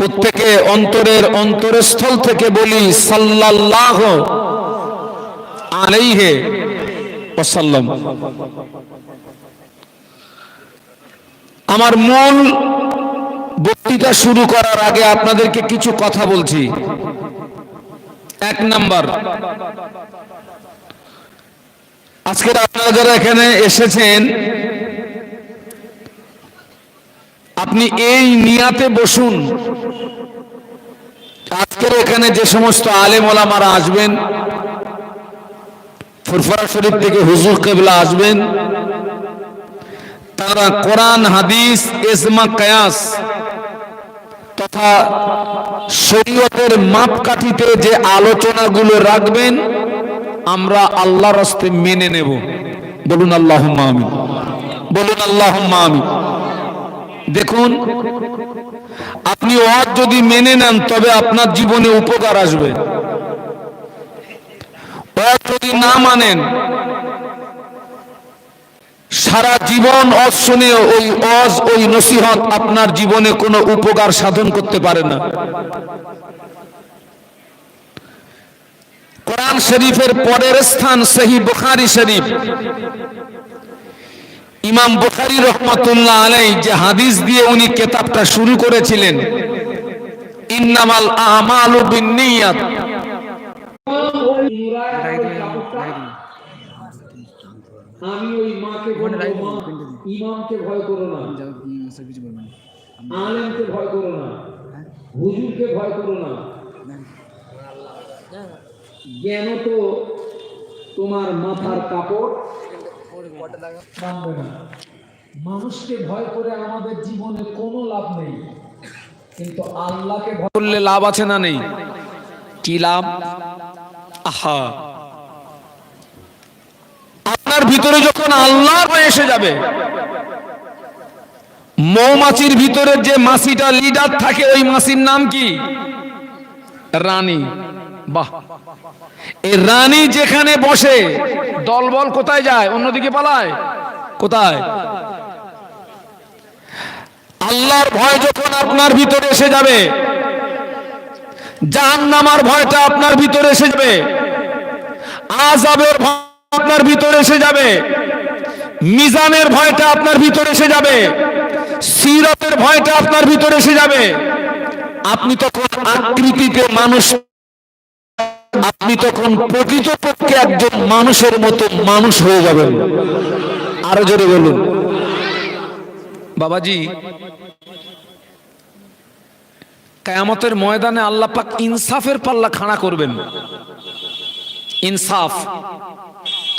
প্রত্যেকে অন্তরের অন্তরস্থল থেকে বলি সাল্লাল্লাহু আলাইহি ওয়াসাল্লাম। আমার মূল বক্তৃতা শুরু করার আগে আপনাদেরকে কিছু কথা বলছি। এক নাম্বার, আজকের আপনারা যারা এখানে এসেছেন, আপনি এই নিয়াতে বসুন, আজকের এখানে যে সমস্ত আলেম ওলামারা আসবেন, ফুরফুরা শরীফ থেকে হুজুর কেবলা আসবেন, তারা কোরআন হাদিস ইজমা কিয়াস তথা শরীয়তের মাপকাঠিতে যে আলোচনাগুলো রাখবেন আমরা আল্লাহর রাস্তে মেনে নেব। বলুন আল্লাহুম্মা আমিন, বলুন আল্লাহুম্মা আমিন। দেখুন, আপনি ওয়াজ যদি মেনে নেন তবে আপনার জীবনে উপকার আসবে। ওয়াজ যদি না মানেন, সারা জীবন ওয়াজ শুনে ওই ওয়াজ ওই নসিহত আপনার জীবনে কোনো উপকার সাধন করতে পারে না। কোরআন শরীফের পরের স্থান সহিহ বুখারী শরীফ। ইমাম বুখারী রহমাতুল্লাহ আলাইহি যে হাদিস দিয়ে উনি কিতাবটা শুরু করেছিলেন, ইন্নামাল আমালু বিন্নিয়াত। আমি ওই মাকে বলবো, মা, ইমামকে ভয় করো না, আলেমকে ভয় করো না, হুজুরকে ভয় করো না, জ্ঞান তো তোমার মাথার কাপড় বাঁধবে না। মানুষকে ভয় করে আমাদের জীবনে কোনো লাভ নেই, কিন্তু আল্লাহকে ভয় করলে লাভ আছে না নেই? কি লাভ? আহা, আপনার ভিতরে যখন আল্লাহর ভয় এসে যাবে, মৌমাছির ভিতরে যে মাছিটা লিডার থাকে ওই মাছির নাম কি? রানী। বাহ, এই রানী যেখানে বসে দলবল কোথায় যায়? অন্যদিকে পালায়। কোথায়? আল্লাহর ভয় যখন আপনার ভিতরে এসে যাবে, জাহান্নামের ভয়টা আপনার ভিতরে এসে যাবে, আযাবের ভয় আপনার ভিতরে এসে যাবে, মিজানের ভয়টা আপনার ভিতরে এসে যাবে, সিরাতের ভয়টা আপনার ভিতরে এসে যাবে, আপনি তখন আকৃতিতে মানুষ, আপনি তখন প্রকৃতপক্ষে একজন মানুষের মতো মানুষ হয়ে যাবেন। আরো জোরে বলুন। বাবাজি, কিয়ামতের ময়দানে আল্লাহ পাক ইনসাফের পাল্লা খাড়া করবেন। ইনসাফ,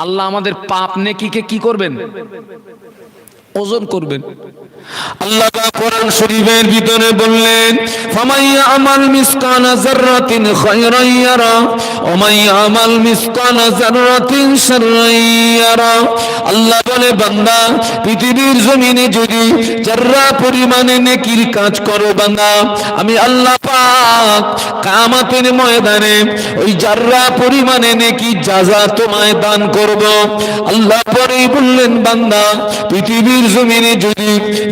আল্লাহ আমাদের পাপ নেকিকে কি করবেন? ওজন করবেন। আল্লাহ কোরআন শরীফের ভিতরে বললেন, ফামাইয়া আমাল মিসকানা যাররাতিন খায়রান ইয়ারা ওয়া মাইয়া আমাল মিসকানা যাররাতিন শাররান ইয়ারা। আল্লাহ বলে, বান্দা, পৃথিবীর জমিনে যদি যাররা পরিমাণে নেকির কাজ করো বান্দা, আমি আল্লাহ পাক কিয়ামতের ময়দানে ওই যাররা পরিমাণে নেকি জাযা তোমায় দান করব। আল্লাহ পরেই বললেন, বান্দা, পৃথিবীর জমিনে যদি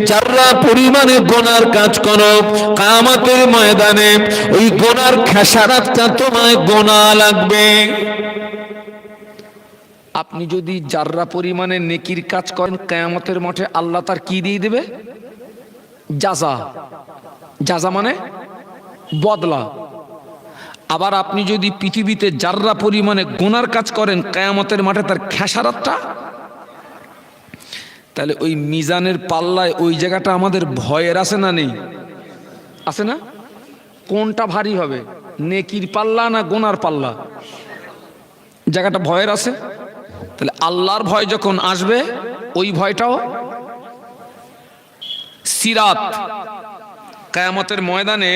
যাররা পরিমাণে গুনার কাজ করো, কিয়ামতের ময়দানে ওই গুনার খেসারাতটা তোমায় গোনা লাগবে। আপনি যদি যাররা পরিমাণে নেকির কাজ করেন, কিয়ামতের মাঠে আল্লাহ তার কি দিয়ে দেবে? জাযা। জাযা মানে বদলা। আবার আপনি যদি পৃথিবীতে যাররা পরিমাণে গুনার কাজ করেন, কিয়ামতের মাঠে তার খেসারাতটা। তাহলে ওই মিজানের পাল্লায় ওই জায়গাটা আমাদের ভয়ের আছে না নেই? আছে না? কোনটা ভারী হবে, নেকির পাল্লা না গুনার পাল্লা? জায়গাটা ভয়ের আছে। তাহলে আল্লাহর ভয় যখন আসবে, ওই ভয়টাও সিরাত। কিয়ামতের ময়দানে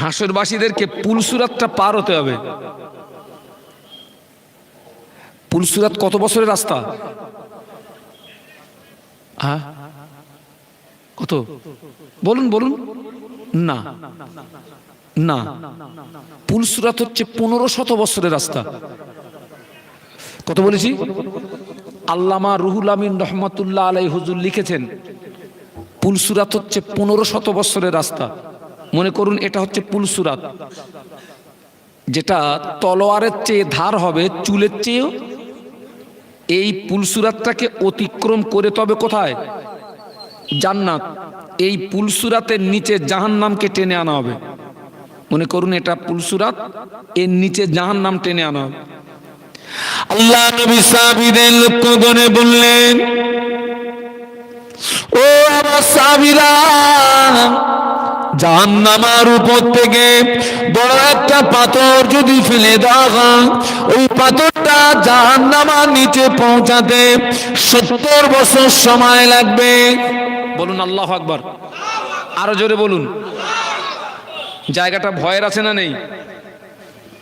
হাসরবাসীদেরকে পুলসুরাতটা পার হতে হবে। পুলসুরাত কত বছরের রাস্তা? হ্যাঁ, কত? বলুন বলুন। না না, পুলসুরাত হচ্ছে 1500 বছরের রাস্তা। কত বলেছি? আল্লামা রুহুল আমিন রহমাতুল্লাহ আলাইহি হুজুর লিখেছেন, পুলসুরাত হচ্ছে 1500 বছরের রাস্তা। মনে করুন এটা হচ্ছে পুলসুরাত, যেটা তলোয়ারের চেয়ে ধার হবে চুলের চেয়েও। এই পুলসুরাতটাকে অতিক্রম করে তবে কোথায়? জান্নাত। এই পুলসুরাতের নিচে জাহান্নামকে টেনে আনা হবে। মনে করুন এটা পুলসুরাত, এর নিচে জাহান্নাম টেনে আনা হবে। আল্লাহ নবী সাহাবীদের লক্ষ্য করে বললেন, ও আমার সাহাবীরা, জাহান্নামের উপর থেকে বড় একটা পাথর যদি ফেলে দেওয়া হয়, ওই পাথরটা জাহান্নামের নিচে পৌঁছাতে 70 বছর সময় লাগবে। বলুন আল্লাহু আকবার। আরো জোরে বলুন। জায়গাটা ভয়ের আছে না নেই?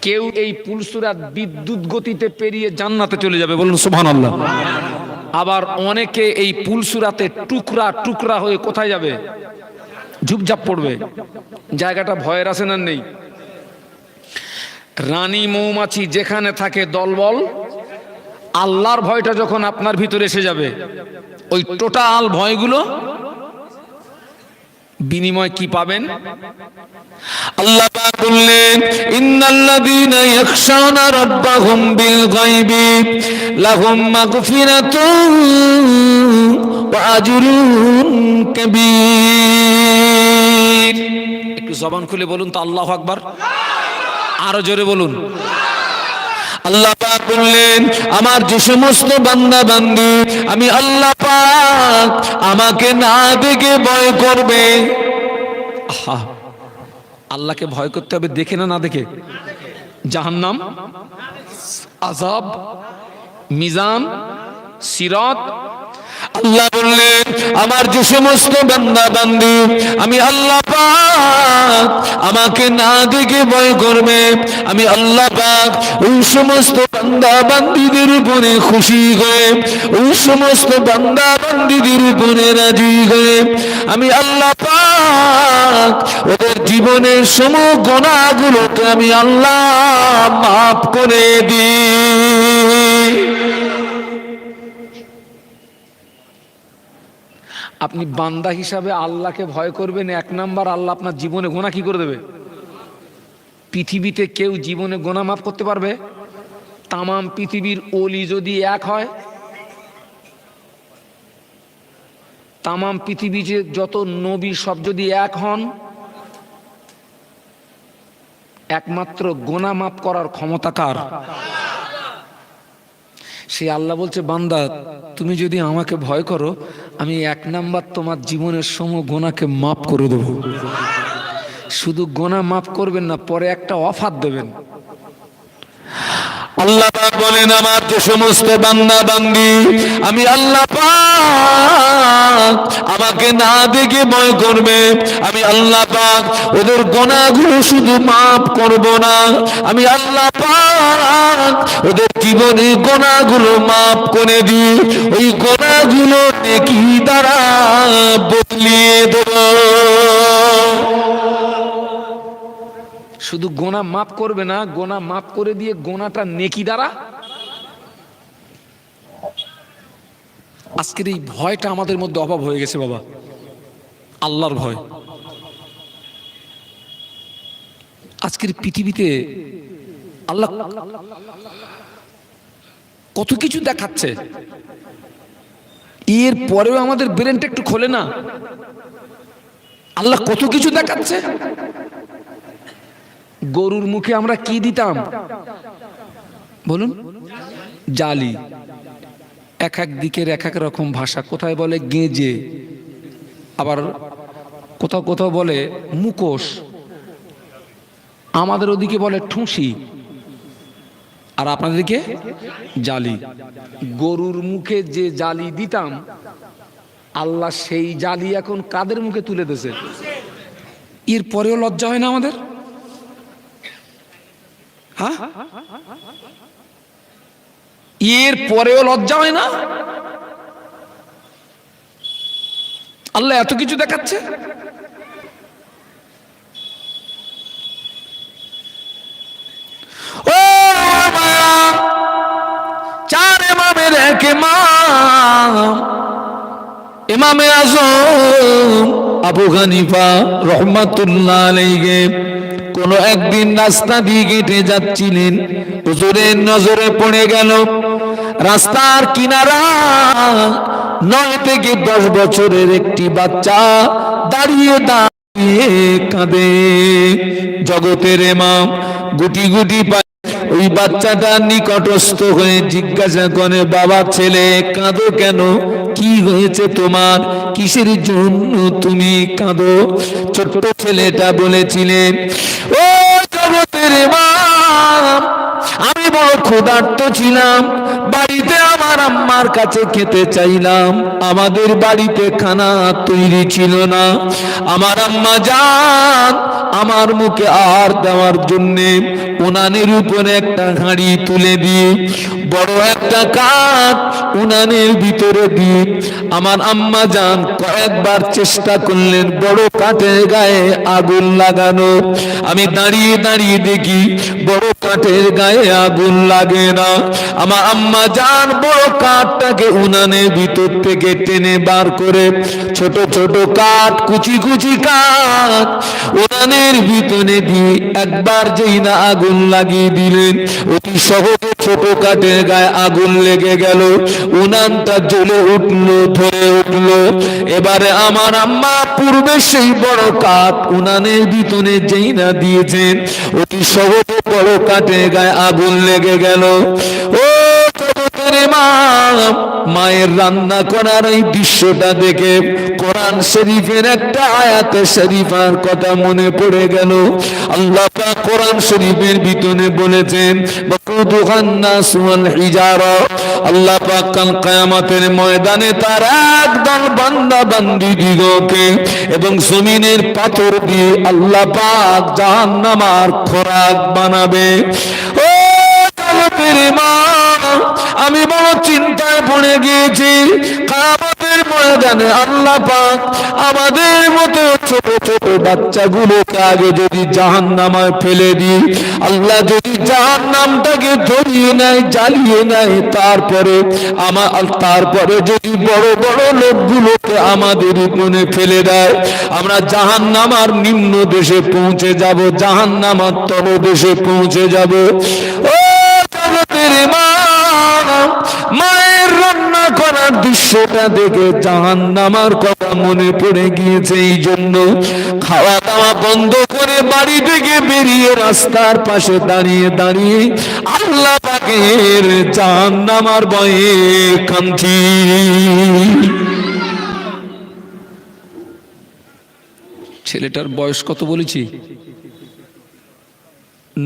কেউ এই পুলসুরাত বিদ্যুৎ গতিতে পেরিয়ে জান্নাতে চলে যাবে, বলুন সুবহানাল্লাহ। আবার অনেকে এই পুলসুরাতে টুকরা টুকরা হয়ে কোথায় যাবে? ঝুপঝাপ পড়বে। জায়গাটা ভয়ের আছে না নেই? রানী মৌমাছি যেখানে থাকে দলবল, আল্লাহর ভয়টা যখন আপনার ভিতরে এসে যাবে, ওই টোটাল ভয়গুলো বিনিময় কি পাবেন? আল্লাহ পাক বললেন, ইন্নাল্লাযীনা ইয়াখশাউনা রাব্বাহুম বিল গায়বি লাহুম মাগফিরাতুন ওয়া আজরুন কাবীর। একটু জবান খুলে বলুন তো আল্লাহু আকবার। আরো জোরে বলুন। আল্লাহ পাক বললেন, আমার যে সমস্ত বান্দা বান্দি আমি আল্লাহ পাক আমাকে না দেখে ভয় করবে। আল্লাহকে ভয় করতে হবে দেখে না না দেখে? জাহান্নাম, আযাব, মিজান, সিরাত। আল্লাহ বললেন, আমার যে সমস্ত বান্দা বান্দি আমি আল্লাহ পাক আমাকে না দেখে ভয় করবে, আমি আল্লাহ পাক ওই সমস্ত বান্দা বান্দিদের উপরে খুশি হয়ে, ওই সমস্ত বান্দা বান্দিদের উপরে রাজি হয়ে আমি আল্লাহ পাক ওদের জীবনের সমস্ত গুনাহগুলোকে আমি আল্লাহ মাফ করে দিই। আপনি বান্দা হিসাবে আল্লাহকে ভয় করবেন, 1 নাম্বার আল্লাহ আপনার জীবনে গুনাহ কি করে দেবে? পৃথিবীতে কেউ জীবনে গুনাহ মাফ করতে পারবে? তামাম পৃথিবীর ওলি যদি এক হয়, তামাম পৃথিবীতে যত নবী সব যদি এক হন, একমাত্র গুনাহ মাফ করার ক্ষমতা কার? সে আল্লাহ বলছে, বান্দা তুমি যদি আমাকে ভয় করো, আমি 1 নাম্বার তোমার জীবনের সমস্ত গুনাহকে মাফ করে দেব। শুধু গুনাহ মাফ করবেন না, পরে একটা অফার দেবেন। আল্লাহ পাক বলেন, আমার যে সমস্ত বান্দা বান্দি আমি আল্লাহ পাক আমাকে না দেখে ভয় করবে, আমি আল্লাহ পাক ওদের গুনাহগুলো শুধু মাফ করব না, আমি আল্লাহ পাক ওদের জীবনের গুনাহগুলো মাফ করে দিই, ওই গুনাহগুলো নেকি দ্বারা বদলিয়ে দেব। শুধু গোনা মাফ করবে না, গোনা মাফ করে দিয়ে গোনাটা নেকি দ্বারা। আজকের এই ভয়টা আমাদের মধ্যে অভাব হয়ে গেছে বাবা, আল্লাহর ভয়। আজকের পৃথিবীতে আল্লাহ কত কিছু দেখাচ্ছে, এর পরেও আমাদের ব্রেনটা একটু খোলে না। আল্লাহ কত কিছু দেখাচ্ছে। গরুর মুখে আমরা কি দিতাম বলুন? জালি। এক এক দিকের এক এক রকম ভাষা, কোথায় বলে গেঁজে, আবার কোথাও কোথাও বলে মুখোশ, আমাদের ওদিকে বলে ঠুসি, আর আপনাদের দিকে জালি। গরুর মুখে যে জালি দিতাম, আল্লাহ সেই জালি এখন কাদের মুখে তুলে দিয়েছে। এর পরেও লজ্জা হয় না আমাদের? হ্যাঁ, এর পরেও লজ্জা হয় না? আল্লাহ এত কিছু দেখাচ্ছে। ও চার ইমামের এক ইমাম, ইমামে আজম আবু হানিফা রহমাতুল্লাহ আলাইহি কোন একদিন রাস্তা দিয়ে হেঁটে যাচ্ছিলেন, হুজুরের নজরে পড়ে গেল রাস্তার কিনারা 9 থেকে 10 বছরের একটি বাচ্চা দাঁড়িয়ে দাঁড়িয়ে কাঁদে। জগতের ইমাম গুটি গুটি পায় ওই বাচ্চাটার নিকটস্থ হয়ে জিজ্ঞাসা করে, বাবা ছেলে কাঁদো কেন? কি হয়েছে তোমার? কিসের জন্য তুমি কাঁদো? ছোট্ট ছেলেটা বলেছিলেন, ও জগতের ইমাম, আমি বড় ক্ষুধার্ত ছিলাম, বাড়িতে আমার আম্মার কাছে খেতে চাইলাম, আমাদের বাড়িতে খানা তৈরি ছিল না। আমার আম্মা জান আমার মুখে আহার দেওয়ার জন্যে উনানের উপরে একটা হাঁড়ি তুলে দিয়ে বড় একটা কাঠ উনানের ভিতরে দিয়ে আমার আম্মা জান কয়েকবার চেষ্টা করলেন বড় কাঠের গায়ে আগুন লাগানো। আমি দাঁড়িয়ে দাঁড়িয়ে দেখি বড় কাঠের গায়ে আগুন লাগে না। আমার আম্মা জান বড় কাঠটাকে উনানের ভিতর থেকে টেনে বার করে ছোট ছোট কাঠ, কুচি কুচি কাঠ উনানের ভিতরে দিয়ে একবার যেই না আগুন লাগিয়ে দিলেন, অতি সহজে ছোট কাঠের গায়ে আগুন লেগে গেল, উনানটা জ্বলে উঠলো, ধরে উঠলো। এবারে আমার আম্মা পূর্বে সেই বড় কাঠ উনানের ভিতরে যেই না দিয়েছেন, অতি সহজে বড় কাঠের গায়ে আগুন লেগে গেল। ও মায়ের রান্না করার এই দৃশ্যটা দেখে কোরআন শরীফের একটা আয়াতে শরীফার কথা মনে পড়ে গেল। আল্লাহ পাক কোরআন শরীফের ভিতরে বলেছেন, ওয়াকুদুহান নাস ওয়াল হিজারা, আল্লাহ পাক কাল কিয়ামতের ময়দানে তার একদল বান্দা বান্দি দিগকে এবং জমিনের পাথর দিয়ে আল্লাহ পাক জাহান্নামের খোরাক বানাবে। ও জগতের মা, আমি বড় চিন্তায় পড়ে গিয়েছি। কিয়ামতের ময়দানে আল্লাহ পাক আমাদের মতো ছোট ছোট বাচ্চাগুলোকে আগে যদি জাহান্নামে ফেলে দিই, আল্লাহ যদি জাহান্নামটাকে ধরিয়ে নেয়, জ্বালিয়ে নেয়, তারপরে যদি বড় বড় লোকগুলোকে আমাদের উপরে ফেলে দেয়, আমরা জাহান্নামের নিম্ন দেশে পৌঁছে যাব, জাহান্নামের তলদেশে পৌঁছে যাব। ও জগতের মা, মায়ের রান্না করার দৃশ্যটা দেখে জাহান্নামের কথা মনে পড়ে গিয়েছে। এই জন্য খাওয়া দাওয়া বন্ধ করে বাড়ি থেকে বেরিয়ে রাস্তার পাশে দাঁড়িয়ে দাঁড়িয়ে আল্লাহ পাকের জাহান্নামের ভয়ে কাঁদছি। ছেলেটার বয়স কত বলেছি?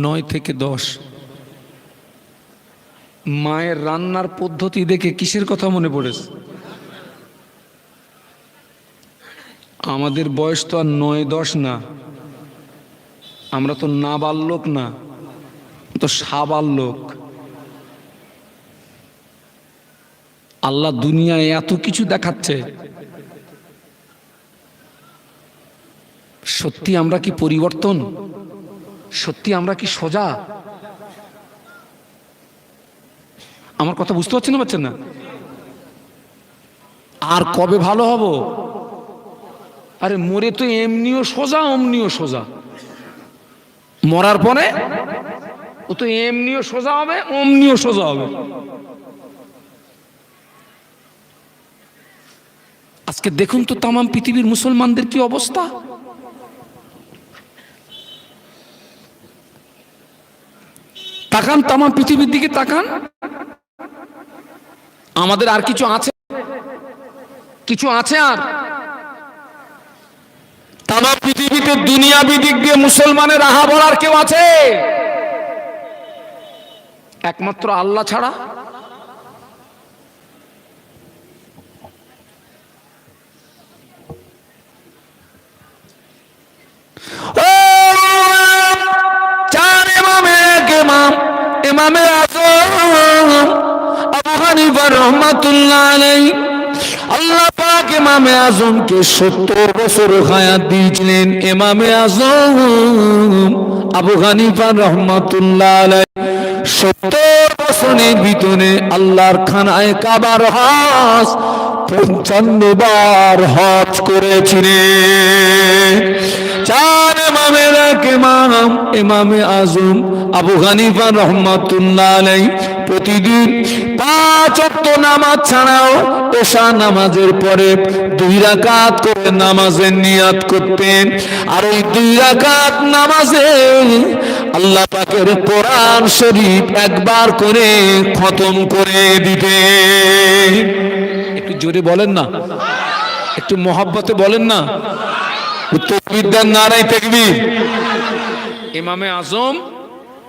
9 থেকে 10। মায়ের রান্নার পদ্ধতি দেখে কিসের কথা মনে পড়েছে? আমাদের বয়স তো আর 9-10 না, আমরা তো নাবালক না, তো সাবালক। আল্লাহ দুনিয়ায় এত কিছু দেখাচ্ছে, সত্যি আমরা কি পরিবর্তন? সত্যি আমরা কি সোজা? আমার কথা বুঝতে পারছেন না, পারছেন না? আর কবে ভালো হব? আরে মরে তো এমনিও সোজা, অমনিও সোজা। মরার পরে ও তো এমনিও সোজা হবে, অমনিও সোজা হবে। আজকে দেখুন তো তামাম পৃথিবীর মুসলমানদের কি অবস্থা। তাকান, তামাম পৃথিবীর দিকে তাকান। আমাদের আর কিছু আছে? কিছু আছে? আর তামাম পৃথিবীতে দুনিয়াবি দিক দিয়ে মুসলমানের রাহা বলার কেউ আছে? একমাত্র আল্লাহ ছাড়া। চার ইমামের এক ইমাম, ইমামে আযম আবু হানিফা রহমাতুল্লাহ আলাইহি। আল্লাহ পাক ইমামে আযমকে 70 বছর হায়াত দিয়েছিলেন। ইমামে আযম আবু হানিফা রহমাতুল্লাহ আলাইহি 70 বছরের ভিতরে আল্লাহর খানায় কাবার হজ 55 বার হজ করেছিলেন। চার ইমামের এক ইমাম ইমামে আজম আবু হানিফা রহমাতুল্লাহ আলাইহি প্রতিদিন 5 ওয়াক্ত নামাজ ছাড়াও এশা নামাজের পরে 2 রাকাত করে নামাজের নিয়াত করতেন। আর ওই 2 রাকাত নামাজে আল্লাহ পাকের কোরআন শরীফ একবার করে খতম করে দিতেন। একটু জোরে বলেন না, একটু মহব্বতে বলেন না। উত্তরবিদ্যার নারায়ে তাকবীর। ইমামে আজম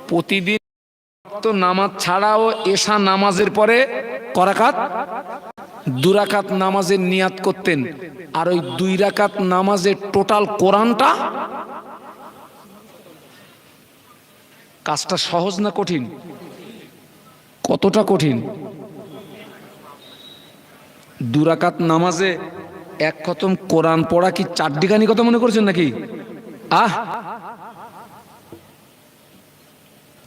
প্রতিদিন তো নামাজ ছাড়াও এশা নামাজের পরে করাকাত 2 রাকাত নামাজের নিয়াত করতেন। আর ওই 2 রাকাত নামাজের টোটাল কোরআনটা, কাজটা সহজ না কঠিন? কতটা কঠিন? 2 রাকাত নামাজে এক খতম কোরআন পড়া কি চারটিখানি কথা মনে করছেন নাকি?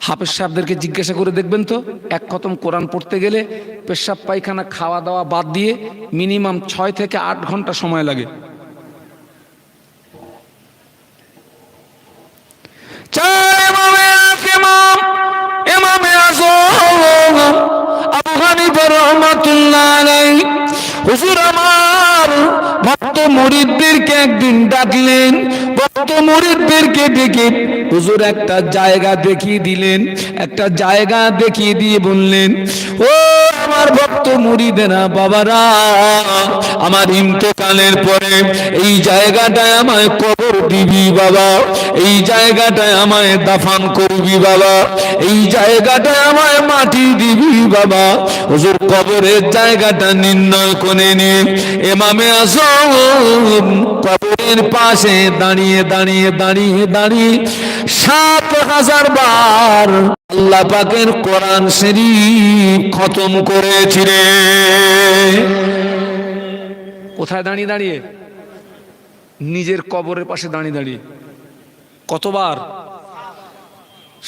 হাফেজ সাহেবদেরকে জিজ্ঞাসা করে দেখবেন তো, এক খতম কোরআন পড়তে গেলে পেশাব পায়খানা খাওয়া দাওয়া বাদ দিয়ে মিনিমাম 6 থেকে 8 ঘন্টা সময় লাগে। ইমামে আজম আবু হানিফা রাহমাতুল্লাহ আলাইহি হুজুর আমার ভক্ত মুরিদদেরকে একদিন ডাকলেন। ভক্ত মুরিদদেরকে ডেকে হুজুর একটা জায়গা দেখিয়ে দিলেন। একটা জায়গা দেখিয়ে দিয়ে বললেন, ও আমার ভক্ত মুরিদেরা বাবারা, আমার ইন্তেকালের পরে এই জায়গাটায় আমায় কবর দিবি বাবা, এই জায়গাটায় আমায় দাফন করবি বাবা, এই জায়গাটায় আমায় মাটি দিবি বাবা। হুজুর কবরের জায়গাটা নির্ণয় করে নিয়ে ইমামে আজম কবরের পাশে দাঁড়িয়ে দাঁড়িয়ে দাঁড়িয়ে দাঁড়িয়ে 7000 বার আল্লাহ পাকের কোরআন শরীফ খতম করেছিলেন। কোথায় দাঁড়িয়ে দাঁড়িয়ে? নিজের কবরের পাশে দাঁড়িয়ে দাঁড়িয়ে। কতবার?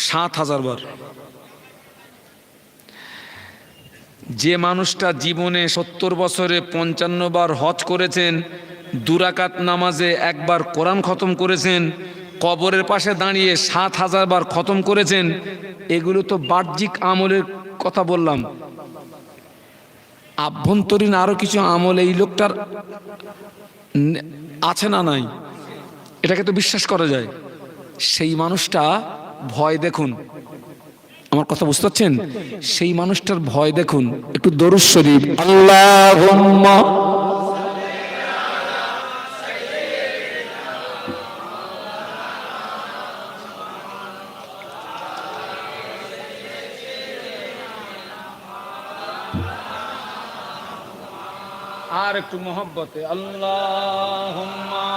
7000 বার। যে মানুষটা জীবনে 70 বছরে 55 বার হজ করেছেন, 2 রাকাত নামাজে একবার কোরআন খতম করেছেন, কবরের পাশে দাঁড়িয়ে 7000 বার খতম করেছেন, এগুলো তো বাহ্যিক আমলের কথা বললাম। আভ্যন্তরীণ আরো কিছু আমল এই লোকটার আছে না নাই? এটাকে তো বিশ্বাস করা যায়। সেই মানুষটা ভয় দেখুন, আমার কথা বুঝতে পারছেন? সেই মানুষটার ভয় দেখুন। একটু দরুদ শরীফ আল্লাহুম্মা আর একটু মহব্বতে আল্লাহুম্মা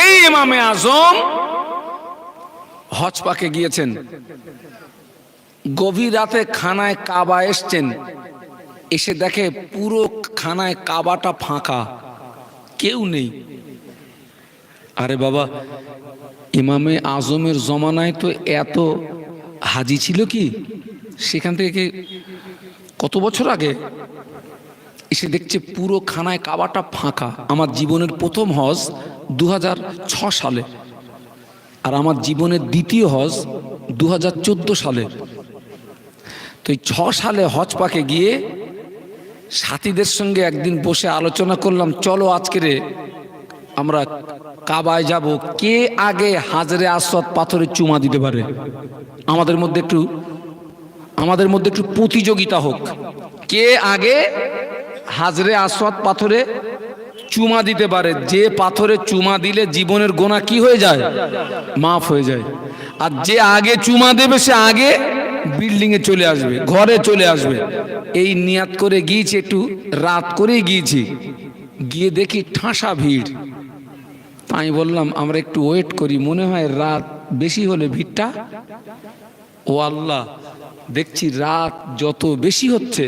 এই ইমামে আজম হজ পাকে গিয়েছেন, গভীর রাতে খানায় কাবা এসছেন, এসে দেখে পুরো খানায় কাবাটা ফাঁকা, কেউ নেই। আরে বাবা, ইমামে আজমের জমানায় তো এত হাজি ছিল কি? সেখান থেকে কত বছর আগে এসে দেখছে পুরো খানায় কাবাটা ফাঁকা। আমার জীবনের প্রথম হজ 2006 সালে, আর আমার জীবনের দ্বিতীয় হজ 2014 সালে। তো এই 6 সালে হজ পাকে গিয়ে সাথীদের সঙ্গে একদিন বসে আলোচনা করলাম, চলো আজকে আমরা কাবায় যাব, কে আগে হাজরে আসওয়াদ পাথরে চুমা দিতে পারে। আমাদের মধ্যে একটু প্রতিযোগিতা হোক, কে আগে হাজরে আসওয়াদ পাথরে চুমা দিতে পারে। যে পাথরে চুমা দিলে জীবনের গোনা কি হয়ে যায়? মাফ হয়ে যায়। আর যে আগে চুমা দেবে সে আগে বিল্ডিং এ চলে আসবে, ঘরে চলে আসবে। এই নিয়াত করে গিয়েছি, একটু রাত করেই গিয়েছি, গিয়ে দেখি ঠাসা ভিড়। তাই বললাম আমরা একটু ওয়েট করি, মনে হয় রাত বেশি হলে ভিড়টা। ও আল্লাহ, দেখছি রাত যত বেশি হচ্ছে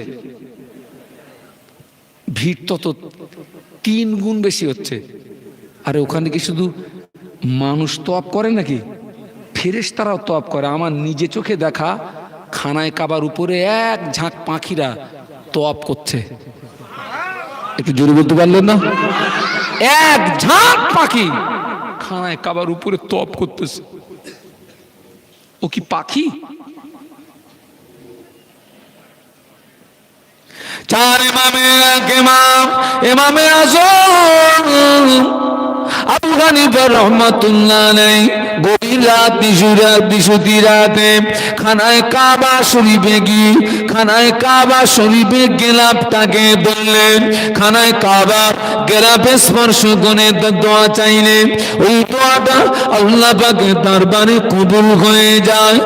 ভিড় তত 3 গুণ বেশি হচ্ছে। আরে ওখানে কি শুধু মানুষ তওয়াব করে নাকি, ফেরেশতারাও তওয়াব করে। আমার নিজে চোখে দেখা খানায় কাবার উপরে এক ঝাঁক পাখিরা তওয়াব করছে। একটু জোরে বলতে পারলেন না? এক ঝাঁক পাখি খানায় কাবার উপরে তওয়াব করতেছে। ও কি পাখি? 4 ইমামের এক ইমাম ইমামে আযম আবু হানিফা রাহমাতুল্লাহ আলাইহি গভীর রাত নিশুতি রাতে খানায় কাবা শরীফে গিয়ে খানায় কাবা শরীফে গেলাপটাকে ধরলেন। খানায় কাবা গেলাপে স্পর্শ করে দোয়া চাইলেন। ওই দোয়াটা আল্লাহ পাকের দরবারে কবুল হয়ে যায়।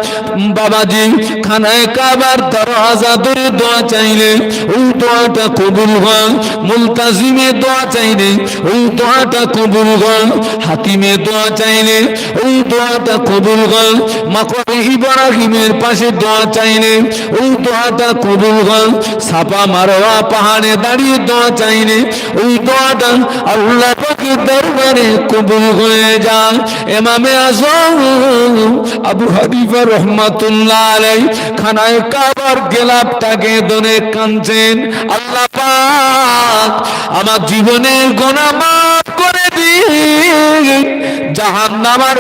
বাবাজি খানায় কাবার দরওয়াজা ধরে দোয়া চাইলে ওই দোয়াটা কবুল হয়। মুলতাজিমে দোয়া চাইলে ওই দোয়াটা কবুল হয়। হাতিমে দোয়া চাইলে ওই দোয়াটা কবুল হয়। মাকামে ইব্রাহিমের পাশে দোয়া চাইলে ওই দোয়াটা কবুল হয়। সাফা মারওয়া পাহাড়ে দাঁড়িয়ে দোয়া চাইলে ওই দোয়াটা আল্লাহ পাকের দরবারে কবুল হয়ে যায়। ইমামে আযম আবু হানিফা রাহমাতুল্লাহ আলাইহি খানায় কাবার গেলাপটাকে ধরে কাঁদছেন, আল্লাহ পাক আমার জীবনের গুনাহ মাফ করে দিন, জাহান্নামের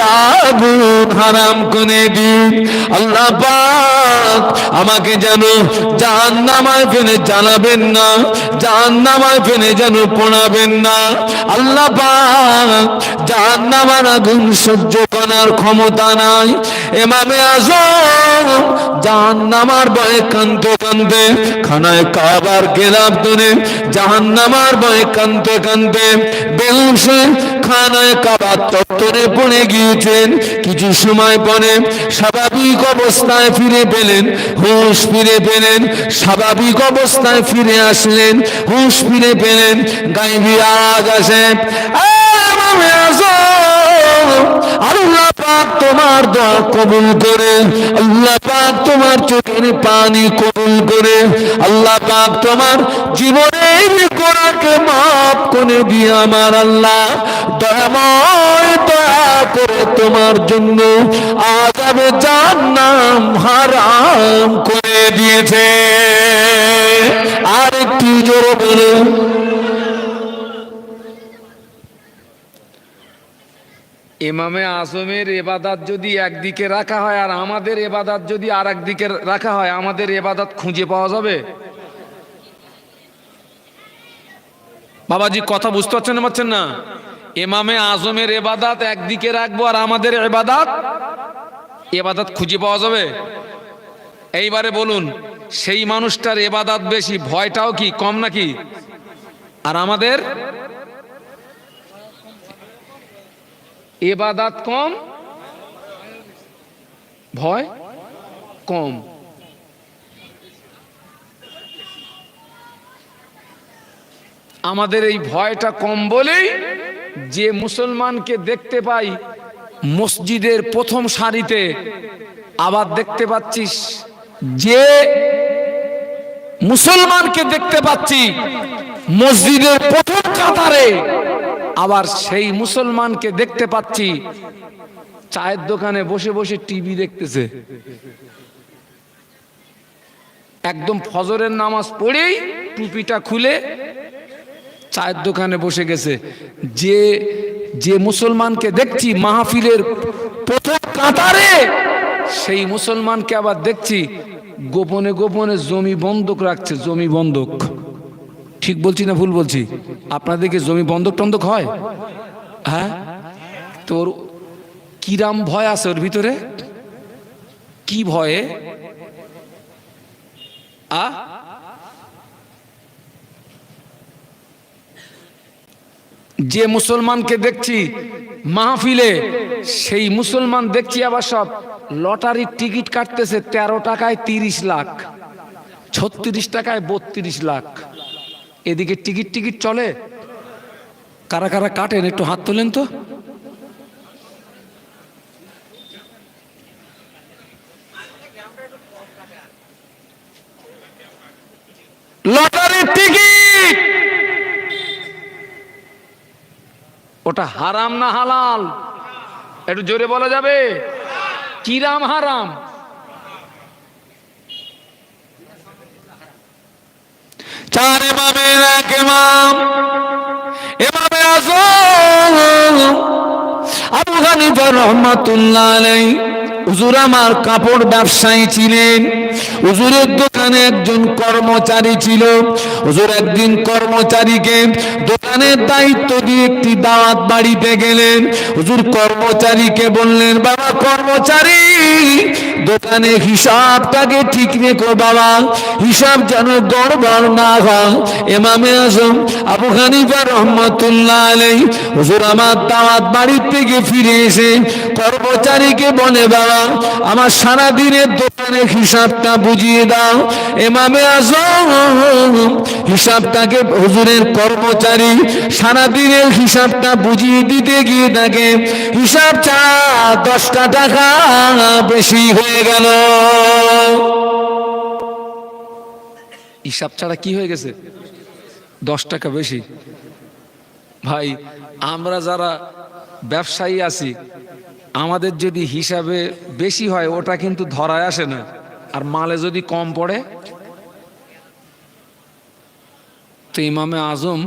আগুন হারাম করে দিন। আল্লাহ পাক আমাকে যেন জাহান্নামে ফেলে জ্বালাবেন না, জাহান্নামে ফেলে যেন পোড়াবেন না। আল্লাহ পাক জাহান্নামের আগুন সহ্য করার ক্ষমতা নাই। ইমামে আযম জাহান্নামের ভয়ে কাঁদতে কাঁদতে খানায় কাবার গেলাপ ধরে জাহান্নামের ভয়ে কাঁদতে কাঁদতে বেহুশ খানায় কাবার চত্বরে পড়ে গিয়েছেন। কিছু সময় পরে স্বাভাবিক অবস্থায় ফিরে পেলেন, হুঁশ ফিরে পেলেন। স্বাভাবিক অবস্থায় ফিরে আসলেন, হুঁশ ফিরে পেলেন। গায়েবী আওয়াজ আসে, ইমামে আযম আল্লাহ পাক তোমার দোয়া কবুল করে, আল্লাহ পাক তোমার চোখের পানি কবুল করে, আল্লাহ পাক তোমার জীবনের গুনাহকে মাফ করে দিয়ে আমার আল্লাহ দয়াময় দয়া করে তোমার জন্য আযাবে জাহান্নাম হারাম করে দিয়েছে। আর একটু জোরে বলুন। ইমামে আযমের ইবাদত যদি একদিকে রাখা হয় আর আমাদের ইবাদত যদি আর একদিকে রাখা হয়, আমাদের ইবাদত খুঁজে পাওয়া যাবে? বাবাজি কথা বুঝতে পারছেন না পারছেন না? ইমামে আযমের ইবাদত একদিকে রাখবো আর আমাদের ইবাদত খুঁজে পাওয়া যাবে? এইবারে বলুন, সেই মানুষটার ইবাদত বেশি, ভয়টাও কি কম নাকি? আর আমাদের ইবাদত কম, ভয় কম। আমাদের এই ভয়টা কম বলেই যে মুসলমানকে দেখতে পাই মসজিদের প্রথম সারিতে, আবার দেখতে পাচ্ছিস যে মুসলমানকে দেখতে পাচ্ছি মসজিদের প্রথম কাতারে, আবার সেই মুসলমানকে দেখতে পাচ্ছি চায়ের দোকানে বসে বসে টিভি দেখতেছে। একদম ফজরের নামাজ পড়েই টুপিটা খুলে চায়ের দোকানে বসে গেছে। যে মুসলমানকে দেখছি মাহফিলের প্রথম কাতারে, সেই মুসলমানকে আবার দেখছি গোপনে গোপনে জমি বন্ধক রাখছে। জমি বন্ধক, ঠিক বলছি না ভুল বলছি? আপনাদেরকে জমি বন্ধক টন্ধক হয়? হ্যাঁ, তোর কিরাম ভয় আছে ওর ভিতরে? কি ভয়ে? যে মুসলমানকে দেখছি মাহফিলে, সেই মুসলমান দেখছি আবার সব লটারির টিকিট কাটতেছে 13 টাকায় 30 লাখ, 36 টাকায় 32 লাখ। এদিকে টিকিট চলে। কারা কারা কাটেন একটু হাত তোলেন তো। লটারির টিকিট ওটা হারাম না হালাল? একটু জোরে বলা যাবে? কিরাম হারাম? চার ইমামের এক ইমাম, ইমামে আযম আবু হানিফা রাহমাতুল্লাহ আলাইহি। হুজুর আমার কাপড় ব্যবসায়ী ছিলেন। হুজুরের দোকানে একজন কর্মচারী ছিল। হুজুর একদিন কর্মচারীকে দোকানের দায়িত্ব দিয়ে একটি দাওয়াত বাড়িতে গেলেন। হুজুর কর্মচারীকে বললেন, বাবা কর্মচারী, দোকানে হিসাবটাকে ঠিক রেখো বাবা, হিসাব যেন গড়বড় না হয়। ইমামে আযম আবু হানিফা রাহমাতুল্লাহ আলাইহি হুজুর আমার দাওয়াত বাড়ি থেকে ফিরে এসে কর্মচারীকে বলে, বাবা আমার সারা দিনের দোকানের হিসাবটা বুঝিয়ে দাও। ইমামে আযম হিসাবটাকে, হুজুরের কর্মচারী সারা দিনের হিসাবটা বুঝিয়ে দিতে গিয়ে তাকে হিসাব ছাড়া 10টা টাকা বেশি হয়ে গেল। হিসাব ছাড়া কি হয়ে গেছে? 10 টাকা বেশি। ভাই, আমরা যারা ব্যবসায়ী আছি, আমাদের যদি হিসাবে বেশি হয় ওটা কিন্তু ধরায় আসে না, আর মালে যদি কম পড়ে। তো ইমামে আযম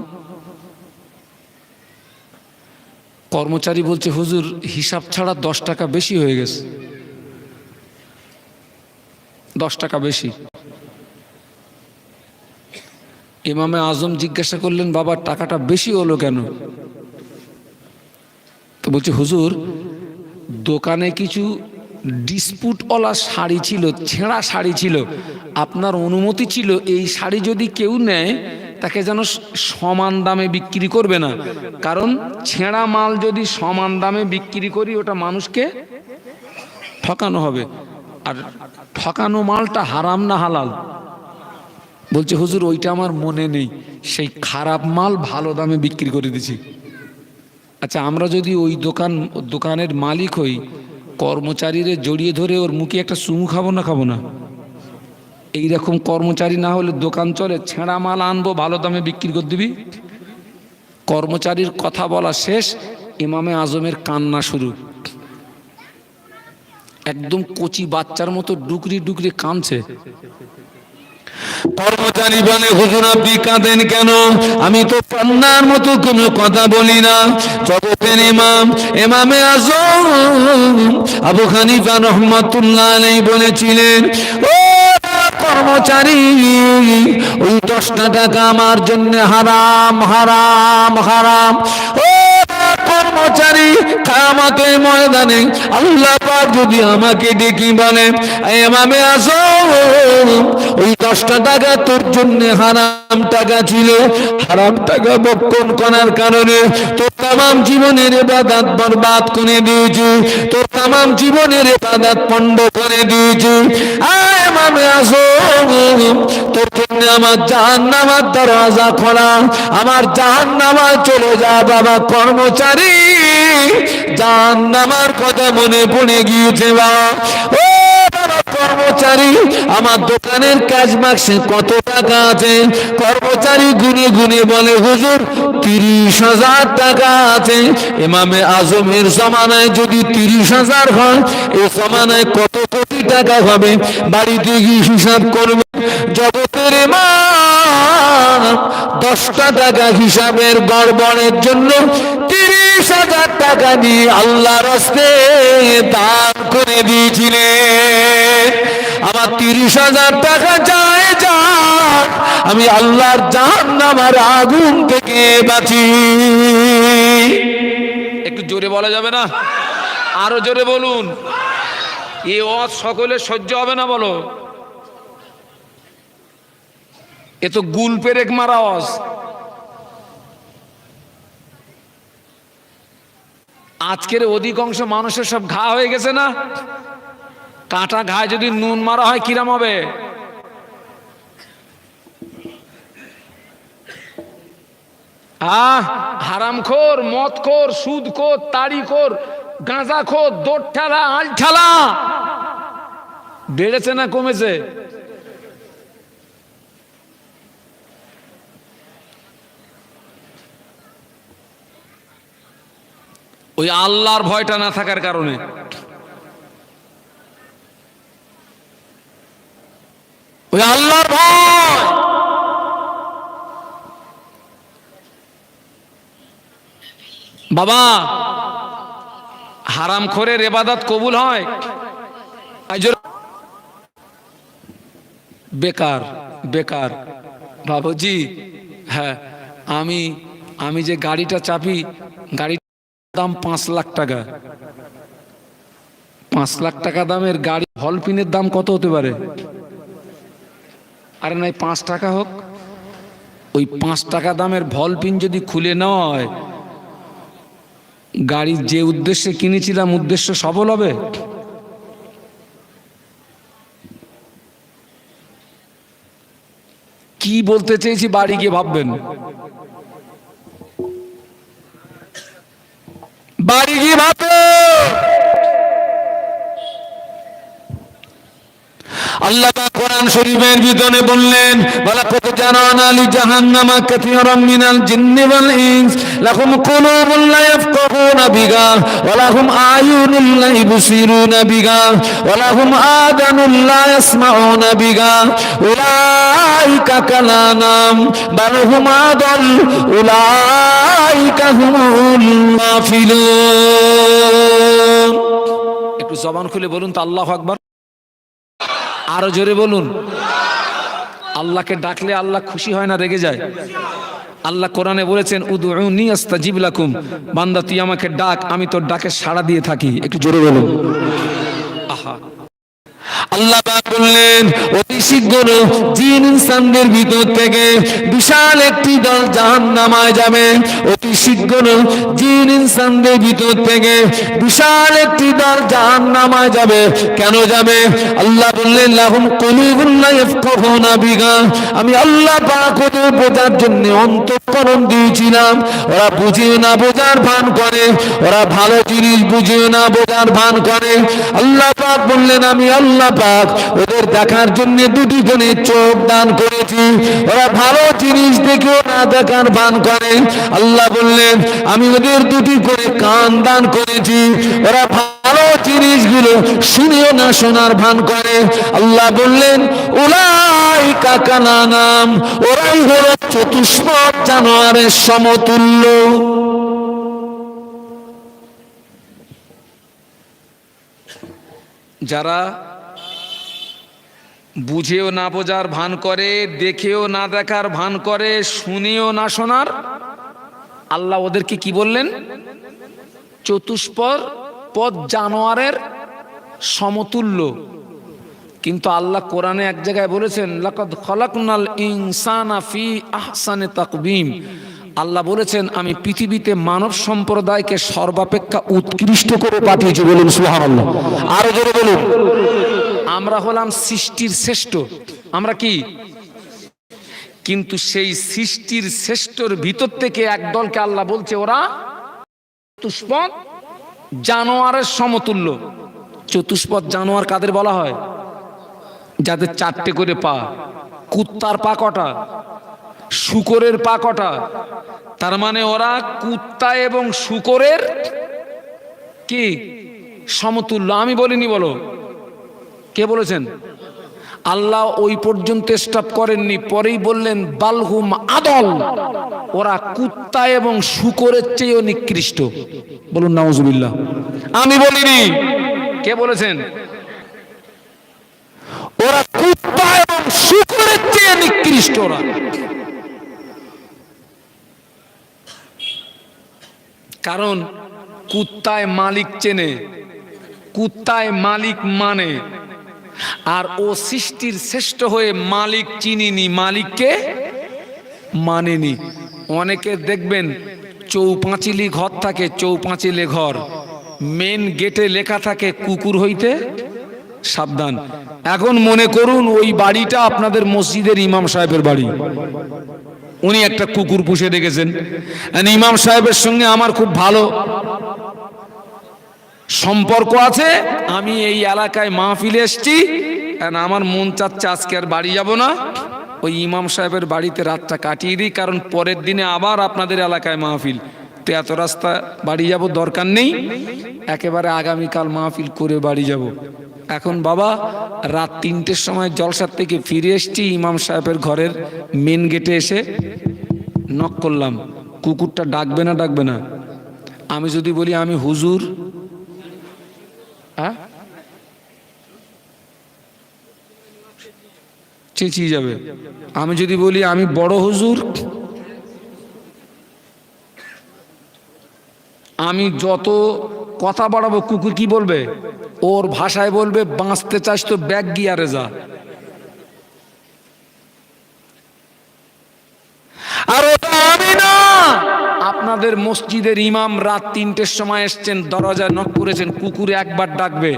কর্মচারী বলছে, হুজুর হিসাব ছাড়া 10 টাকা বেশি হয়ে গেছে, 10 টাকা বেশি। ইমামে আযম জিজ্ঞাসা করলেন, বাবা টাকাটা বেশি হলো কেন? তো বলছে, হুজুর দোকানে কিছু ডিসপুটওয়ালা শাড়ি ছিল, ছেঁড়া শাড়ি ছিল, আপনার অনুমতি ছিল এই শাড়ি যদি কেউ নেয় তাকে যেন সমান দামে বিক্রি করবে না, কারণ ছেঁড়া মাল যদি সমান দামে বিক্রি করি ওটা মানুষকে ঠকানো হবে, আর ঠকানো মালটা হারাম না হালাল? বলছে, হুজুর ওইটা আমার মনে নেই, সেই খারাপ মাল ভালো দামে বিক্রি করে দিছি। আচ্ছা, আমরা যদি ওই দোকানের মালিক হই, কর্মচারীরে জড়িয়ে ধরে ওর মুখে একটা চুমু খাবো না? খাবো না? এইরকম কর্মচারী না হলে দোকান চলে? ছেঁড়া মাল আনবো, ভালো দামে বিক্রি করে দিবি। কর্মচারীর কথা বলা শেষ, ইমামে আযমের কান্না শুরু। একদম কচি বাচ্চার মতো ডুকরি ডুকরি কাঁদছে। কর্মচারী বলে, হুজুর আপনি কাঁদেন কেন? আমি তো কান্নার মতো কোনো কথা বলি না। জগতের ইমাম ইমামে আযম আবু হানিফা রাহমাতুল্লাহ আলাইহি বলেছিলেন, ও কর্মচারী, ওই 10টা টাকা আমার জন্য হারাম হারাম হারাম। ও কর্মচারী, কিয়ামতের ময়দানে আল্লাহ পাক যদি আমাকে ডেকে বলে, ইমামে আযম ওই 10টা টাকা তোর জন্য হারাম টাকা ছিল, হারাম টাকা বক্ষণ করার কারণে তোর তামাম জীবনের ইবাদত বরবাদ করে দিয়েছি, তোর তামাম জীবনের ইবাদত পণ্ড করে দিয়েছি। ইমামে আযম, তোর জন্য আমার জাহান্নামের দরজা খোলা, আমার জাহান্নামে চলে যা। বাবা কর্মচারী, জাহান্নামের কথা মনে পড়ে গিয়েছে বাবা। ও কর্মচারী, আমার দোকানের ক্যাশ বাক্সে কত টাকা আছে? কর্মচারী গুনে গুনে বলে, হুজুর 30,000 টাকা আছে। ইমামে আযমের জমানায় যদি 30,000 হয়, এই জমানায় কত কোটি টাকা হবে? বাড়িতে গিয়ে হিসাব করবে। জগতের ইমাম 10টা টাকা হিসাবের গড়বড়ের জন্য 30,000 টাকা দিয়ে আল্লাহর রাস্তে দান করে দিয়েছিলেন। আমার 30,000 টাকা যায় যাক, আমি আল্লাহর জাহান্নামের আগুন থেকে বাঁচি। একটু জোরে বলা যাবে না? আরো জোরে বলুন। এই ওয়াজ সকলের সহ্য হবে না? বলো। এ তো গুল পেরেক মারা ওয়াজ। আজকের অধিকাংশ মানুষের সব ঘা হয়ে গেছে না? কাঁটা ঘায়ে যদি নুন মারা হয় কিরাম হবে? হারামখোর, মদখোর, সুদখোর, তাড়িখোর, গাঁজাখোর, দোট ঠেলা, আল ঠেলা বেড়েছে না কমেছে? ওই আল্লাহর ভয়টা না থাকার কারণে। ওই আল্লাহর ভয়। বাবা, হারামখোরের ইবাদত কবুল হয়? বেকার বেকার বাবুজি। হ্যাঁ, আমি যে গাড়িটা চাপি, গাড়ির দাম 5 লাখ টাকা। 5 লাখ টাকা দামের গাড়ি, হলপিনের দাম কত হতে পারে? আরে নাই 5 টাকা হোক, ওই 5 টাকা দামের ভলপিন যদি খুলে নেওয়া হয়, গাড়ি যে উদ্দেশ্যে কিনেছিলাম উদ্দেশ্য সফল হবে? কি বলতে চেয়েছি বাড়ি গিয়ে ভাববেন, বাড়ি গিয়ে ভাববেন। আল্লাহ পাক কোরআন শরীফের ভিতরে বললেন, ওয়ালাকাদ জানানা লি জাহান্নামা কাসীরাম মিনাল জিন্নি ওয়াল ইনস লাহুম কুলুবুন লা ইয়াফকাহুনা বিহা ওয়া লাহুম আয়ুনুন লা ইবসিরুনা বিহা ওয়া লাহুম আযানুন লা ইয়াসমাউনা বিহা উলাইকা কালানাম বাল হুম আদাল উলাইকা হুমুল গাফিলুন। একটু জবান খুলে বলুন তো আল্লাহু আকবার। আরো জোরে বলুন। আল্লাহকে ডাকলে আল্লাহ খুশি হয় না রেগে যায়? আল্লাহ কোরআনে বলেছেন, উদউনি আস্তাজিব লাকুম, বান্দা তুই আমাকে ডাক, আমি তোর ডাকে সাড়া দিয়ে থাকি। একটু জোরে বলুন। আহা, আল্লাহ পাক বললেন, অতি শীঘ্র জিন ইনসানদের ভিতর থেকে বিশাল একটি দল জাহান্নামায় যাবে। অতি শীঘ্র জিন ইনসানদের ভিতর থেকে বিশাল একটি দল জাহান্নামায় যাবে। কেন যাবে? আল্লাহ বললেন, লাহুম কুলুবুন লা ইয়াফকাহুনা বিহা, আমি আল্লাহ পাক ওদের বোঝার জন্য অন্তঃকরণ দিয়েছিলাম, ওরা বুঝিও না বোঝার ভান করে, ওরা ভালো জিনিস বুঝিও না বোঝার ভান করে। আল্লাহ পাক বললেন, আমি আল্লাহ পাক ওদের দেখার জন্য দুটি করে চোখ দান করেছি, ওরা ভালো জিনিস দেখেও না দেখার ভান করে। আল্লাহ বললেন, আমি ওদের দুটি করে কান দান করেছি, ওরা ভালো জিনিসগুলো শুনেও না শোনার ভান করে। আল্লাহ বললেন, উলাইকা কালানাম, ওরাই হলো চতুষ্পদ জানোয়ারের সমতুল্য। যারা বুঝেও না বোঝার ভান করে, দেখেও না দেখার ভান করে, শুনেও না শোনার, আল্লাহ ওদেরকে কি বললেন? চতুষ্পদ জানোয়ারের সমতুল্য। কিন্তু আল্লাহ কোরআনে এক জায়গায় বলেছেন, লাকাদ খালাকনাল ইনসানা ফি আহসানি তাকবীম, আল্লাহ বলেছেন আমি পৃথিবীতে মানব সম্প্রদায়কে সর্বাপেক্ষা উৎকৃষ্ট করে পাঠিয়েছি। বলুন সুবহানাল্লাহ। আরো জোরে বলুন। আমরা হলাম সৃষ্টির শ্রেষ্ঠ। আমরা কি? কিন্তু সেই সৃষ্টির শ্রেষ্ঠর ভিতর থেকে একদলকে আল্লাহ বলছে ওরা চতুষ্পদ জানোয়ারের সমতুল্য। চতুষ্পদ জানোয়ার কাদের বলা হয়? যাদের 4টে করে পা। কুত্তার পা কটা? শূকরের পা কটা? তার মানে ওরা কুত্তা এবং শূকরের কি সমতুল্য। আমি বলিনি, বলো কে বলেছেন? আল্লাহ ওই পর্যন্ত স্টপ করেননি, পরেই বললেন বালহুম আদল, ওরা কুত্তা এবং শূকরের চেয়েও নিকৃষ্ট। বলুন নাউজুবিল্লাহ। আমি বলিনি, কে বলেছেন? ওরা কুত্তা এবং শূকরের চেয়ে নিকৃষ্ট। ওরা কারণ কুত্তায় মালিক চেনে, কুত্তায় মালিক মানে, আর ও সৃষ্টির শ্রেষ্ঠ হয়ে মালিক চিনিনি, মালিককে মানেনি। অনেকে দেখবেন চৌপাঁচিলি ঘর থাকে, চৌপাঁচিলে ঘর, মেন গেটে লেখা থাকে কুকুর হইতে সাবধান। এখন মনে করুন ওই বাড়িটা আপনাদের মসজিদের ইমাম সাহেবের বাড়ি, উনি একটা কুকুর পুষে রেখেছেন। ইমাম সাহেবের সঙ্গে আমার খুব ভালো সম্পর্ক আছে, আমি এই এলাকায় মাহফিলে এসছি, আমার মন চাচ্ছে আজকে আর বাড়ি যাব না, ওই ইমাম সাহেবের বাড়িতে রাতটা কাটিয়ে দিই, কারণ পরের দিনে আবার আপনাদের এলাকায় মাহফিল। তো এত রাস্তা বাড়ি যাব দরকার নেই, একেবারে আগামীকাল মাহফিল করে বাড়ি যাব। এখন বাবা রাত 3টের সময় জলসার থেকে ফিরে এসেছি, ইমাম সাহেবের ঘরের মেন গেটে এসে নক করলাম, কুকুরটা ডাকবে না ডাকবে না? আমি যদি বলি আমি হুজুর, চেঁচিয়ে যাবে। আমি যদি বলি আমি বড় হুজুর, আমি যত কথা বাড়াবো কুকুর কি বলবে? ওর ভাষায় বলবে বাঁচতে চাস তো ব্যাগ গিয়ারে যা। আর ওটা আমি না, আপনাদের মসজিদের ইমাম রাত 3টের সময় এসছেন, দরজায় নক করেছেন, কুকুর একবার ডাকবে,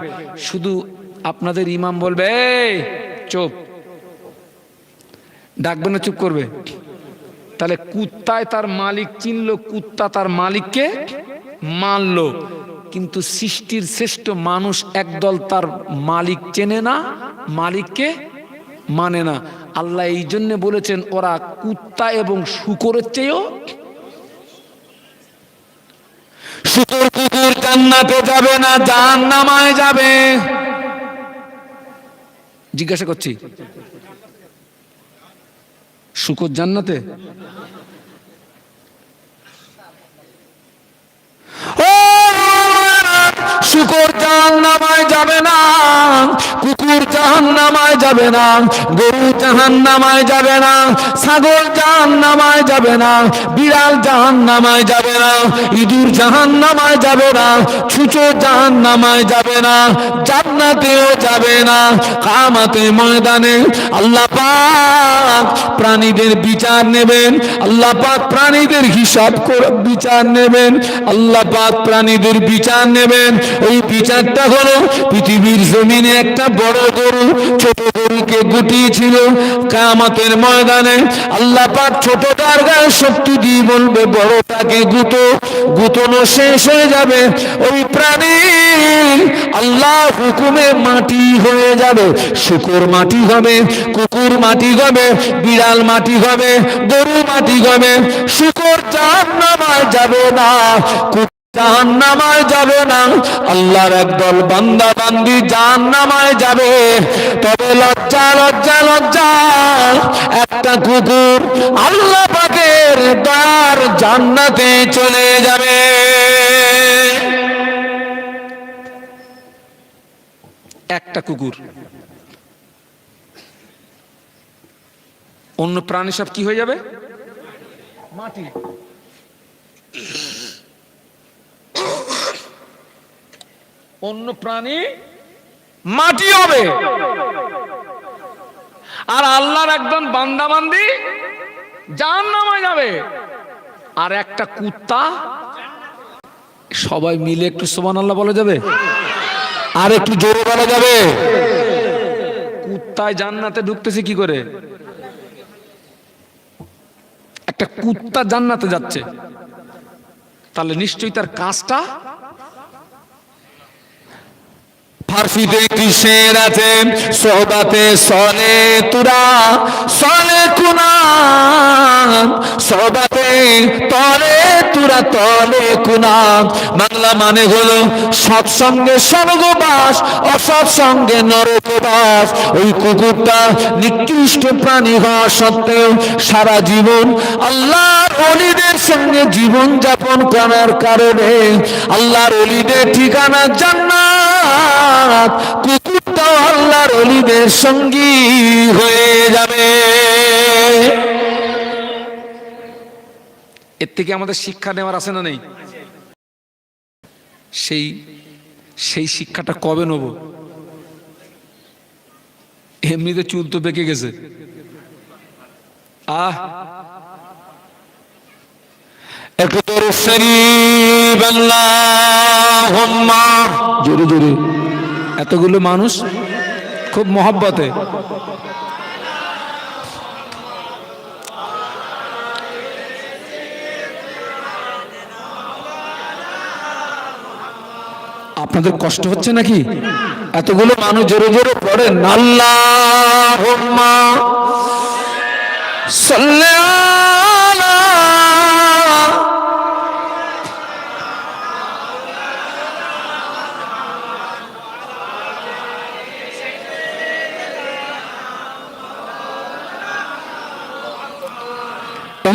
শুধু আপনাদের ইমাম বলবে এই চুপ, ডাকবে না চুপ করবে। তাহলে কুত্তায় তার মালিক চিনল, কুত্তা তার মালিককে মানল। কিন্তু সৃষ্টির শ্রেষ্ঠ মানুষ একদল তার মালিক চেনে না, মালিককে মানে না। আল্লাহ এই জন্য বলেছেন ওরা কুত্তা এবং শূকরের চেয়েও। শূকর কুকুর জান্নাতে যাবে না, জাহান্নামে যাবে। জিজ্ঞাসা করছি, শূকর জান্নাতে? শূকর জাহান্নামে যাবে না, কুকুর জাহান্নামে যাবে না, গরু জাহান্নামে যাবে না, ছাগল জাহান্নামে যাবে না, বিড়াল জাহান্নামে যাবে না, ইঁদুর জাহান্নামে যাবে না, ছুঁচো জাহান্নামে যাবে না, জান্নাতেও যাবে না। কিয়ামতের ময়দানে আল্লাহ পাক প্রাণীদের বিচার নেবেন, আল্লাহ পাক প্রাণীদের হিসাব করে বিচার নেবেন, আল্লাহ পাক প্রাণীদের বিচার নেবেন। ওই বিচারটা হলো পৃথিবীর জমিনে একটা বড় গরু ছোট গরুকে গুটিয়েছিল। কিয়ামতের ময়দানে আল্লাহ পাক ছোটটার গায়ে শক্তি দিয়ে বলবে বড়টাকে গুতো, গুতনো শেষ হয়ে যাবে। ওই প্রাণী আল্লাহ হুকুমে মাটি হয়ে যাবে। শূকর মাটি হবে, কুকুর মাটি হবে, বিড়াল মাটি হবে, গরু মাটি হবে। শূকর জাহান্নামে যাবে না, জাহান্নামে যাবে না, আল্লাহর একদল বান্দা বান্দি জাহান্নামে যাবে। তবে লজ্জা লজ্জা লজ্জা, একটা কুকুর আল্লাহ পাকের দয়ার জান্নাতে চলে যাবে। একটা কুকুর। অন্য প্রাণী সব কি হয়ে যাবে? মাটি। অন্য প্রাণী মাটি হবে, আর আল্লাহর একজন বান্দা বান্দি জাহান্নামে যাবে। আর একটা কুত্তা, সবাই মিলে একটু সুবহানাল্লাহ বলা যাবে? আর একটু জোরে বলা যাবে? কুত্তায় জান্নাতে ঢুকতেছে কি করে? একটা কুত্তা জান্নাতে যাচ্ছে, তাহলে নিশ্চয়ই তার কাজটা। ফার্সিতে কিসের আছে? সোহবাতে সলে তুরা সলে কুনাম, সোহবাতে তলে তুরা তলে কুনাম। বাংলা মানে হলো সৎসঙ্গে স্বর্গবাস, অসৎসঙ্গে নরকবাস। ওই কুকুরটা নিকৃষ্ট প্রাণী হওয়া সত্ত্বেও সারা জীবন আল্লাহর ওলিদের সঙ্গে জীবন যাপন করার কারণে আল্লাহর ওলিদের ঠিকানা জান্নাত। কুকুরটাও আল্লাহর ওলিদের সঙ্গী হয়ে যাবে। এর থেকে আমাদের শিক্ষা নেওয়ার আছে না নেই? সেই শিক্ষাটা কবে নেব? এমনিতে চুল তো বেঁকে গেছে। একটু দরুদ শরীফ আল্লাহুম্মা, জোরে জোরে। এতগুলো মানুষ খুব মহব্বতে। আপনাদের কষ্ট হচ্ছে নাকি? এতগুলো মানুষ জোরে জোরে পড়েন আল্লাহুম্মা সাল্লি আলা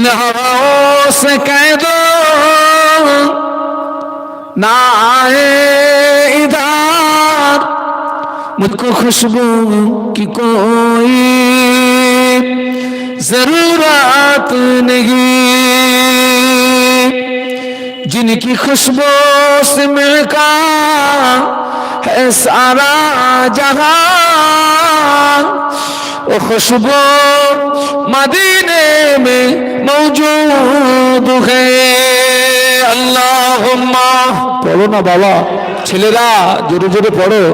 इन हवाओं से कह दो ना आए इधर, मुझको खुशबू की कोई जरूरत नहीं, जिनकी खुशबू से महका है सारा जहां, वो खुशबू मदीने में मौजूद है। अल्लाहुम्मा, पढ़ो ना बाबा, ছেলেরা জোরে জোরে পড়ো।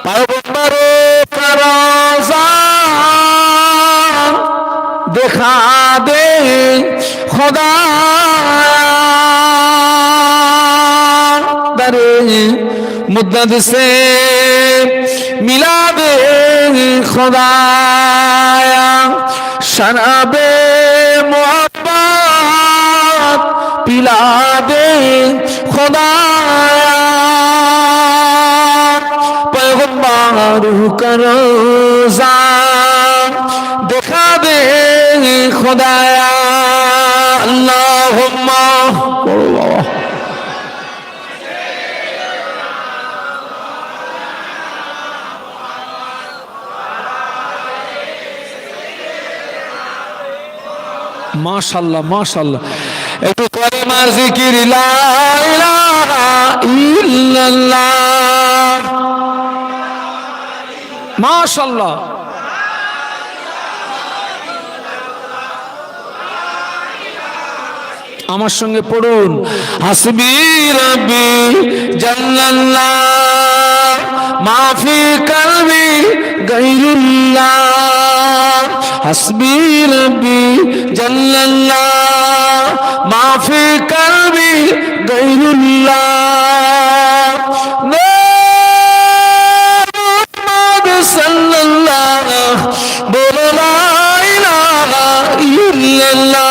पैगंबरे फरोजा दिखा दे खुदा, दरे मुद्दत से मिला दे खुदाया, शराबे मोहब्बत पिला दे खुदाया, पैगंबर का रोज़ा दिखा दे खुदाया। अल्लाहुम्मा, बोलो बाबा। माशाल्लाह माशाल्लाह, একটু কলিমা জিকির লা ইলাহা ইল্লাল্লাহ। মাশাল্লাহ, আমার সঙ্গে পড়ুন, হাসবি রাব্বি জাল্লাল্লাহ মা ফি কলবি গায়রুল্লাহ, হাসবি রাব্বি জাল্লাল্লাহ মা ফি কলবি গায়রুল্লাহ, মুহাম্মদ সাল্লাল্লাহ বলো লা ইলাহা ইল্লাল্লাহ।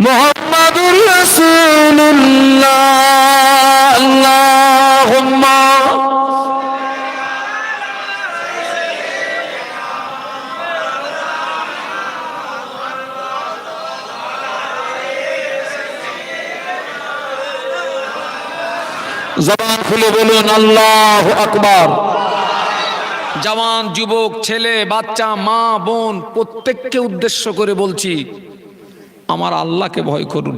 মুহাম্মাদুর রাসূলুল্লাহ। আল্লাহুম্মা, জবান খুলে বলুন আল্লাহু আকবার। জওয়ান, যুবক, ছেলে, বাচ্চা, মা, বোন প্রত্যেককে উদ্দেশ্য করে বলছি, আমার আল্লাহকে ভয় করুন,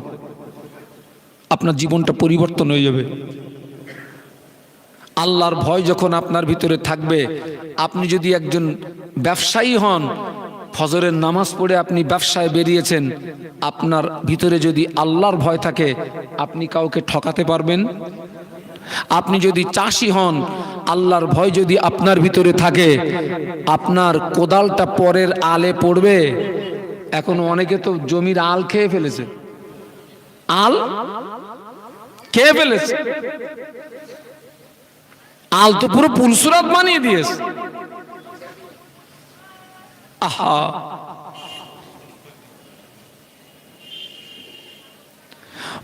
আপনার জীবনটা পরিবর্তন হয়ে যাবে। আল্লাহর ভয় যখন আপনার ভিতরে থাকবে, আপনি যদি একজন ব্যবসায়ী হন, ফজরের নামাজ পড়ে আপনি ব্যবসায় বেরিয়েছেন, আপনার ভিতরে যদি আল্লাহর ভয় থাকে, আপনি কাউকে ঠকাতে পারবেন। আপনি যদি চাষি হন, আল্লাহর ভয় যদি আপনার ভিতরে থাকে, আপনার কোদালটা পরের আলে পড়বে। এখন অনেকে তো জমির আল খেয়ে ফেলেছে, আল খেয়ে ফেলেছে, আল তো পুরো পুলসুরাত বানিয়ে দিয়েছে। আহা,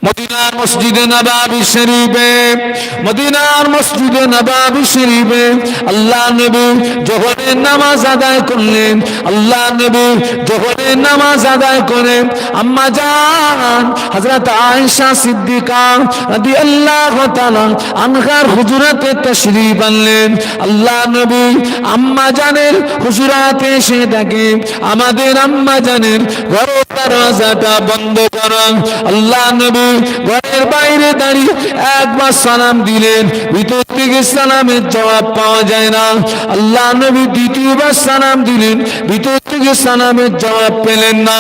মদিনার মসজিদে নববী শরীফে, মদিনার মসজিদে নববী শরীফে আল্লাহ নবী জোহরের নামাজ আদায় করলেন। আল্লাহ নবী জোহরের নামাজ আদায় করে আম্মা জান হযরত আয়েশা সিদ্দিকা রাদিয়াল্লাহু তাআলা আনহার হুজুরাতে তাশরীফ আনলেন। আল্লাহ নবী আম্মা জানের হুজুরাতে এসে দেখে আমাদের আম্মা জানের ঘরের দরজাটা বন্ধ করা। আল্লাহ নবী ঘরের বাইরে দাঁড়িয়ে একবার সালাম দিলেন, ভিতর থেকে সালামের জবাব পাওয়া যায় না। আল্লাহ নবী দ্বিতীয়বার সালাম দিলেন, ভিতর থেকে সালামের জবাব পেলেন না।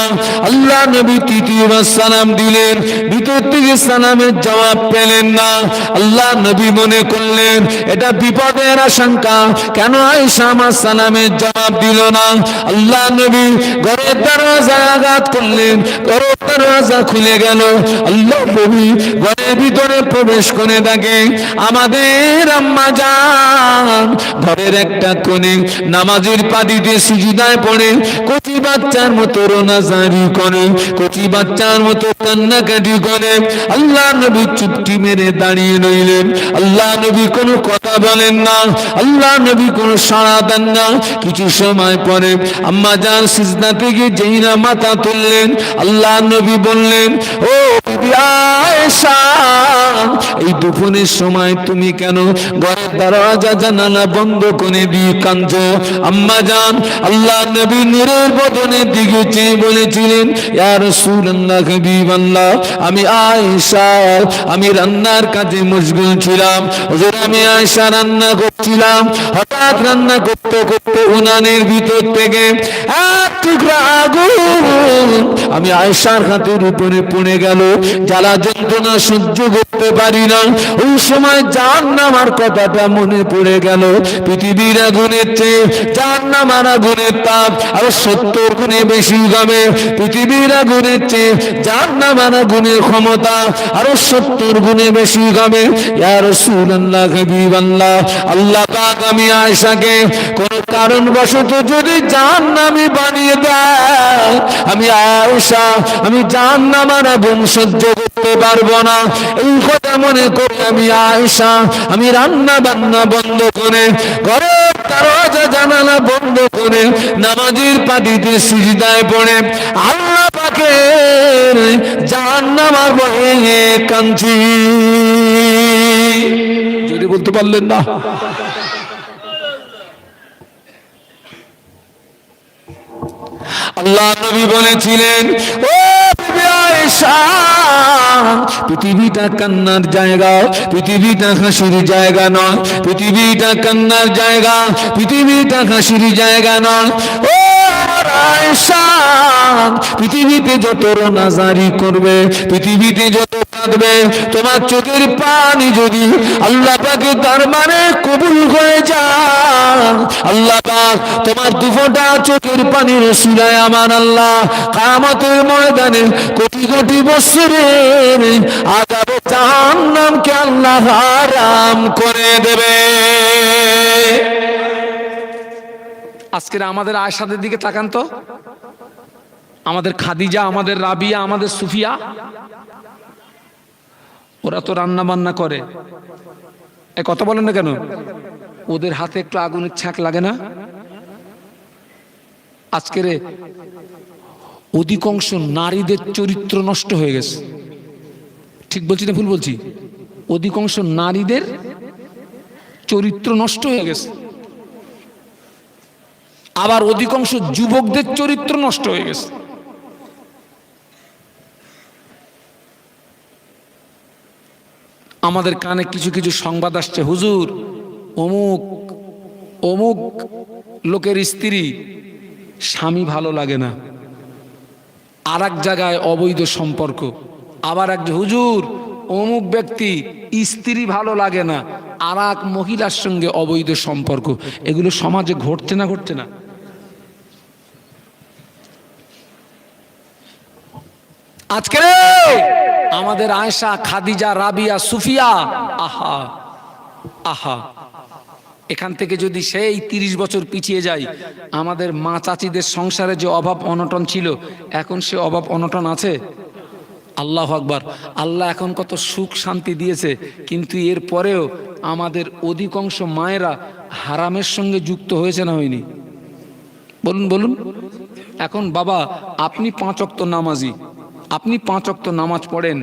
আল্লাহ নবী তৃতীয়বার সালাম দিলেন, ভিতর থেকে সালামের জবাব পেলেন না। আল্লাহ নবী মনে করলেন এটা বিপদের আশঙ্কা, কেন আয়েশা আমার সালামের জবাব দিল না। আল্লাহ নবী ঘরের দরজায় আঘাত করলেন, ঘরের দরজা খুলে গেল। আল্লাহ আল্লাহ নবী ঘরের ভিতরে প্রবেশ করে থাকে। আমাদের আম্মা জান ঘরের একটা কোণে নামাজের পাটিতে সিজদায় পড়ে কচি বাচ্চার মতো রোনাজারি করে, কচি বাচ্চার মতো কান্নাকাটি করে। আল্লাহ নবী চুপটি মেরে দাঁড়িয়ে রইলেন। আল্লাহ নবী কোনো কথা বলেন না, আল্লাহ নবী কোনো সাড়া দেন না। কিছু সময় পরে আম্মা জান সিজদা থেকে যেই না মাথা তুললেন, আল্লাহ নবী বললেন, ও বিবি আয়েশা, এই দুপুরের সময় তুমি কেন ঘরের দরজা জানালা বন্ধ করে দিয়ে কাঁদছো? আম্মা জান আল্লাহ নবী নূরের বদনের দিকে চেয়ে বলেছিলেন, ইয়া রাসূলুল্লাহ, হাবিবাল্লাহ, আমি আয়েশা, আমি রান্নার কাজে মশগুল ছিলাম। হুজুর, আমি আয়েশা রান্না করছিলাম। হঠাৎ রান্না করতে করতে উনানের ভিতর থেকে এক টুকরা আগুন আমি আয়েশার হাতের উপরে পড়ে গেল। জ্বালা যন্ত্রণা সহ্য করতে পারি না। ওই সময় জাহান্নামের কথাটা মনে পড়ে গেল। পৃথিবীর আগুনের চেয়ে জাহান্নামের আগুনের তাপ আরো 70 গুণে বেশি হবে। পৃথিবীর আগুনের চেয়ে জাহান্নামের আগুনের ক্ষমতা আরো 70 গুণে বেশি হবে। ইয়া রাসূলুল্লাহ, হাবিবাল্লাহ, আল্লাহ পাক আমি আয়েশাকে কোন কারণবশত যদি জাহান্নামী বানিয়ে দেয়, আমি আয়েশা, আমি জাহান্নামের আগুন সহ্য করতে পারবো না। এই কথা মনে করে আমি আয়েশা, আমি রান্না বান্না বন্ধ করে ঘরের দরজা জানালা বন্ধ করে নামাজের পাটিতে সিজদায় পড়ে আল্লাহ পাকের জাহান্নামের ভয়ে কাঁদছি। যদি বলতে পারলেন না। আল্লাহ নবী বলেছিলেন, ও বিবি আয়েশা, পৃথিবীটা কান্নার জায়গা, পৃথিবীটা হাসির জায়গা নয়। পৃথিবীটা কান্নার জায়গা, পৃথিবীটা হাসির জায়গা নয়। ও আয়েশা, পৃথিবীতে যত রোনাজারি করবে, পৃথিবীতে যত কাঁদবে, তোমার চোখের পানি যদি আল্লাহ পাকের দরবারে কবুল হয়ে যায়, আল্লাহ পাক তোমার দুফোঁটা চোখের পানির উসিলায় আমার আল্লাহ কিয়ামতের ময়দানে কোটি কোটি বছরের আযাব জাহান্নামকে আল্লাহ হারাম করে দেবে। আজকের আমাদের আয়েশাদের দিকে তাকান তো, আমাদের খাদিজা, আমাদের রাবিয়া, আমাদের সুফিয়া, ওরা তো রান্না বান্না করে। এ কথা বলেন না কেন? ওদের হাতে একটু আগুনের ছ্যাঁক লাগে না? আজকের অধিকাংশ নারীদের চরিত্র নষ্ট হয়ে গেছে। ঠিক বলছি না ভুল বলছি? অধিকাংশ নারীদের চরিত্র নষ্ট হয়ে গেছে, আবার অধিকাংশ যুবকদের চরিত্র নষ্ট হয়ে গেছে। আমাদের কানে কিছু কিছু সংবাদ আসছে, হুজুর অমুক অমুক লোকের স্ত্রী স্বামী ভালো লাগে না, আর এক জায়গায় অবৈধ সম্পর্ক। আবার এক হুজুর অমুক ব্যক্তি স্ত্রী ভালো লাগে না, আর এক মহিলার সঙ্গে অবৈধ সম্পর্ক। এগুলো সমাজে ঘটছে না ঘটছে না? আজকে আমাদের আয়েশা, খাদিজা, রাবিয়া, সুফিয়া, আহা আহা, এখান থেকে যদি সেই 30 বছর পিছিয়ে যাই, আমাদের মা চাচিদের সংসারে যে অভাব অনটন ছিল, এখন সে অভাব অনটন আছে? আল্লাহু আকবার। আল্লাহ এখন কত সুখ শান্তি দিয়েছে, কিন্তু এর পরেও আমাদের অধিকাংশ মায়েরা হারামের সঙ্গে যুক্ত হয়েছে না হয়নি? বলুন বলুন। এখন বাবা, আপনি 5 ওয়াক্ত নামাজি, আপনি 5 ওয়াক্ত নামাজ পড়েন,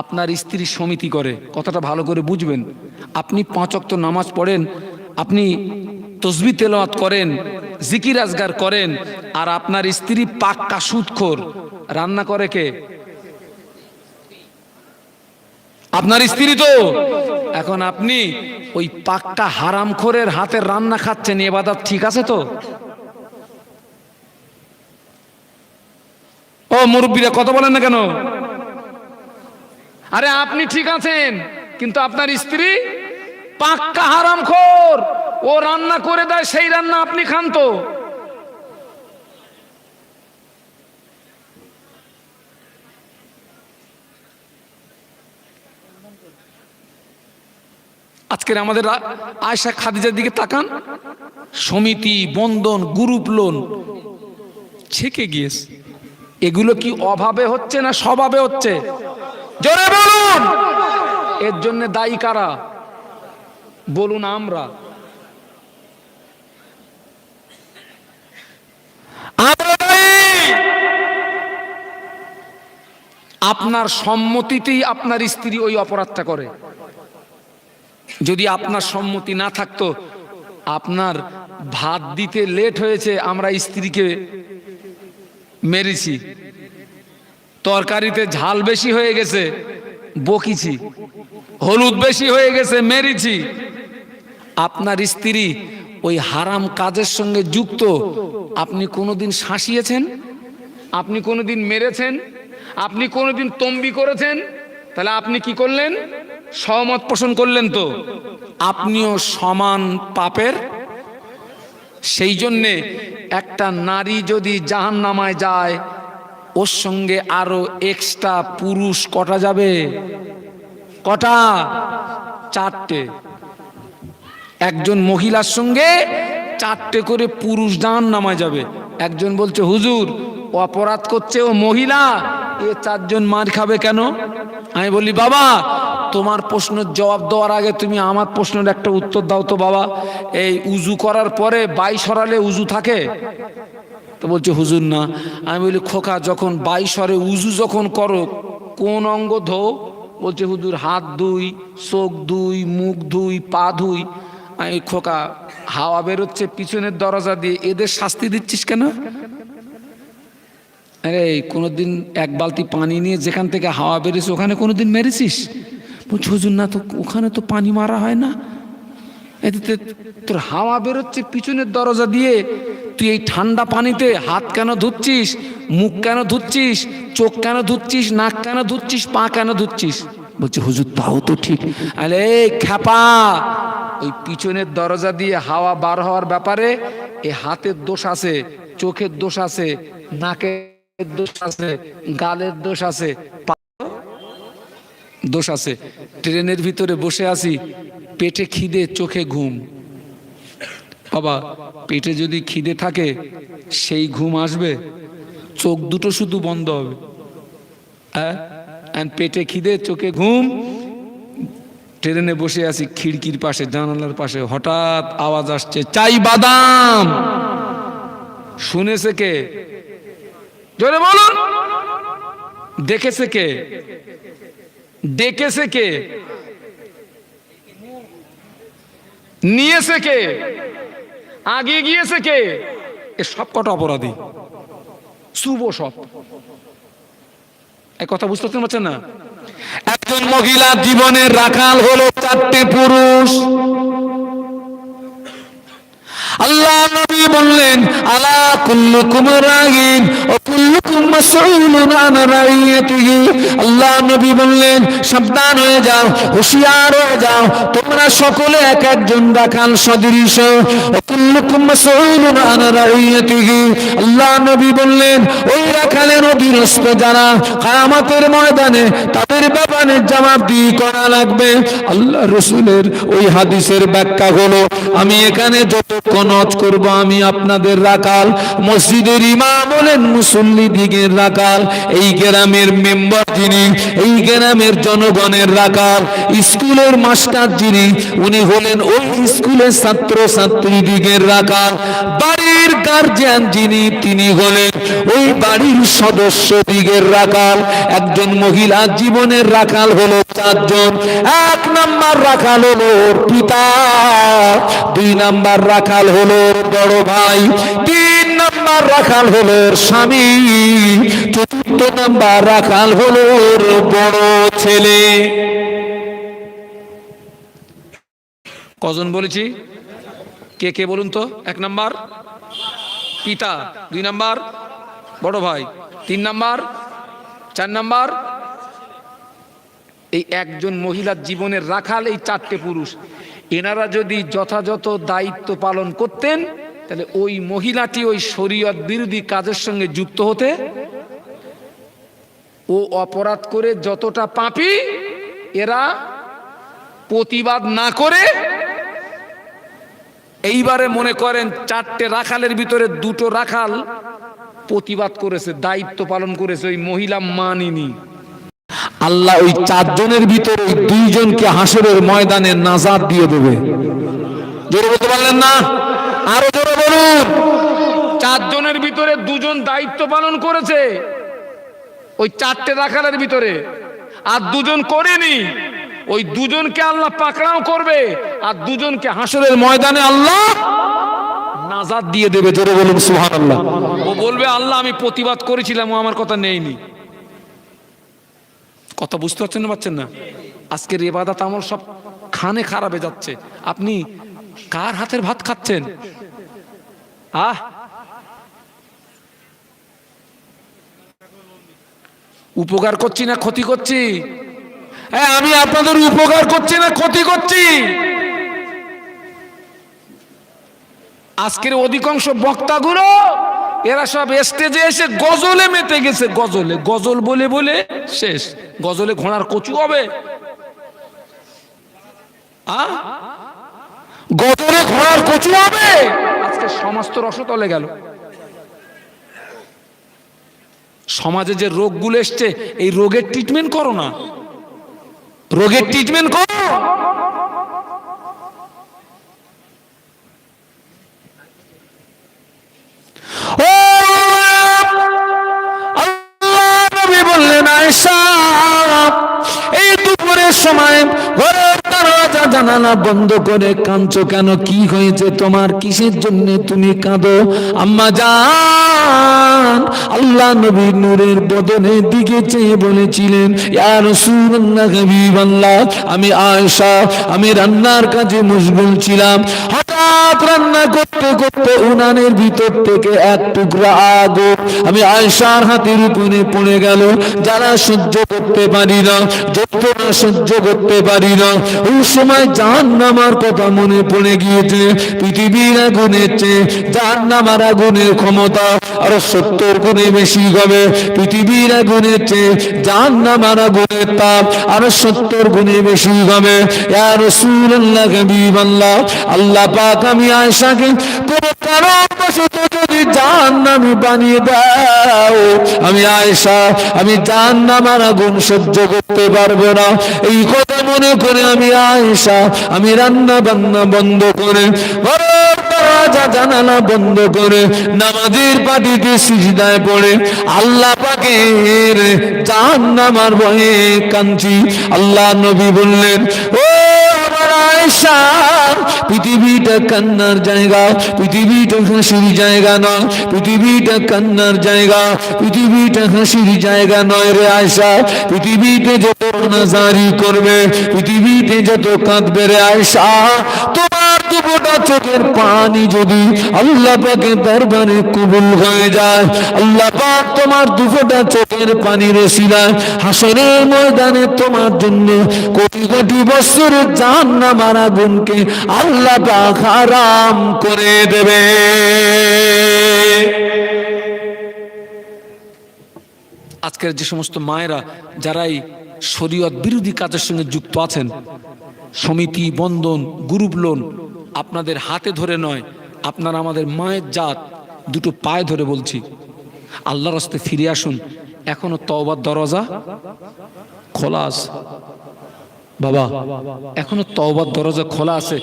আপনার স্ত্রী সমিতি করে, কথাটা ভালো করে বুঝবেন। আপনি 5 ওয়াক্ত নামাজ পড়েন, আপনি তসবিহ তেলাওয়াত করেন, জিকির আজগার করেন, আর আপনার স্ত্রী পাক্কা সুদখোর। রান্না করে কে? আপনার স্ত্রী তো। এখন আপনি ওই পাক্কা হারামখোরের হাতের রান্না খাচ্ছেন, ইবাদত ঠিক আছে তো? ও মুরব্বীরা কথা বলেন না কেন? আরে আপনি ঠিক আছেন, কিন্তু আপনার স্ত্রী পাক্কা হারামখোর, ও রান্না করে দেয়, সেই রান্না আপনি খান তো। আজকের আমাদের আয়েশা খাদিজার দিকে তাকান, সমিতি, বন্ধন, গ্রুপ লোন ছেকে গিয়েছে। এগুলো কি অভাবে হচ্ছে না স্বভাবে হচ্ছে? জোরে বলুন। এর জন্য দায়ী কারা? বলুন আমরা। আপনার সম্মতিতেই আপনার স্ত্রী ওই অপরাধটা করে। যদি আপনার সম্মতি না থাকতো, আপনার ভাত দিতে লেট হয়েছে, আমরা স্ত্রীকে মেরেছি, তরকারিতে ঝাল বেশি হয়ে গেছে বকিছি, হলুদ বেশি হয়ে গেছে মেরেছি, আপনার স্ত্রী ওই হারাম কাজের সঙ্গে যুক্ত, আপনি কোনোদিন শাসিয়েছেন? আপনি কোনোদিন মেরেছেন? আপনি কোনোদিন তম্বি করেছেন? তাহলে আপনি কি করলেন? সহমত পোষণ করলেন, তো আপনিও সমান পাপের। সেই জন্যে একটা নারী যদি জাহান্নামায় যায়, ওর সঙ্গে আরো এক্সট্রা পুরুষ কটা যাবে? কটা? 4টে। একজন মহিলার সঙ্গে 4টে করে পুরুষ জাহান্নামায় যাবে। একজন বলছে, হুজুর অপরাধ করছে ও মহিলা, এ 4 জন মার খাবে কেন? আমি বলি, বাবা তোমার প্রশ্নের জবাব দেওয়ার আগে তুমি আমার প্রশ্নের একটা উত্তর দাও তো বাবা। এই উজু করার পরে 22 সরালে উজু থাকে? তো বলছে, হুজুর না। আমি বলি, খোকা যখন 22 সরে উজু যখন করো, কোন অঙ্গ ধো? বলছে, হুজুর হাত ধুই, চোখ ধুই, মুখ ধুই, পা ধুই। আমি, খোকা হাওয়া বেরোচ্ছে পিছনের দরজা দিয়ে, এদের শাস্তি দিচ্ছিস কেন? আরে কোনোদিন এক বালতি পানি নিয়ে যেখান থেকে হাওয়া বেরিয়েছে ওখানে কোনোদিন মেরেছিস? বলছি, হুজুর না তো, ওখানে তো পানি মারা হয় না। এতে তোর হাওয়া বেরোচ্ছে পিছনের দরজা দিয়ে, তুই এই ঠান্ডা পানিতে হাত কেন ধুচ্ছিস? মুখ কেন ধুচ্ছিস? চোখ কেন ধুচ্ছিস? নাক কেন ধুচ্ছিস? পা কেন ধুচ্ছিস? বলছে, হুজুর তাও তো ঠিক। আরে খ্যাপা, ওই পিছনের দরজা দিয়ে হাওয়া বার হওয়ার ব্যাপারে এ হাতের দোষ আছে, চোখের দোষ আছে, নাকের দোষ আছে, গালের দোষ আছে, দোষ আছে। ট্রেনের ভিতরে বসে আছি, পেটে খিদে, চোখে ঘুম। বাবা পেটে যদি খিদে থাকে সেই ঘুম আসবে? চোখ দুটো শুধু বন্ধ হবে। হ্যাঁ, পেটে খিদে, চোখে ঘুম। ট্রেনে বসে আছি, খিড়কির পাশে, জানালার পাশে, হঠাৎ আওয়াজ আসছে, চাই বাদাম। শুনেছে কে? জোরে বলুন। দেখেছে কে? ডেকেছে কে? নিয়েছে কে? আগে গিয়েছে কে? এ সব কটা অপরাধী, শুভ সব। এই কথা বুঝতে পারছেন না? একজন মহিলা জীবনের রাখাল হলো 4টে পুরুষ। আল্লাহ নবী বললেন, আলা কুল্লুকুম রাঈন ওয়া কুল্লুকুম মাসউলুন আন রাইয়াতিহি। আল্লাহ নবী বললেন, সাবধান হয়ে যাও, হুঁশিয়ার হয়ে যাও, তোমরা সকলে এক একজন রাখাল সদৃশ। ওয়া কুল্লুকুম মাসউলুন আন রাইয়াতিহি। আল্লাহ নবী বললেন, ওই রাখালের অধীনস্থ যারা, কিয়ামতের ময়দানে তাদের ব্যাপারে জবাবদিহি করা লাগবে। আল্লাহ রাসূলের ওই হাদিসের ব্যাখ্যা হলো, আমি এখানে যতক্ষণ নজ করব, আমি আপনাদের রাখাল, মসজিদের ইমাম বলেন মুসল্লি দিগের রাখাল, এই গ্রামের মেম্বার যিনি, এই গ্রামের জনগণের রাখাল, স্কুলের মাস্টার যিনি, উনি হলেন ওই স্কুলের ছাত্র ছাত্রী দিগের রাখাল, বাড়ির গার্জিয়ান যিনি, তিনি হলেন ওই বাড়ির সদস্য দিগের রাখাল। একজন মহিলা জীবনের রাখাল হলো 4 জন। 1 নাম্বার রাখাল হলো পিতা, 2 নাম্বার রাখাল হলো বড় ভাই, 3 নাম্বার রাখাল হলো স্বামী, 4 নাম্বার রাখাল হলো বড় ছেলে। কজন বলেছি? কে কে বলুন তো? 1 নাম্বার পিতা, 2 নাম্বার বড় ভাই, 3 নাম্বার, 4 নাম্বার। এই একজন মহিলার জীবনের রাখাল এই 4টে পুরুষ। এনারা যদি যথাযথ দায়িত্ব পালন করতেন, তাহলে ওই মহিলাটি ওই শরীয়ত বিরোধী কাজের সঙ্গে যুক্ত হতে, ও অপরাধ করে যতটা পাপী, এরা প্রতিবাদ না করে এইবারে মনে করেন 4টে রাখালের ভিতরে 2টো রাখাল প্রতিবাদ করেছে, দায়িত্ব পালন করেছে, ওই মহিলা মানিনি। আল্লাহ ওই 4 জনের ভিতরে 2 জনকে হাসরের ময়দানে নাজাত দিয়ে দেবে। জোরে বলতে পারলেন না? আরো জোরে বলুন। 4 জনের ভিতরে 2 জন দায়িত্ব পালন করেছে ওই 4টে রাখালের ভিতরে, আর 2 জন করেনি। ওই 2 জনকে আল্লাহ পাকড়াও করবে, আর 2 জনকে হাসরের ময়দানে আল্লাহ নাজাত দিয়ে দেবে। জোরে বলুন সুবহানাল্লাহ। ও বলবে আল্লাহ আমি প্রতিবাদ করেছিলাম, ও আমার কথা নেয়নি। কথা বুঝতে পারছেন না? পাচ্ছেন না? আজকের ইবাদত আমল সব খানে খারাপে যাচ্ছে। আপনি কার হাতের ভাত খাচ্ছেন? উপকার করছি না ক্ষতি করছি? হ্যাঁ, আমি আপনাদের উপকার করছি না ক্ষতি করছি? আজকের অধিকাংশ বক্তাগুলো এরা সব স্টেজে এসে গজলে মেতে গেছে। গজলে গজল বলে বলে শেষ। গজলে ঘোড়ার কচু হবে? গজলে ঘোড়ার কচু হবে? আজকে সমাজ তো রসতলে গেল। সমাজে যে রোগগুলো এসছে, এই রোগের ট্রিটমেন্ট করো না, রোগের ট্রিটমেন্ট করো। আল্লাহ নবী বললেন, আয়েশা এই দুপুরের সময় ঘরের দরজা জানালা বন্ধ করে কাঁদছো কেন? কি হয়েছে তোমার? কিসের জন্য তুমি কাঁদো? আম্মা জান, আল্লাহ নবী নূরের বদনের দিকে চেয়ে বলেছিলেন, ইয়া রাসূলুল্লাহ, হাবিবাল্লাহ, আমি আয়েশা, আমি রান্নার কাজে মশগুল ছিলাম। হঠাৎ রান্না করতে করতে উনানের ভিতর থেকে এক টুকরা আগুন আমি আয়েশার হাতের উপরে পড়ে গেল। যারা সহ্য করতে পারি না, যন্ত্রণা সহ্য করতে পারি না, ওই সময় জাহান্নামের কথা মনে পড়ে গিয়েছে। পৃথিবীর আগুনের চেয়ে জাহান্নামের আগুনের ক্ষমতা আরো 70 গুণে বেশি হবে। পৃথিবীর আগুনের চেয়ে জাহান্নামের আগুনের তাপ আরো 70 গুণে বেশি হবে। ইয়া রাসূলুল্লাহ, হাবিবাল্লাহ, আল্লাহ পাক আমি আয়েশাকে কোনো কারণবশত যদি জাহান্নামী বানিয়ে দাও, আমি আয়েশা, আমি জাহান্নামের আগুন সহ্য করতে পারবো না। এই কথা মনে করে আমি আয়েশা, আমি রান্না বান্না বন্ধ করে, ঘরের দরজা জানালা বন্ধ করে, নামাজের পাটিতে সিজদায় পড়ে আল্লাহ পাকের জাহান্নামের ভয়ে কাঁদছি। আল্লাহ নবী বললেন, ও আমার আয়েশা, পৃথিবীটা কান্নার জায়গা, পৃথিবীটা হাসির জায়গা নয়। পৃথিবীটা কান্নার জায়গা, পৃথিবীটা হাসির জায়গা নয় রে আয়েশা। পৃথিবীতে যত নাজারি করবে, পৃথিবীতে যত কাঁদবে রে আয়েশা, তোমার দুপোটা চোখের পানি যদি আল্লাহ পাকের দরবারে কবুল হয়ে যায়, আল্লাহ পাক তোমার দুপোটা চোখের পানির ওসিলায় হাসরের ময়দানে তোমার জন্য কোটি কোটি বছরের জাহান্নামের আগুনকে আল্লাহ পাক হারাম করে দেবে। আজকের যে সমস্ত মায়েরা যারাই শরীয়ত বিরোধী কাজের সঙ্গে যুক্ত আছেন, সমিতি, বন্ধন, গ্রুপ লোন, আপনাদের হাতে ধরে নয়, আপনারা আমাদের মায়ের জাত, দুটো পায়ে ধরে বলছি, আল্লাহর রাস্তে ফিরে আসুন। এখনো তওবার দরজা খোলা আছে বাবা, এখনো তওবার দরজা খোলা আছে।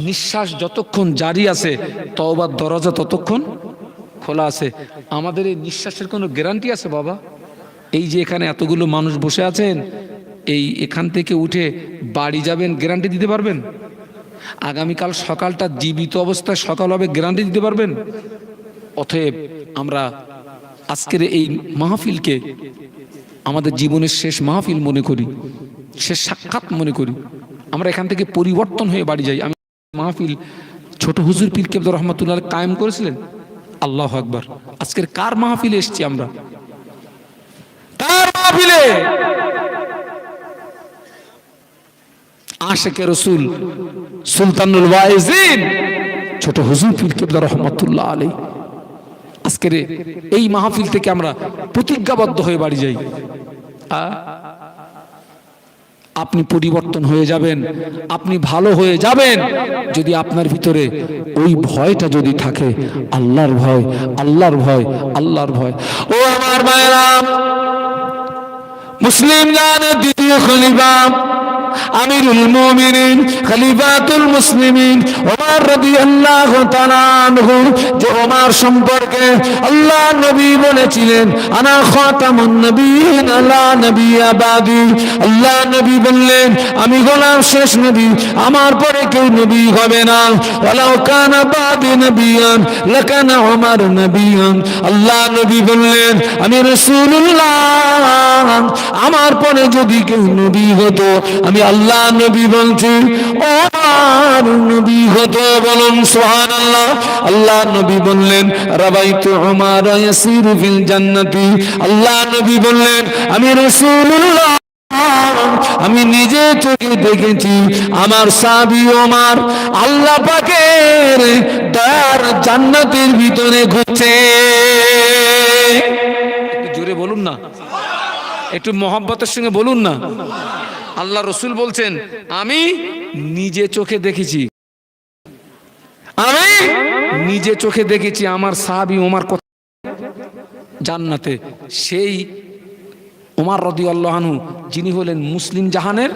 নিঃশ্বাস যতক্ষণ জারি আছে, তওবার দরজা ততক্ষণ খোলা আছে। আমাদের এই নিঃশ্বাসের কোনো গ্যারান্টি আছে বাবা? এই যে এখানে এতগুলো মানুষ বসে আছেন, এই এখান থেকে উঠে বাড়ি যাবেন, গ্যারান্টি দিতে পারবেন? আগামীকাল সকালটা জীবিত অবস্থায় সকাল হবে, গ্যারান্টি দিতে পারবেন? অতএব আমরা আজকের এই মাহফিলকে আমাদের জীবনের শেষ মাহফিল মনে করি, শেষ সাক্ষাৎ মনে করি। আমরা এখান থেকে পরিবর্তন হয়ে বাড়ি যাই। আমি মাহফিল ছোট হুজুর পীর কেবলা রহমাতুল্লাহ কায়েম করেছিলেন। আল্লাহু আকবার। আজকের কার মাহফিলে এসেছি আমরা? কার মাহফিলে? আশিকে রাসূল সুলতানুল ওয়াইজিন ছোট হুজুর পীর কেবলা রহমাতুল্লাহ আলাইহি। আজকের এই মাহফিল থেকে আমরা প্রতিজ্ঞাবদ্ধ হয়ে বাড়ি যাই। আপনি পরিবর্তন হয়ে যাবেন, আপনি ভালো হয়ে যাবেন যদি আপনার ভিতরে ওই ভয়টা যদি থাকে, আল্লাহর ভয়, আল্লাহর ভয়, আল্লাহর ভয়। ও আমার ভাইরা, মুসলিম জানের দ্বিতীয় খলিফা আমিরুল মুমিনিন খলিফাতুল মুসলিমিন ওমর রাদিয়াল্লাহু তাআলা আনহু, যে ওমর সম্পর্কে আল্লাহ নবী বলেছিলেন আনা খাতামুন নবিয়্যিন আলা নবিয়্যা বাদি। আল্লাহ নবী বললেন আমি হলাম শেষ নবী, আমার পরে কেউ নবী হবে না। ওয়ালাউ কানা বাদি নবিয়ান লাকানা ওমর নবিয়ান। আল্লাহ নবী বললেন আমি রাসূলুল্লাহ, আমার পরে যদি কেউ নবী হতো, আমি আল্লাহ নবী বলছি ওমর নবী হতো। বলুন সুবহানাল্লাহ। আল্লাহ নবী বললেন রাবাইতু ওমর ইয়াসিরু ফিল জান্নাতি। আল্লাহ নবী বললেন আমি রাসূলুল্লাহ, আমি নিজে চোখে দেখেছি আমার সাহাবী ওমর আল্লাহ পাকের দয়ার জান্নাতের ভিতরে ঘুরছে। একটু জোরে বলুন না, একটু মহব্বতের সঙ্গে বলুন না। আল্লাহ রসুল বলছেন আমি নিজে চোখে দেখেছি, আমি নিজে চোখে দেখেছি আমার সাহাবী ওমর জান্নাতে। সেই ওমর রাদিয়াল্লাহু আনহু যিনি হলেন মুসলিম জাহানের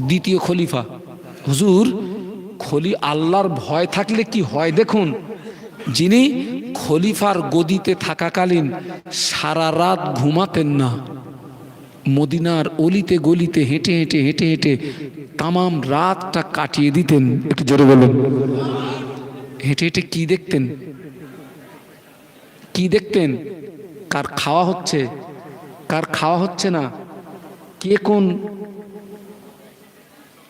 দ্বিতীয় খলিফা। হুজুর, আল্লাহর ভয় থাকলে কি হয় দেখুন, যিনি খলিফার গদিতে থাকাকালীন সারা রাত ঘুমাতেন না, মদিনার অলিতে গলিতে হেঁটে হেঁটে হেঁটে হেঁটে তামাম রাতটা কাটিয়ে দিতেন। একটু জোরে বলুন। হেঁটে হেঁটে কি দেখতেন? কি দেখতেন? কার খাওয়া হচ্ছে, কার খাওয়া হচ্ছে না, কে কোন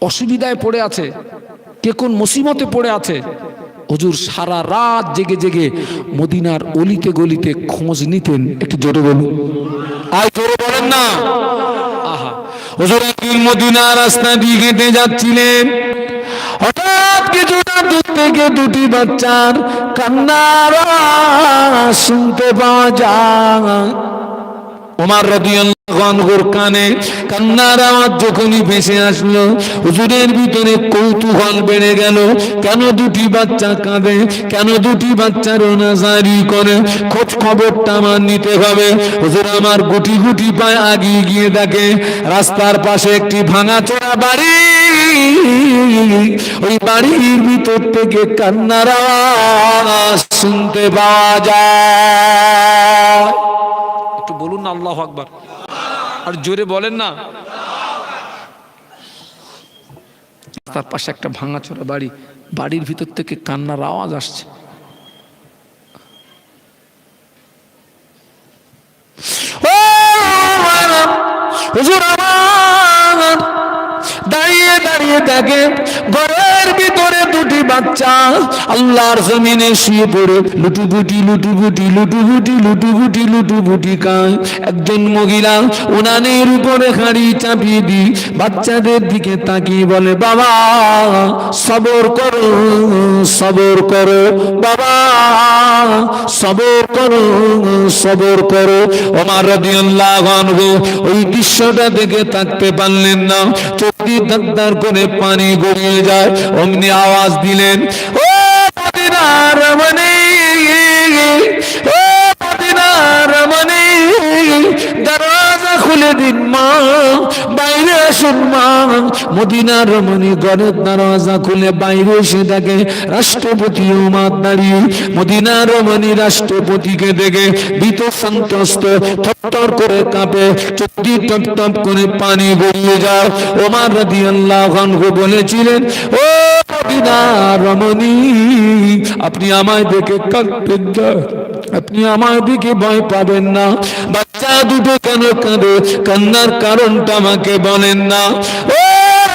অসুবিধায় পড়ে আছে, কে কোন মুসিবতে পড়ে আছে। হুজুর সারা রাত জেগে জেগে মদিনার অলিতে গলিতে খোঁজ নিতেন। একটু জোরে বলুন, আর জোরে বলেন না। আহা, হুজুর একদিন মদিনার রাস্তা দিয়ে হেঁটে যাচ্ছিলেন, হঠাৎ কিছুটা দূর থেকে দুটি বাচ্চার কান্নার আওয়াজ শুনতে পাওয়া যায়। ওমর রাদিয়াল্লাহু আনহুর কানে কান্নার আওয়াজ যখনই ভেসে আসলো, হুজুরের ভিতরে কৌতূহল বেড়ে গেল। কেন দুটি বাচ্চা কাঁদে, কেন দুটি বাচ্চা রোনাজারি করে, খোঁজ খবরটা আমার নিতে হবে। হুজুর আমার গুটি গুটি পায়ে আগিয়ে গিয়ে দেখে রাস্তার পাশে একটি ভাঙাচোরা বাড়ি, ওই বাড়ির ভিতর থেকে কান্নার আওয়াজ শুনতে পাওয়া যায়। একটু বলুন না আল্লাহু আকবার, আর জোরে বলেন না। তার পাশে একটা ভাঙাচোরা বাড়ি, বাড়ির ভিতর থেকে কান্নার আওয়াজ আসছে। হুজুর আমার দাঁড়িয়ে দাঁড়িয়ে দেখে ঘরের ভিতরে দুটি বাচ্চা আল্লাহর জমিনে শুয়ে পড়ে লুটুপুটি লুটুপুটি লুটুপুটি লুটুপুটি লুটুপুটি খায়। একজন মহিলা উনানের উপরে হাঁড়ি চাপিয়ে দি বাচ্চাদের দিকে তাকিয়ে বলে বাবা সবর করো, সবর করো বাবা, সবর করো, সবর করো। ওমর রাদিয়াল্লাহু আনহু ওই দৃশ্যটা দেখে থাকতে পারলেন না, চোখ দিয়ে দাঁড় করে পানি গড়িয়ে যায়। অমনি আওয়াজ দিলেন ও মদিনার রমণী, ও মদিনার রমণী, দরজা খুলে দিন মা, বাইরে আসুন মা। মদিনার রমণী ঘরের দরজা খুলে বাইরে এসে দেখে রাষ্ট্রপতি ওমর দাঁড়িয়ে। মদিনার রমণী রাষ্ট্রপতিকে দেখে ভীত সন্ত্রস্ত, থরথর করে কাঁপে, চোখ দিয়ে টপ টপ করে পানি গড়িয়ে যায়। ওমর রাদিয়াল্লাহু আনহু বলেছিলেন ও মদিনার রমণী, আপনি আমায় দেখে কাঁদবেন না, আপনি আমার দিকে ভয় পাবেন না। বাচ্চা দুটো কেন কাঁদে, কান্নার কারণটা আমাকে বলেন না। ও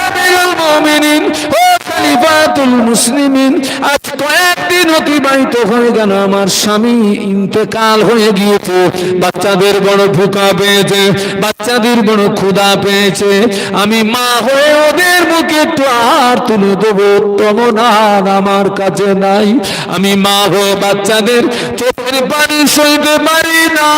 আমিরুল মুমিনিন, ও খলিফাতুল খালিফাতুল মুসলিমিন, আজ কয়েকদিন অতিবাহিত হয়ে গেল, আমার স্বামী ইন্তেকাল হয়ে গিয়েছে, বাচ্চাদের বড় ভুকা পেয়েছে, বাচ্চাদের বড় ক্ষুধা পেয়েছে, আমি মা হয়ে ওদের মুখে একটু আর তুলে দেবো তেমন আর আমার কাছে নাই। আমি মা হয়ে বাচ্চাদের চোখের পানি সইতে পারি না,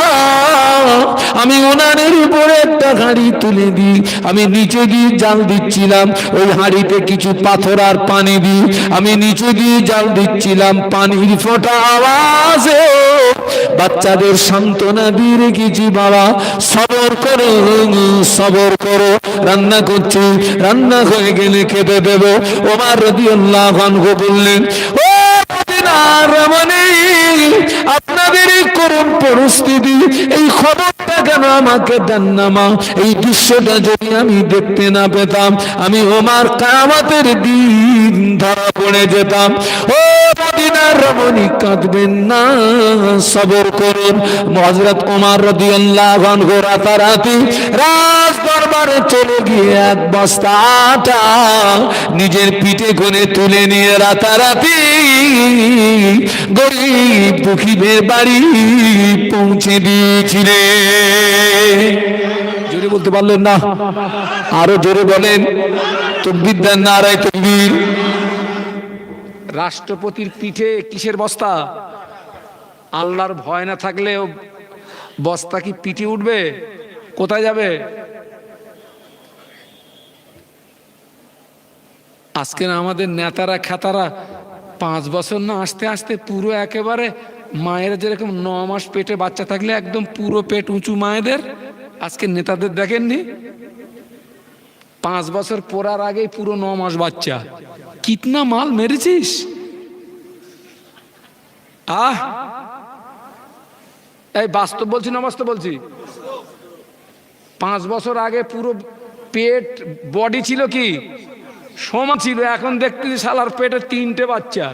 আমি ওনাদের উপরে একটা হাঁড়ি তুলে দিই, আমি নিচে দিয়ে জাল দিচ্ছিলাম, ওই হাঁড়িতে কিছু পাথর আর পানি দিই, আমি নিচে দিয়ে জাল দিচ্ছিলাম, পানির ফোঁটা আওয়াজে বাচ্চাদের সান্ত্বনা দিয়ে রেখেছি, বাবা সবর করো, সবর করো, রান্না করছি, রান্না হয়ে গেলে খেতে দেব। ওমর রাদিয়াল্লাহু আনহু বললেন, ও মদিনার রমণী, আপনাদের এই করুণ পরিস্থিতি, এই খবরটা কেন আমাকে দেন না মা? এই দৃশ্যটা যদি আমি দেখতে না পেতাম, আমি ওমর কিয়ামতের দিন ধরা পড়ে যেতাম। ও মদিনার রমণী, কাঁদবেন না, সবর করুন। হযরত ওমর রাদিয়াল্লাহু আনহু রাতারাতি রাজ দরবারে চলে গিয়ে এক বস্তা আটা নিজের পিঠে করে তুলে নিয়ে রাতারাতি গরিব দুঃখীদের বাড়ি পৌঁছে দিয়েছিলেন। জোরে বলতে পারলেন না? আরো জোরে বলেন, তাকবীর দেন, নারায়ে তাকবীর। রাষ্ট্রপতির পিঠে কিসের বস্তা? আল্লাহর ভয় না থাকলে বস্তা কি পিঠে উঠবে? কোথায় যাবে? আজকে আমাদের নেতারা খেতারা 5 বছর না আস্তে আস্তে পুরো একেবারে মায়ের যেরকম 9 মাস পেটে বাচ্চা থাকলে একদম পুরো পেট উঁচু মায়েদের, আজকে নেতাদের দেখেননি 5 বছর পড়ার আগেই পুরো 9 মাস বাচ্চা। কিতনা মাল মেরেছিস? এই বাস্তব বলছি না বাস্তব বলছি? 5 বছর আগে পুরো পেট বডি ছিল কি সমান ছিল, এখন দেখতেছি শালার পেটে 3টে বাচ্চা।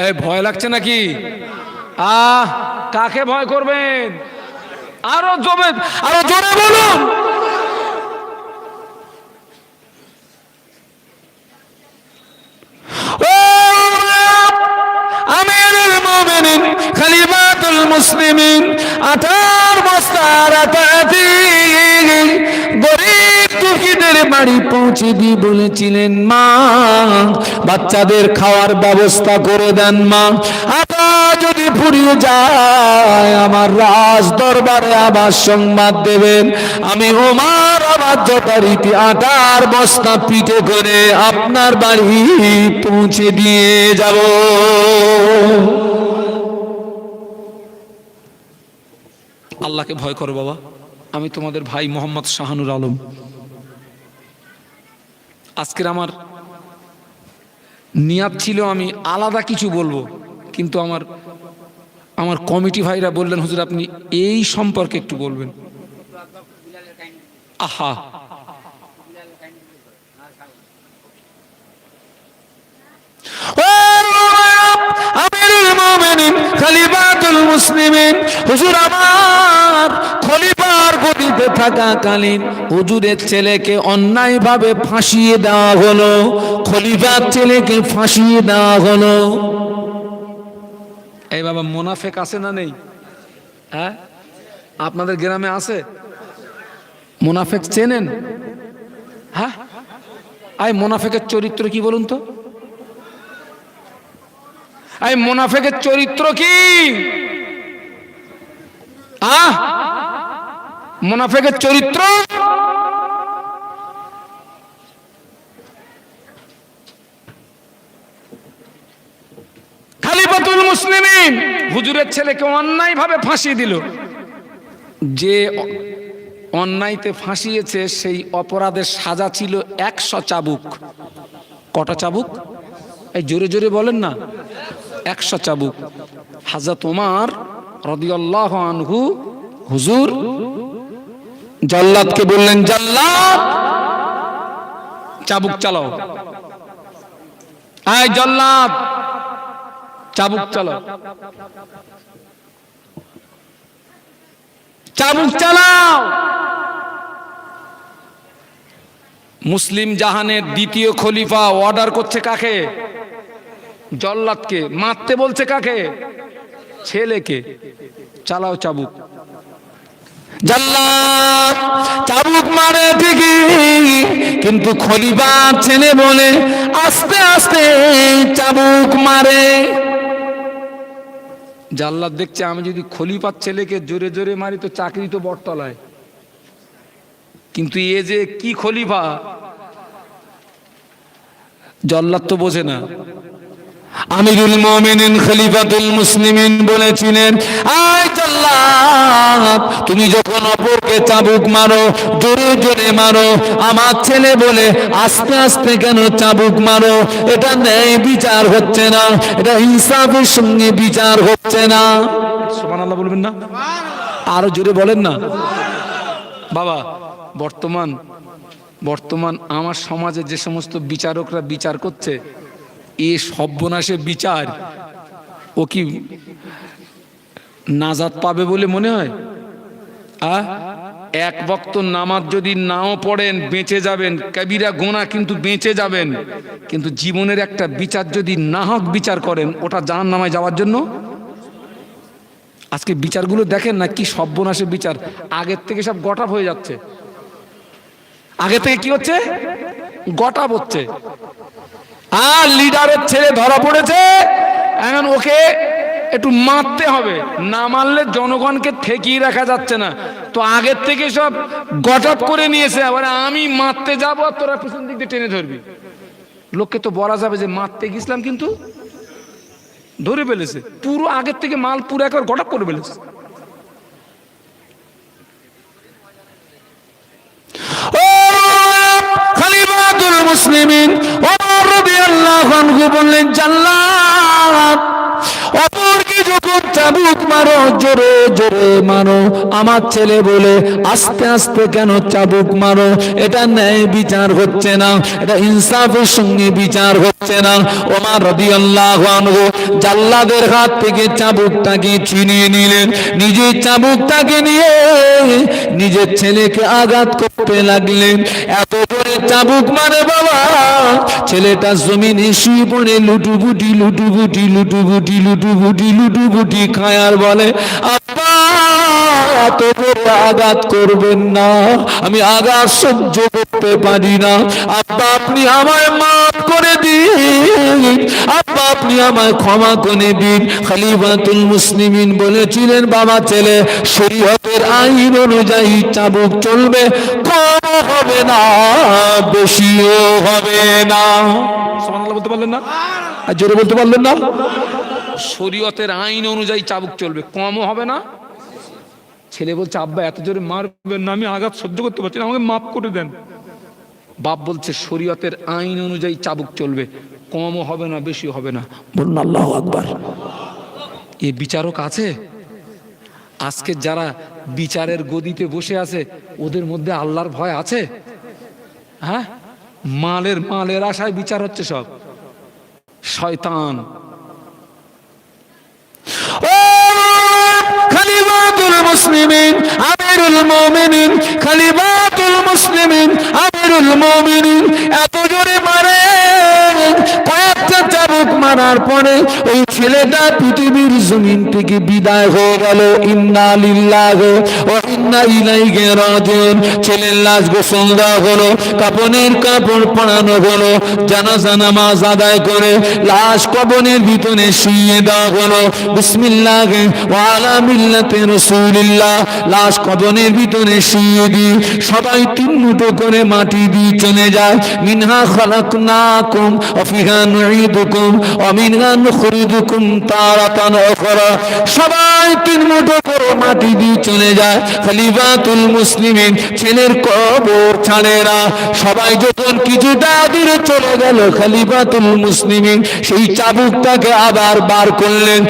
এই ভয় লাগছে নাকি? কাকে ভয় করবেন? আরো জোরে, আরো জোরে বলুন। আমিরুল মুমিনিন খলিফাতুল মুসলিমিন 18 বস্তা রাতারাতি গরিব দুঃখীদের বাড়ি পৌঁছে দিয়ে বলেছিলেন, মা বাচ্চাদের খাওয়ার ব্যবস্থা করে দেন মা, আটা যদি ফুরিয়ে যায় আমার রাজ দরবারে আবার সংবাদ দেবেন, আমি ওমর আবার যথারীতি আটার বস্তা পিঠে করে আপনার বাড়ি পৌঁছে দিয়ে যাব। আল্লাহকে ভয় করো বাবা। আমি তোমাদের ভাই মোহাম্মদ শাহানুর আলম। আজকের আমার নিয়াত ছিল আমি আলাদা কিছু বলবো, কিন্তু আমার কমিটি ভাইরা বললেন, হুজুর আপনি এই সম্পর্কে একটু বলবেন। আহা, আমিরুল মুমিনিন খলিফাতুল মুসলিমিন হুজুর আমার খলিফার গদিতে থাকাকালীন হুজুরের ছেলেকে অন্যায়ভাবে ফাঁসিয়ে দেওয়া হলো, খলিফার ছেলেকে ফাঁসিয়ে দেওয়া হলো। এই বাবা মুনাফিক আছে না নেই? হ্যাঁ, আপনাদের গ্রামে আছে মুনাফিক? চেনেন? হ্যাঁ, এই মুনাফিকের চরিত্র কি বলুন তো? এই মুনাফিকের চরিত্র কি? মুনাফিকের চরিত্র খলিফাতুল মুসলিমিন হুজুরের ছেলেকে অন্যায়ভাবে ফাঁসিয়ে দিল। যে অন্যায়তে ফাঁসিয়েছে সেই অপরাধের সাজা ছিল 100 চাবুক। কটা চাবুক? এই জোরে জোরে বলেন না। 100 চাবুক। হযরত ওমর রাদিয়াল্লাহু আনহু হুজুর জল্লাদকে বললেন, জল্লাদ চাবুক চালাও। এই জল্লাদ চাবুক চালাও। চাবুক চালাও। মুসলিম জাহানের দ্বিতীয় খলিফা অর্ডার করছে কাকে? জল্লাদকে। মারতে বলছে কাকে? ছেলেকে। চালাও চাবুক। জাল্লাদ চাবুক মারে ঠিকই, কিন্তু খলিফা ছেলে বলে আস্তে আস্তে চাবুক মারে। জাল্লাদ দেখছে আমি যদি খলিফার ছেলেকে জোরে জোরে মারি তো চাকরি তো বটতলায়, কিন্তু এ যে কি খলিফা, জল্লাদ তো বোঝে না। আমিরুল মুমিনিন খলিফাতুল মুসলিমিন বলেছিলেন, আয় জাল্লাদ তুমি যখন অপরকে চাবুক মারো জোরে জোরে মারো, আমার ছেলে বলে আস্তে আস্তে কেন চাবুক মারো? এটা ন্যায় বিচার হচ্ছে না, এটা ইনসাফের সঙ্গে বিচার হচ্ছে না। সুবহানাল্লাহ বলবেন না? আরো জোরে বলেন না। বাবা বর্তমান আমার সমাজে যে সমস্ত বিচারকরা বিচার করছে, এ সর্বনাশে বিচার, ও কি নাজাত পাবে বলে মনে হয়? এক ওয়াক্ত নামাজ যদি নাও পড়েন বেঁচে যাবেন, কবিরা গুনাহ কিন্তু বেঁচে যাবেন, কিন্তু জীবনের একটা বিচার যদি না হক বিচার করেন, ওটা জাহান্নামে যাওয়ার জন্য। আজকে বিচারগুলো দেখেন না কি সর্বনাশে বিচার, আগের থেকে সব গটাপ হয়ে যাচ্ছে। আগে থেকে কি হচ্ছে? গটাপ হচ্ছে। আর লিডারের ছেলে ধরা পড়েছে, এখন ওকে একটু মারতে হবে, না মারলে জনগণকে ঠেকিয়ে রাখা যাচ্ছে না। তো আগের থেকে সব গটাপ করে নিয়েছে, আবার আমি মারতে যাবো আর তোরা পিছন দিক দিয়ে টেনে ধরবি। লোককে তো বলা যাবে যে মারতে গেছিলাম, কিন্তু ধরে ফেলেছে পুরো আগের থেকে মাল পুরো একবার গটাপ করে ফেলেছে। খলিফাতুল মুসলিমিন ওমর রাদিয়াল্লাহু আনহু বললেন, জাল্লাদ অপরকে যখন চাবুক মারো জোরে জোরে মারো, আমার ছেলে বলে আস্তে আস্তে কেন চাবুক মারো? এটা ন্যায় বিচার হচ্ছে না, এটা ইনসাফের সঙ্গে বিচার হচ্ছে না। ওমর রাদিয়াল্লাহু আনহু জাল্লাদের হাত থেকে চাবুকটাকে ছিনিয়ে নিলেন, নিজের চাবুকটাকে নিয়ে নিজের ছেলেকে আঘাত করতে লাগলেন। এত করে চাবুক মারে বাবা, ছেলেটা জমিনে শুয়ে পড়ে লুটুপুটি লুটুপুটি লুটুপুটি লুটুপুটি লুটুপুটি খায় আর বলে, আব্বা এত করে আঘাত করবেন না, আমি আঘাত সহ্য করতে পারি না। আব্বা আপনি আমায় মাফ করে দিন, আব্বা আপনি আমায় ক্ষমা করে দিন। খলিফাতুল মুসলিমিন বলেছিলেন, বাবা ছেলে শরীয়তের আইন অনুযায়ী চাবুক চলবে, কম হবে না বেশিও হবে না। সুবহানাল্লাহ বলতে পারলেন না? আর জোরে বলতে পারলেন না? শরীয়তের আইন অনুযায়ী চাবুক চলবে, কমও হবে না। ছেলে বলছে, আব্বা এত জোরে মারবেন না, আমি আঘাত সহ্য করতে পারছি না, আমাকে মাফ করে দেন। বাপ বলছে শরীয়তের আইন অনুযায়ী চাবুক চলবে, কমও হবে না বেশি হবে না। বলুন আল্লাহু আকবার। এ বিচারক আছে আজকে? যারা বিচারের গদিতে বসে আছে ওদের মধ্যে আল্লাহর ভয় আছে? হ্যাঁ, মালের আশায় বিচার হচ্ছে সব, শয়তান। ও খলিফাতুল মুসলিমিন আমিরুল মুমিনিন, খলিফাতুল মুসলিমিন আমিরুল মুমিনিন এত জোরে মারে, কয়েকটা চাবুক মারার পরে ওই ছেলেটা পৃথিবীর জমিন থেকে বিদায় হয়ে গেল। ইন্না লিল্লাহি ওয়া ইন্না ইলাইহি রাজিউন। ছেলের লাশ গোসল দেওয়া হলো, কাফনের কাপড় পরানো হলো, জানাজা নামাজ আদায় করে লাশ কবরের ভিতরে শুইয়ে দেওয়া হলো। বিসমিল্লাহি ওয়া আলা মিল্লাতি রাসূলিল্লাহ। লাশ কবরের ভিতরে শুইয়ে দিয়ে সবাই তিন মুঠো করে মাটি দিয়ে চলে যায়। মিনহা খালাকনাকুম ওয়া ফিহা নুঈদুকুম ওয়া মিনহা নুখরিজুকুম তারাতান উখরা। সবাই তিন মুঠো করে মাটি দিয়ে চলে যায়। খলিফাতুল মুসলিমিন ছেলের কবর ছাড়ে না। সবাই যখন কিছুটা দূরে চলে গেল, খলিফাতুল মুসলিমিন সেই চাবুকটাকে আবার বার করলেন।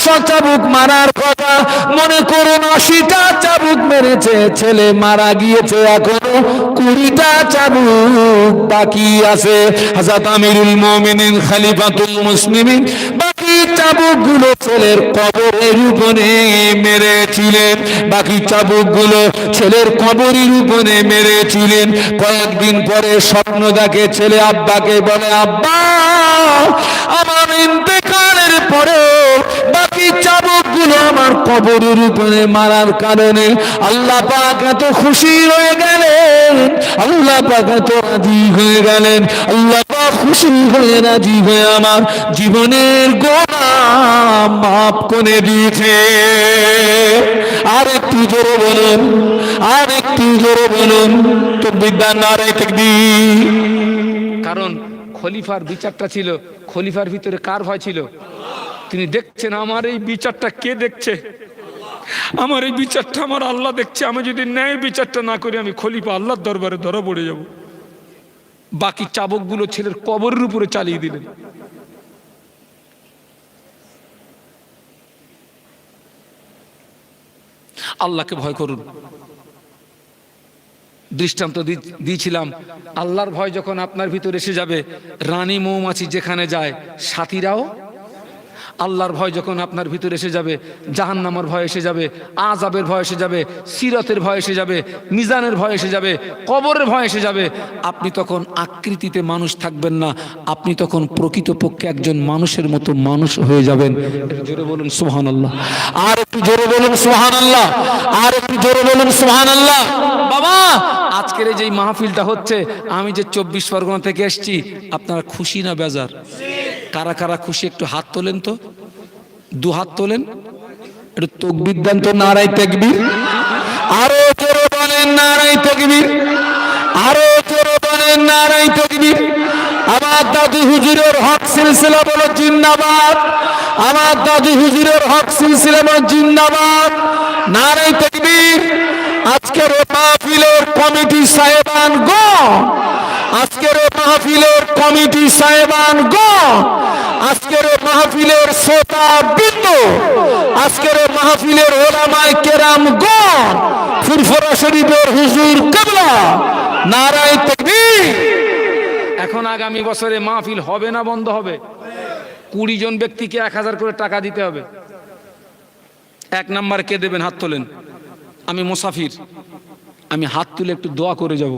100 চাবুক মারার কথা, মনে করুন 80টা চাবুক মেরেছে, ছেলে মারা গিয়েছে, এখনো 20টা চাবুক বাকি আছে। হযরত আমিরুল মুমিনিন খলিফাতুল মুসলিমিন বাকি চাবুকগুলো ছেলের কবরের উপরে মেরেছিলেন, বাকি চাবুকগুলো ছেলের কবরের উপরে মেরেছিলেন। কয়েকদিন পরে স্বপ্ন দেখে ছেলে আব্বাকে বলে, আব্বা আমার ইন্তেকালের পরে বাকি চাবুকগুলো আমার কবরের উপরে মারার কারণে আল্লাহ পাক এত খুশি হয়ে গেলেন, আল্লাহ পাক এত রাজি হয়ে গেলেন, আল্লাহ পাক খুশি হয়ে রাজি হয়ে আমার জীবনের গুনাহ মাফ করে দিয়েছে। আর একটু জোরে বলুন, আর একটু জোরে বলুন, তাকবীর, নারে তাকবীর। কারণ খলিফার বিচারটা ছিল, খলিফার ভিতরে কার ভয় ছিল? তিনি দেখছেন আমার এই বিচারটা কে দেখছে, আমার এই বিচারটা আমার আল্লাহ দেখছে, আমি যদি ন্যায় বিচারটা না করি আমি খলিফা আল্লাহর দরবারে ধরা পড়ে যাব। বাকি চাবুকগুলো ছেলের কবরের উপরে চালিয়ে দিলেন। আল্লাহকে ভয় করুন। দৃষ্টান্ত দিয়েছিলাম, আল্লাহর ভয় যখন আপনার ভিতরে এসে যাবে, রানী মৌমাছি যেখানে যায় সাথীরাও, আল্লাহর ভয় যখন আপনার ভিতরে এসে যাবে, জাহান্নামের ভয় এসে যাবে, আযাবের ভয় এসে যাবে, সিরাতের ভয় এসে যাবে, মিজানের ভয় এসে যাবে, কবরের ভয় এসে যাবে, আপনি তখন আকৃতিতে মানুষ থাকবেন না, আপনি তখন প্রকৃতপক্ষে একজন মানুষের মতো মানুষ হয়ে যাবেন। একটু জোরে বলুন সুবহানাল্লাহ, আর একটু জোরে বলুন সুবহানাল্লাহ, আর একটু জোরে বলুন সুবহানাল্লাহ। বাবা আজকের এই যে মাহফিলটা হচ্ছে, আমি যে 24 পরগনা থেকে এসেছি, আপনারা খুশি না বেজার? কারা কারা খুশি একটু হাত তোলেন তো, দু হাত তোলেন, একটু তাকবীর দেন তো, নারায়ে তাকবীর। আরো জোরে বলেন নারায়ে তাকবীর, আরো জোরে বলেন নারায়ে তাকবীর। আমার দাদু হুজুরের হক সিলসিলা বলো জিন্দাবাদ, আমার দাদু হুজুরের হক সিলসিলা বলো জিন্দাবাদ, নারায়ে তাকবীর। আজকের মাহফিলের কমিটি সাহেবান গো, আজকের মাহফিলের কমিটি সাহেবান গো, আজকের মাহফিলের শ্রোতা বৃন্দ, আজকের মাহফিলের ওলামায়ে কেরাম গো, ফুরফুরা শরীফের হুজুর কিবলা, নারায়ে তাকবীর। এখন আগামী বছরে মাহফিল হবে না বন্ধ হবে? 20 জন ব্যক্তিকে 1000 করে টাকা দিতে হবে। 1 নাম্বার কে দেবেন? হাত তোলেন। আমি মুসাফির, আমি হাত তুলে একটু দোয়া করে যাব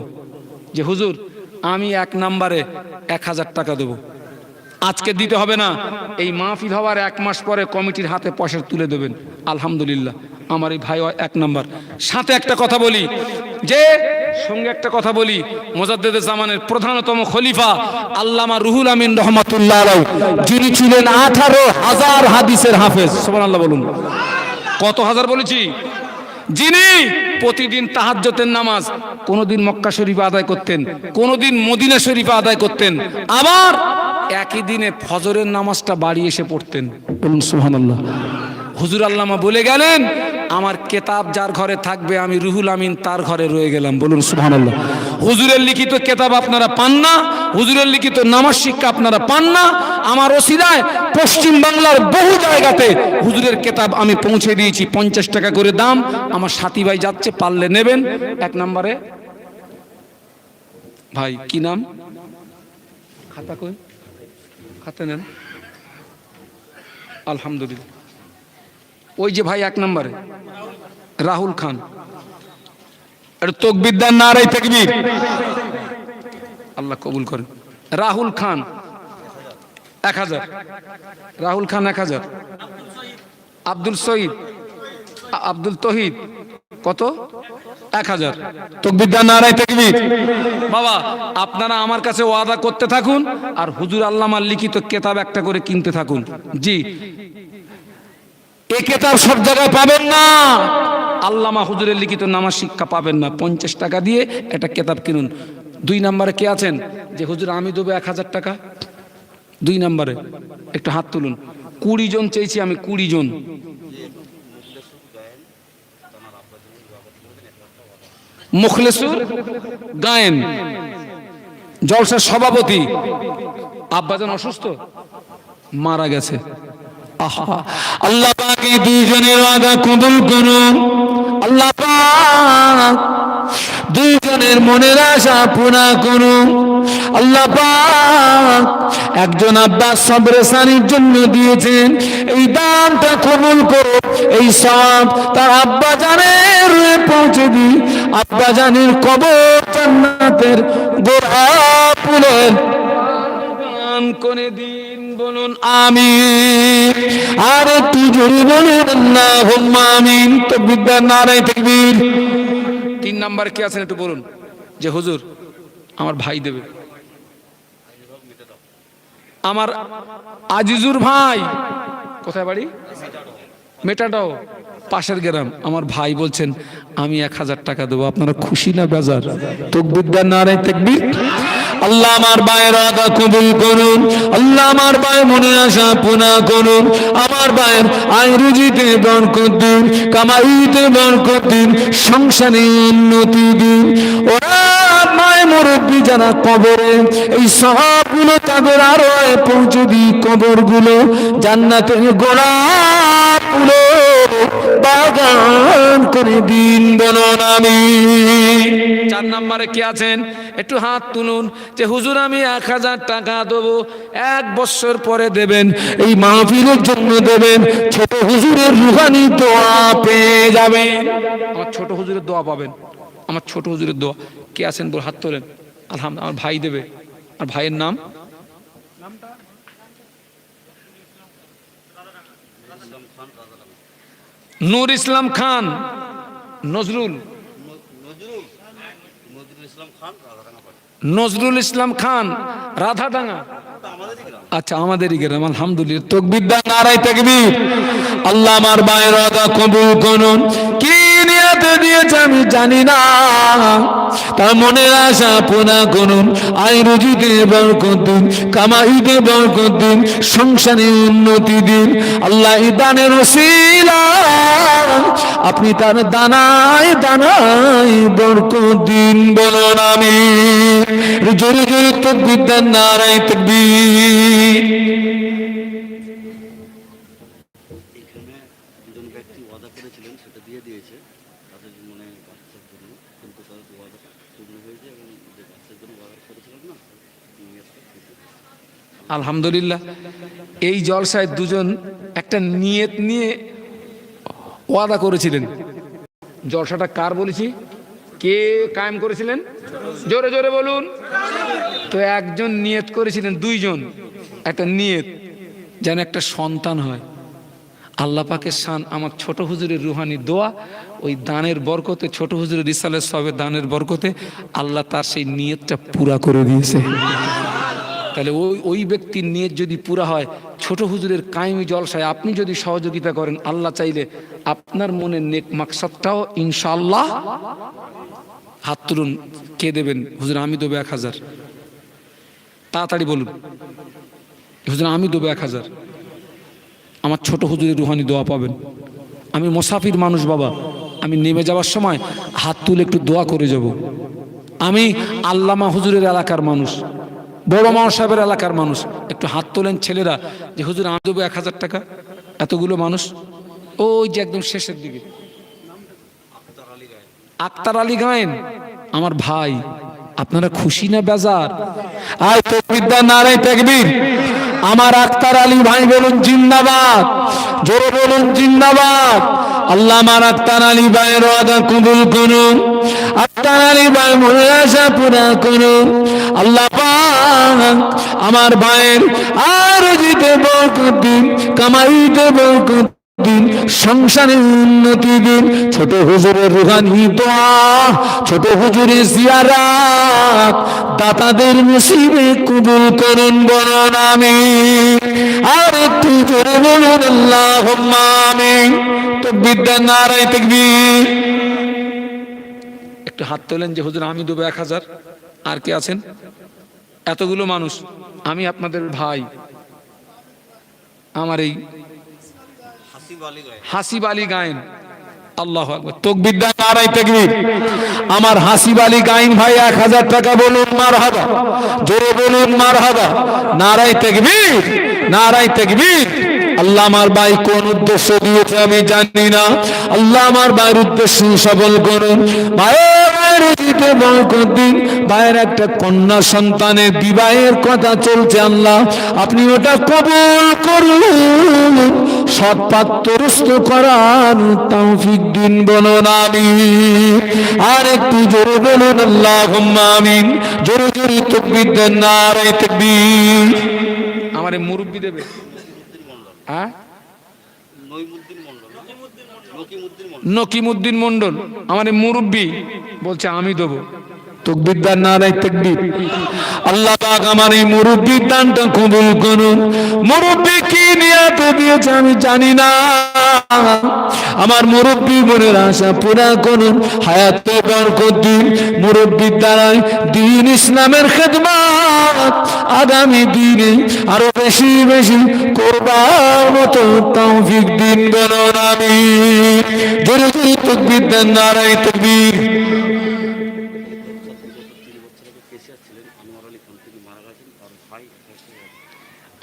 যে হুজুর আমি 1 নাম্বারে 1000 টাকা দেব। আজকে দিতে হবে না, এই মাহফিল হওয়ার 1 মাস পরে কমিটির হাতে পয়সা তুলে দেবেন। আলহামদুলিল্লাহ, আমার এই ভাই 1 নাম্বার। সাথে একটা কথা বলি, যে সঙ্গে একটা কথা বলি, মুজাদ্দেদে জামানের প্রধানতম খলিফা আল্লামা রুহুল আমিন রহমাতুল্লাহ আলাইহি, যিনি ছিলেন 18,000 হাদিসের হাফেজ। সুবহানাল্লাহ বলুন। কত হাজার বলেছি? যিনি প্রতিদিন তাহাজ্জুদের নামাজ কোনদিন মক্কা শরীফে আদায় করতেন, কোনদিন মদিনা শরীফে আদায় করতেন, আবার একই দিনে ফজরের নামাজটা বাড়ি এসে পড়তেন। বলুন সুবহানাল্লাহ। হুজুর আল্লামা বলে গেলেন, আমার কেতাব যার ঘরে থাকবে আমি রুহুল আমিন তার ঘরে রয়ে গেলাম। বলুন সুবহানাল্লাহ। হুজুরের লিখিত কেতাব আপনারা পান না, হুজুরের লিখিত নামাজ শিক্ষা আপনারা পান না, আমার ওসিলায় পশ্চিম বাংলার বহু জায়গাতে হুজুরের কেতাব আমি পৌঁছে দিয়েছি। 50 টাকা করে দাম, আমার সাথী ভাই যাচ্ছে, পারলে নেবেন। 1 নম্বরে ভাই কি নাম? খাতা কই? খাতা নেন। আলহামদুলিল্লাহ। ওই যে ভাই 1 নম্বরে রাহুল খান, একটু তাকবীর দেন, নারায়ে তাকবীর। আল্লাহ কবুল করেন। রাহুল খান 1000, রাহুল খান 1000। আব্দুল সঈদ, আব্দুল তহিদ কত? 1000। তাকবীর দেন, নারায়ে তাকবীর। বাবা আপনারা আমার কাছে ওয়াদা করতে থাকুন, আর হুজুর আল্লামার লিখিত কেতাব একটা করে কিনতে থাকুন। জি, এই কেতাব সব জায়গায় পাবেন না, আল্লামা হুজুরের লিখিত নামাজ শিক্ষা পাবেন না। 50 টাকা দিয়ে একটা কেতাব কিনুন। 2 নম্বরে কে আছেন যে হুজুর আমি দেবো 1000 টাকা? 2 নম্বরে একটু হাত তুলুন। 20 জন চেয়েছি আমি, 20 জন। মুখলেসুর গায়েন, জলসার সভাপতি। আব্বাজান অসুস্থ, মারা গেছে। আল্লাহ পাক এই 2 জনের ওয়াদা কবুল করুন। আল্লাহ পাক 2 জনের মনের আশা পূর্ণ করুন। আল্লাহ পাক একজন আব্বা সবরেসানির জন্য দিয়েছেন, এই দানটা কবুল করো, এই সব তার আব্বা জানের পৌঁছে দি, আব্বা জানের কবর জান্নাতের গোড়া ফুলের দান করে দিন। বলুন আমিন। আর একটু জোরে বলুন আল্লাহুম্মা আমিন। তাকবীর, নারায়ে তাকবীর। 3 নাম্বার কে আছেন একটু বলুন যে হুজুর আমার ভাই দেবে, আমার আজিজুর ভাই, কোথায় বাড়ি? মেটাটাও, পাশের গ্রাম। আমার ভাই বলছেন আমি 1000 টাকা দেবো, আপনারা খুশি না বেজার? তাকবীর, নারায়ে তাকবীর। আল্লাহ আমার ভাইয়ের আদা কবুল করুন, আল্লাহ আমার ভাইয়ের মনের আশা পূর্ণ করুন, আমার ভাইয়ের আয় রুজিতে বরকত দিন, কামাইতে বরকত দিন, সংসারে উন্নতি দিন। ওরা মায়ের মুরব্বী যারা কবরে, এই সবগুলো তাদের আরো পৌঁছে দিই, কবরগুলো জান্নাতের গোড়া ফুলে বাগান করে দিন। বলুন আমিন। 4 নম্বরে কে আছেন একটু হাত তুলুন যে হুজুর আমি 1000 টাকা দেবো, 1 বছর পরে দেবেন, এই মাহফিলের জন্য দেবেন, ছোট হুজুরের রুহানি দোয়া পেয়ে যাবেন। আমার ছোট হুজুরের দোয়া পাবেন, আমার ছোট হুজুরের দোয়া। কে আছেন বল, হাত তোলেন। আলহামদুলিল্লাহ, আমার ভাই দেবে। আর ভাইয়ের নাম? নূর ইসলাম খান, নজরুল ইসলাম খান, রাধাডাঙ্গা। আচ্ছা, আমাদেরই গ্রাম। আলহামদুলিল্লাহ, তাকবীর, নারায়ে তাকবীর। আল্লাহ আমার ভাইয়ের আদা কবুল করুন। কি নিয়তে দিয়েছে আমি জানি না, তার মনের আশা পূর্ণ করুন, আয় রুজিতে বরকত দিন, কামাইতে বরকত দিন, সংসারে উন্নতি দিন। আল্লাহ এই দানের ওসিলা আপনি তার দানায় দানায় বরকত দিন। বলুন আমিন। জোরে জোরে তাকবীর, নারায়ে তাকবীর। এখানে দুজন ব্যক্তি ওয়াদা করেছিলেন, সেটা দিয়ে দিয়েছে তাদের মনে বাচ্চার জন্য, কিন্তু তাদের ওয়াদাটা পূর্ণ হয়েছে এবং যে বাচ্চার জন্য ওয়াদা করেছিলেন না, আলহামদুলিল্লাহ, এই জলসায় দুজন একটা নিয়ত নিয়ে ওয়াদা করেছিলেন। জলসাটা কার বলেছি, কে কায়েম করেছিলেন? জোরে জোরে বলুন। তো একজন নিয়ত করেছিলেন, 2 জন একটা নিয়ত যেন একটা সন্তান হয়। আল্লাহ পাকের শান, আমার ছোট হুজুরের রুহানি দোয়া, ওই দানের বরকতে, ছোট হুজুরের রিসালের সবে দানের বরকতে আল্লাহ তার সেই নিয়তটা পুরা করে দিয়েছে। তাহলে ওই ব্যক্তির নিয়ত যদি পুরা হয়, ছোট হুজুরের কায়েমি জলসায় আপনি যদি সহযোগিতা করেন, আল্লাহ চাইলে আপনার মনের নেক মাকসাদটাও ইনশাআল্লাহ। হাত তুলুন, কে দেবেন? হুজুর আমি দেবো 1000। তাড়াতাড়ি বলুন, হুজুর আমি দেবো 1000। আমার ছোট হুজুরের রুহানি দোয়া পাবেন। আমি মুসাফির মানুষ বাবা, আমি নেমে যাওয়ার সময় হাত তুলে একটু দোয়া করে যাব। আমি আল্লামা হুজুরের এলাকার মানুষ, বড় মাওয়া সাহেবের এলাকার মানুষ। একটু হাত তোলেন ছেলেরা যে হুজুর আমি দেবো 1000 টাকা। এতগুলো মানুষ, ওই যে একদম শেষের দিকে আক্তার আলী গায়েন, আমার ভাই। আপনারা খুশি না বেজার? আয় তাকবীর, নারায়ে তাকবীর। আমার আক্তার আলী ভাই বলুন জিন্দাবাদ, জোরে বলুন জিন্দাবাদ। আল্লাহ আমার আক্তার আলী ভাইয়ের ওয়াদা কবুল করুন, আক্তার আলী ভাই মনের আশা পুরা করুন। আল্লাহ পাক আমার ভাইয়ের আর জিতে বরকত দিন, কামাইতে বরকত দিন, সংসারে উন্নতি দিন। ছোট হুজুরের রুহানি দোয়া, ছোট হুজুরের জিয়ারত দাতাদের নসিবে কবুল করুন। বলুন আমিন। আর একটু জোরে বলুন আল্লাহুম্মা আমিন। তাকবীর, নারায়ে তাকবীর। একটু হাত তোলেন যে হুজুর আমি দেবো 1000। আর কে আছেন? এতগুলো মানুষ, আমি আপনাদের ভাই, আমার এই হাসিব আলী গায়েন। আল্লাহু আকবার, তাকবীর, নারায়ে তাকবীর। আমার হাসিব আলী গায়েন ভাই 1000 টাকা। বলুন মারহাবা, জোরে বলুন মারহাবা। নারায়ে তাকবীর, নারায়ে তাকবীর। আল্লাহ আমার ভাই কোন উদ্দেশ্য দিয়েছে আমি জানি না, আল্লাহ আমার ভাইয়ের উদ্দেশ্য সফল করুন। ভাইয়ের রুজিতে বরকত দিন। ভাইয়ের একটা কন্যা সন্তানের বিবাহের কথা চলছে, আল্লাহ আপনি ওটা কবুল করুন, সৎ পাত্রস্থ করার তৌফিক দিন, বলুন আমিন। আর একটু জোরে বলুন আল্লাহুম্মা আমিন। জোরে জোরে তাকবীর দেন, নারে তাকবীর। আমারে মুরব্বি দেবে, হ্যাঁ নইমুদ্দিন মন্ডল, নকিমুদ্দিন মন্ডল। নকিমুদ্দিন মন্ডল আমার মুরব্বি বলছে আমি দেবো। তাকবীর দেন, নারে তাকবীর। আল্লাহ পাক আমার এই মুরব্বির দানটা কবুল করুন। মুরব্বি কি নিয়তে দিয়েছে আমি জানি না, আমার মুরব্বি মনের আশা পুরা করুন, হায়াতে বরকত দিন। মুরব্বির দ্বারাই দ্বীন ইসলামের খেদমত আগামী দিনে আরো বেশি বেশি করবার মতো তৌফিক দিন, বলুন আমিন। জোরে জোরে তাকবীর দেন, নারে তাকবীর। 3 বছর আগে কেশিয়ার ছিলেন আনোয়ার আলী খান, তিনি মারা গেছেন। তার ভাই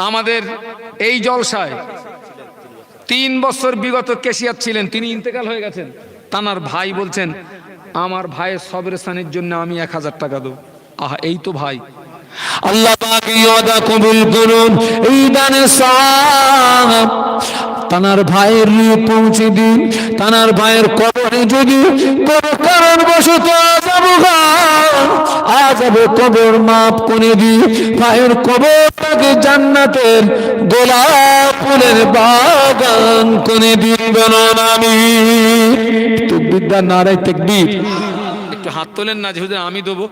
আমাদের এই জলসায় 3 বছর বিগত কেশিয়ার ছিলেন, তিনি ইন্তেকাল হয়ে গেছেন। তানার ভাই বলছেন আমার ভাইয়ের সবরস্থানের জন্য আমি 1000 টাকা দেব। আহা, এই তো ভাই। আল্লাহ পাক এই ওয়াদা কবুল করুন, এই দানের সওয়াব তানার ভাইয়ের নিয়ে পৌঁছে দিন। তানার ভাইয়ের কবরে যদি কোনো কারণবশত আযাব কবর মাফ করে দিন। ভাইয়ের কবরটাকে জান্নাতের গোলাপ ফুলের বাগান করে দিন, বলুন আমিন। তাকবীর দেন, নারে তাকবীর। একটু হাত তোলেন না যে হুজুর আমি দেবো।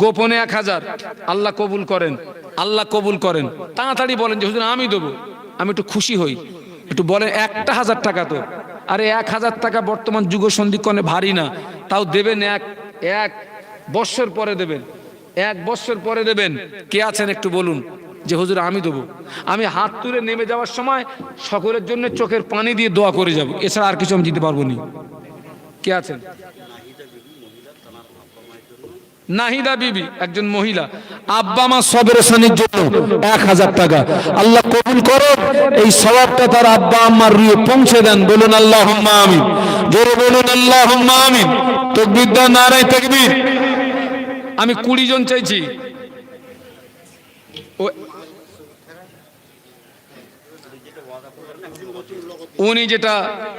গোপনে 1000 আল্লাহ কবুল করেন, আল্লাহ কবুল করেন। তাড়াতাড়ি বলেন যে হুজুর আমি দেবো, আমি একটু খুশি হই। একটু বলেন 1000 টাকা তো, আরে 1000 টাকা বর্তমান যুগ সন্ধিক্ষণে ভারী না, তাও দেবেন এক বৎসর পরে দেবেন, 1 বৎসর পরে দেবেন। কে আছেন একটু বলুন যে হুজুর আমি দেবো। আমি হাত তুলে নেমে যাওয়ার সময় সকলের জন্য চোখের পানি দিয়ে দোয়া করে যাব, এছাড়া আর কিছু আমি দিতে পারবো না। কে আছেন? নাহিদা বিবি একজন মহিলা, আব্বা মা সবরসানির জন্য 1000 টাকা। আল্লাহ কবুল করুন, এই সওয়াবটা তার আব্বা আম্মার রুহে পৌঁছে দেন, বলুন আল্লাহুম্মা আমিন। জোরে বলুন আল্লাহুম্মা আমিন। তাকবীর দেন, নারে তাকবীর। আমি 20 জন চাইছি। উনি যেটা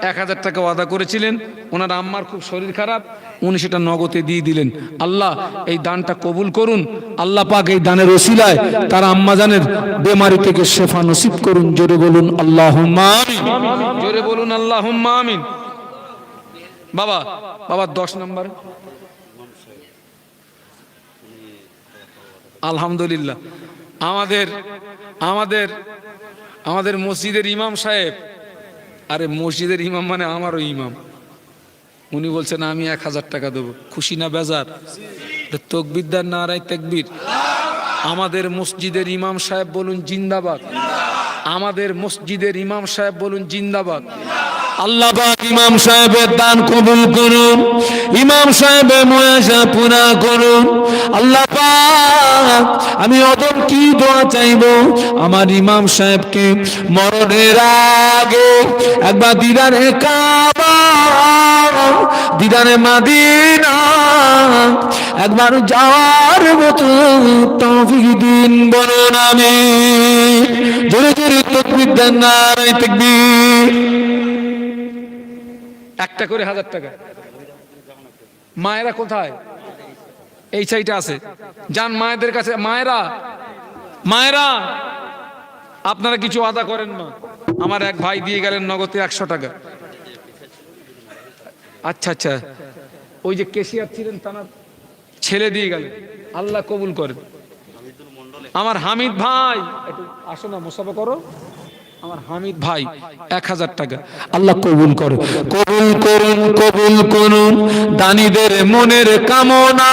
1000 টাকা ওয়াদা করেছিলেন, ওনার আম্মার খুব শরীর খারাপ, উনি সেটা নগদে দিয়ে দিলেন। আল্লাহ এই দানটা কবুল করুন। আল্লাহ পাক এই দানের ওসিলায় তার আম্মা জানের বেমারি থেকে শেফা নসিব করুন। জোরে বলুন আল্লাহুম্মা আমিন। জোরে বলুন আল্লাহুম্মা আমিন। বাবা 10 নম্বর। আলহামদুলিল্লাহ, আমাদের মসজিদের ইমাম সাহেব, আরে মসজিদের ইমাম মানে আমারও ইমাম, উনি বলছেন আমি 1000 টাকা দেবো। খুশি না বেজার? তাকবীর দেন, নারে তাকবীর। আমাদের মসজিদের ইমাম সাহেব বলুন জিন্দাবাদ। আমাদের মসজিদের ইমাম সাহেব বলুন জিন্দাবাদ। আল্লাহ পাক ইমাম সাহেবের দান কবুল করুন, ইমাম সাহেবের মুয়াশা পুরা করুন। আল্লাহ পাক আমি অদম কি দোয়া চাইবো, আমার ইমাম সাহেবকে মরণের আগে একবার দিদারে কাবা, দিদারে মদিনা একবার যাওয়ার মতো তৌফিক দিন, বলুন আমিন। জোরে জোরে তাকবীর দেন, নারে তাকবীর। একটা করে 1000 টাকা। মায়েরা কোথায়? এই সাইডে আছে, যান মায়েদের কাছে। মায়েরা আপনারা কিছু আদা করেন মা। আমার এক ভাই দিয়ে গেলেন নগদে 100 টাকা। আচ্ছা, ওই যে কেশিয়ার ছিলেন তার ছেলে দিয়ে গেলেন, আল্লাহ কবুল করেন। আমার হামিদ ভাই একটু আসো না, মুসাফা করো। আমার হামিদ ভাই 1000 টাকা, আল্লাহ কবুল করুন, কবুল করুন, কবুল করুন। দানীদের মনের কামনা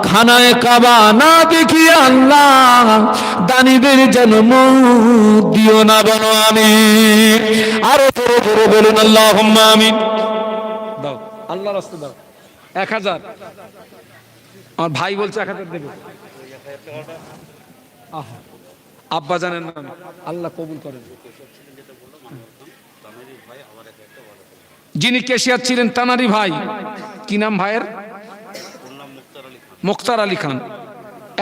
খানায় কাবা না দেখি আল্লাহ, দানীদের জন্ম দিও না, বলো আমিন। আরো জোরে জোরে বলুন আল্লাহুম্মা আমিন। দাও আল্লাহর রাস্তে দাও 1000। আমার ভাই বলছে 1000 দেবে। আব্বা জানেন না, আল্লাহ কবুল করেন। যিনি ক্যাশিয়ার ছিলেন তানারি ভাই, কি নাম ভাইয়ের? ওর নাম মুক্তার আলী খান। মুক্তার আলী খান,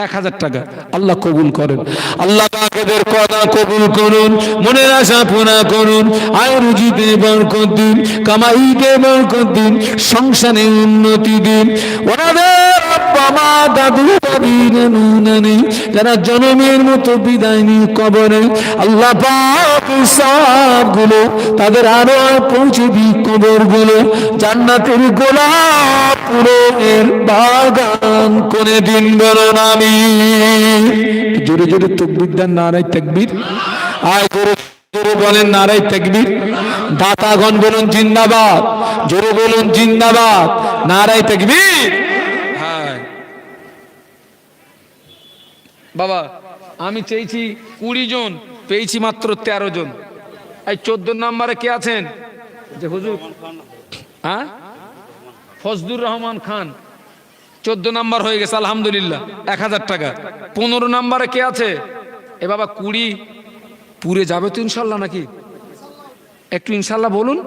1000 টাকা। আল্লাহ কবুল করেন, আল্লাহ পাকের কথা কবুল করুন, মনের আশা পূর্ণ করুন, আয় রুজিতে বরকত দিন, কামাইতে বরকত দিন, সংসারে উন্নতি দিন। ওনাদের আব্বা মা দাদু দাদি নানু নানি যারা জনমের মতো বিদায় নিয়ে কবরে, আল্লাহ পাক সবগুলো তাদের আরো পৌঁছে দিই, কবরগুলো জান্নাতের গোলাপ ফুলের বাগান করে দিন, বলুন আমিন। জোরে জোরে তাকবীর দেন, নারায়ে তাকবীর। আয় জোরে জোরে বলেন নারায়ে তাকবীর। দাতাগণ বলুন জিন্দাবাদ, জোরে বলুন জিন্দাবাদ, নারায়ে তাকবীর। হ্যাঁ বাবা, আমি চেয়েছি 20 জন, পেয়েছি মাত্র 13 জন। এই 14 নম্বরে কে আছেন? যে হুজুর, হ্যাঁ, ফজলুর রহমান খান, 14 নাম্বার হয়ে গেছে আলহামদুলিল্লাহ, 1000 টাকা। 15 নাম্বারে কে আছে? এ বাবা 20 পুরে যাবে তো ইনশাল্লাহ নাকি? একটু ইনশাল্লাহ বলুন,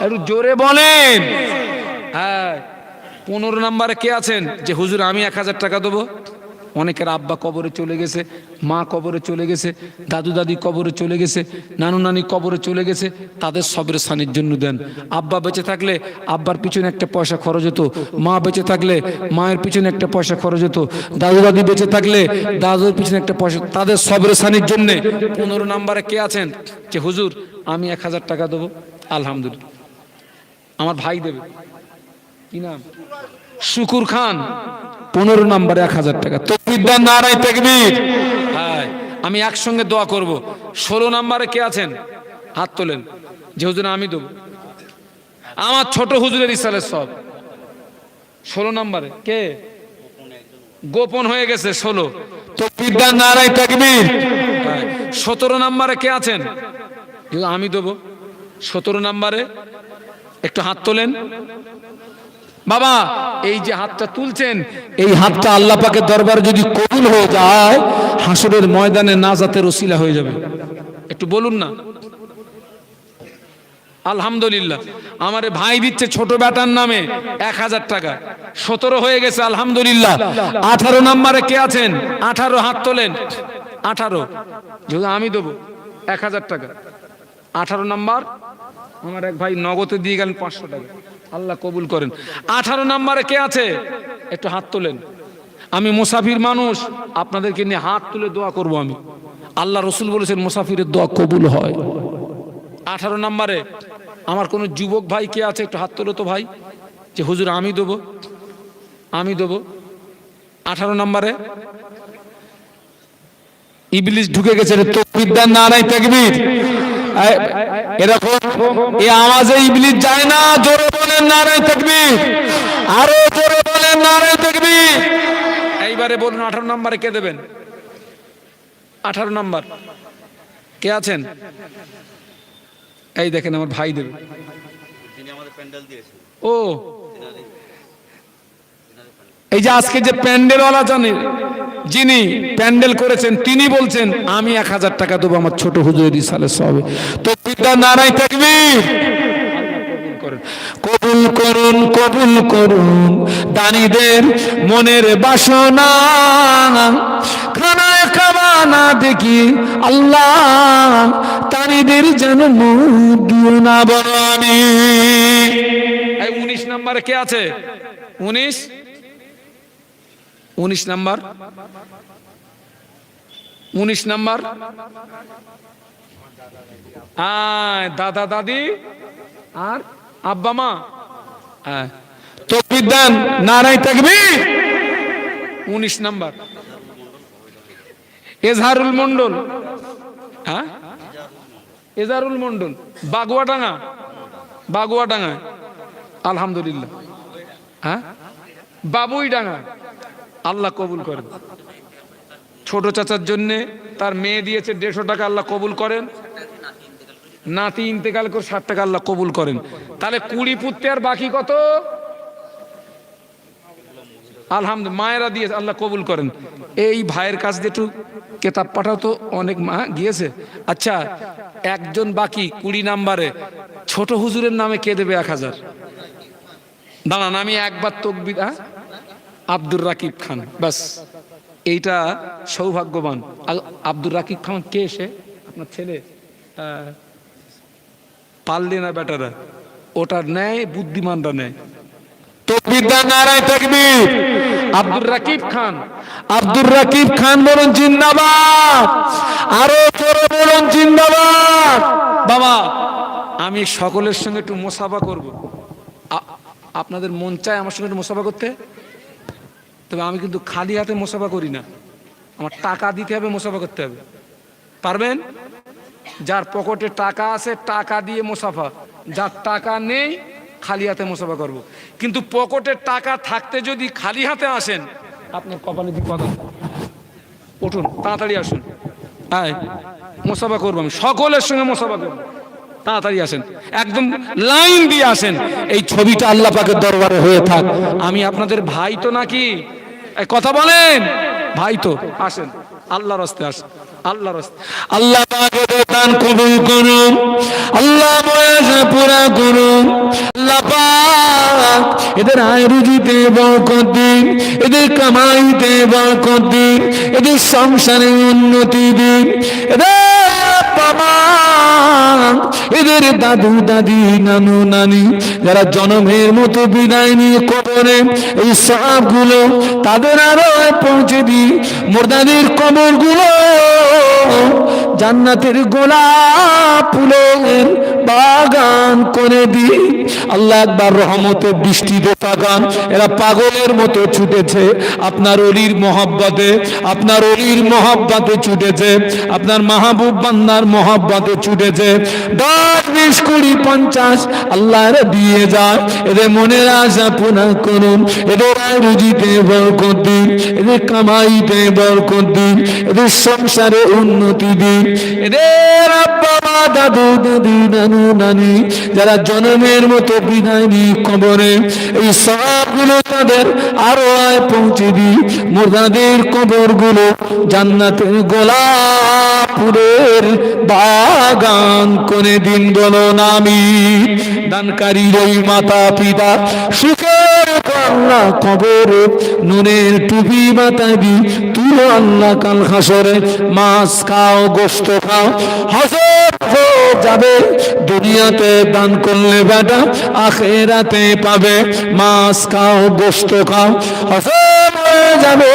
একটু জোরে বলেন। হ্যাঁ, 15 নাম্বারে কে আছেন? যে হুজুর আমি 1000 টাকা দেবো। অনেকের আব্বা কবরে চলে গেছে, মা কবরে চলে গেছে, দাদু দাদি কবরে চলে গেছে, নানু নানি কবরে চলে গেছে, তাদের সবের সানির জন্য দেন। আব্বা বেঁচে থাকলে আব্বার পিছনে একটা পয়সা খরচ হতো, মা বেঁচে থাকলে মায়ের পিছনে একটা পয়সা খরচ হতো, দাদু দাদি বেঁচে থাকলে দাদুর পিছনে একটা পয়সা, তাদের সবের সানির জন্যে। 15 নাম্বারে কে আছেন? যে হুজুর আমি 1000 টাকা দেবো। আলহামদুলিল্লাহ, আমার ভাই দেবে। কি নাম? শুকুর খান, 15 নম্বরে 1000 টাকা। তাকবীর দেন, নারায়ে তাকবীর। হ্যাঁ, আমি একসঙ্গে দোয়া করব। 16 নম্বরে কে আছেন? হাত তোলেন। যে হুজুর আমি দেব, আমার ছোট হুজুরের ইসালের সব। 16 নম্বরে কে? গোপন হয়ে গেছে 16। তাকবীর দেন, নারায়ে তাকবীর। 17 নম্বরে কে আছেন? আমি দেব। 17 নম্বরে একটু হাত তোলেন। বাবা, এই যে হাতটা তুলছেন, এই হাতটা আল্লাহ পাকের দরবারে যদি কবুল হয়ে যায়, হাসরের ময়দানে নাজাতের ওসিলা হয়ে যাবে। একটু বলুন না আলহামদুলিল্লাহ। আমার ভাই দিচ্ছে ছোট বেটার নামে 1000 টাকা, 17 হয়ে গেছে আলহামদুলিল্লাহ। 18 নম্বরে কে আছেন? 18 হাত তোলেন। 18 যদি আমি দেবো 1000 টাকা। 18 নম্বর আমার এক ভাই নগদে দিয়ে গেলেন 500 টাকা, আল্লাহ কবুল করেন। 18 নম্বরে কে আছে? একটু হাত তোলেন। আমি মুসাফির মানুষ, আপনাদেরকে নিয়ে হাত তুলে দোয়া করব আমি। আল্লাহ রসুল বলেছেন মুসাফিরের দোয়া কবুল হয়। 18 নম্বরে আমার কোন যুবক ভাই কে আছে? একটু হাত তোলো তো ভাই। যে হুজুর আমি দেবো, আমি দেবো। 18 নম্বরে ইবলিস ঢুকে গেছে। তাকবীর দেন, নারায়ে তাকবীর। এরকম এই আওয়াজে ইবলিস যায় না, জোরে বলেন নারায়ে তাকবীর, আরো জোরে বলেন নারায়ে তাকবীর। এইবারে বলুন 18 নম্বরে কে দেবেন? 18 নম্বর কে আছেন? এই দেখেন আমার ভাই দেবে। যিনি আমাদের প্যান্ডেল দিয়েছেন, ও এই যে আজকে যে প্যান্ডেলওয়ালা জানেন, যিনি প্যান্ডেল করেছেন, তিনি বলছেন আমি 1000 টাকা দেবো আমার ছোট হুজুরের ইসালে সবে। তাকবীর দেন, নারায়ে তাকবীর। কবুল করুন, কবুল করুন দানীদের মনের বাসনা, খানায় খাবা না দেখি আল্লাহ দানীদের যেন মুখ দিও না, বলো আমি। এই 19 নম্বরে কে আছে? 19 নাম্বার, 19 নাম্বার। দাদা দাদি আর আব্বা মা। তাকবীর দেন, নারায়ে তাকবীর। 19 নাম্বার এজাহারুল মন্ডল। হ্যাঁ, এজাহারুল মন্ডল, বাগুয়াডাঙ্গা, বাগুয়াডাঙ্গা। আলহামদুলিল্লাহ। হ্যাঁ, বাবুইডাঙ্গা। আল্লাহ কবুল করেন। ছোট চাচার জন্য তার মেয়ে দিয়েছে 150 টাকা, আল্লাহ কবুল করেন। নাতি ইন্তেকাল করে 60 টাকা, আল্লাহ কবুল করেন। তাহলে 20 পুত্রে আর বাকি কত? আলহামদুলিল্লাহ, মায়েরা দিয়ে আল্লাহ কবুল করেন। এই ভাইয়ের কাছ দিয়ে একটু কেতাব পাঠাও তো, অনেক মা গিয়েছে। আচ্ছা, একজন বাকি 20 নাম্বারে ছোট হুজুরের নামে কে দেবে 1000? দাঁড়ান, আমি একবার তকবির। আব্দুর রাকিব খান, বাস এইটা সৌভাগ্যবান। আব্দুর রাকিব খান কে? সে আপনার ছেলে? পারলে না বেটারা, ওটার নেয় বুদ্ধিমানরা নেয়। আব্দুর রাকিব খান, আব্দুর রাকিব খান বলুন জিন্দাবাদ, আরো জোরে বলুন জিন্দাবাদ। বাবা, আমি সকলের সঙ্গে একটু মুসাফা করব। আপনাদের মন চায় আমার সঙ্গে একটু মুসাফা করতে? তবে আমি কিন্তু খালি হাতে মুসাফা করি না, আমার টাকা দিতে হবে, মুসাফা করতে হবে। পারবেন? যার পকেটে টাকা আছে টাকা দিয়ে মুসাফা, যার টাকা নেই খালি হাতে মুসাফা করব। কিন্তু পকেটে টাকা থাকতে যদি খালি হাতে আসেন, আপনার কপালে বিপদ। উঠুন, তাড়াতাড়ি আসুন, হ্যাঁ মুসাফা করবো, আমি সকলের সঙ্গে মুসাফা করবো। তাড়াতাড়ি আসেন, একদম লাইন দিয়ে আসেন। এই ছবিটা আল্লাহ পাকের দরবারে হয়ে থাক। আমি আপনাদের ভাই তো নাকি? কথা বলেন, ভাই তো। আসেন, আল্লাহর রাস্তায় আসেন, আল্লাহর রাস্তায়। আল্লাহ পাকের দান কবুল করুন, আল্লাহ ময়াজা পুরা করুন। আল্লাহ পাক এদের আয় রুজিতে বরকত দিন, এদের কামাইতে বরকত দিন, এদের সংসারে উন্নতি দিন। এদের দাদু দাদি নানু নানি যারা জন্মের মতো বিদায় নিয়ে কবরে, এই সবগুলো তাদের আরো পৌঁছে দিই। মুর্দাদের কবর গুলো জান্নাতের গোলাপ ফুলের বাগান করে দি। আল্লাহ একবার রহমতের বৃষ্টিতে তাকান। এরা পাগলের মতো ছুটেছে আপনার অলির মহব্বতে, আপনার অলির মহব্বতে ছুটেছে, আপনার মাহবুব বান্দার মহব্বতে ছুটেছে। 10, 20, 20, 50 আল্লাহ এরা দিয়ে যায়। এদের মনের আশা পূর্ণ করুন, এদের আয় রুজিতে বরকত দিন, এদের কামাইতে বরকত দিন, এদের সংসারে উন্নতি দিন। এদের আব্বা মা দাদু দাদি নানু নানি যারা জন্মের মতো বিদায় নিয়ে কবরে, এই সবগুলো তাদের আরো আয় পৌঁছে দিই। মুর্দাদের কবর গুলো জান্নাতের গোলাপ ফুলের বাগান করে দিন। বলো নামি। দানকারীর ওই মাতা পিতা সুখের আল্লাহ কবরে নুনের টুপি মাথায় দি তুলো আল্লাহ কাল হাসরে। মাছ খাও, গোশত খাও, হজর হয়ে যাবে। দুনিয়াতে দান করলে বেটা আখেরাতে পাবে। মাছ খাও, গোশত খাও, হজর হয়ে যাবে।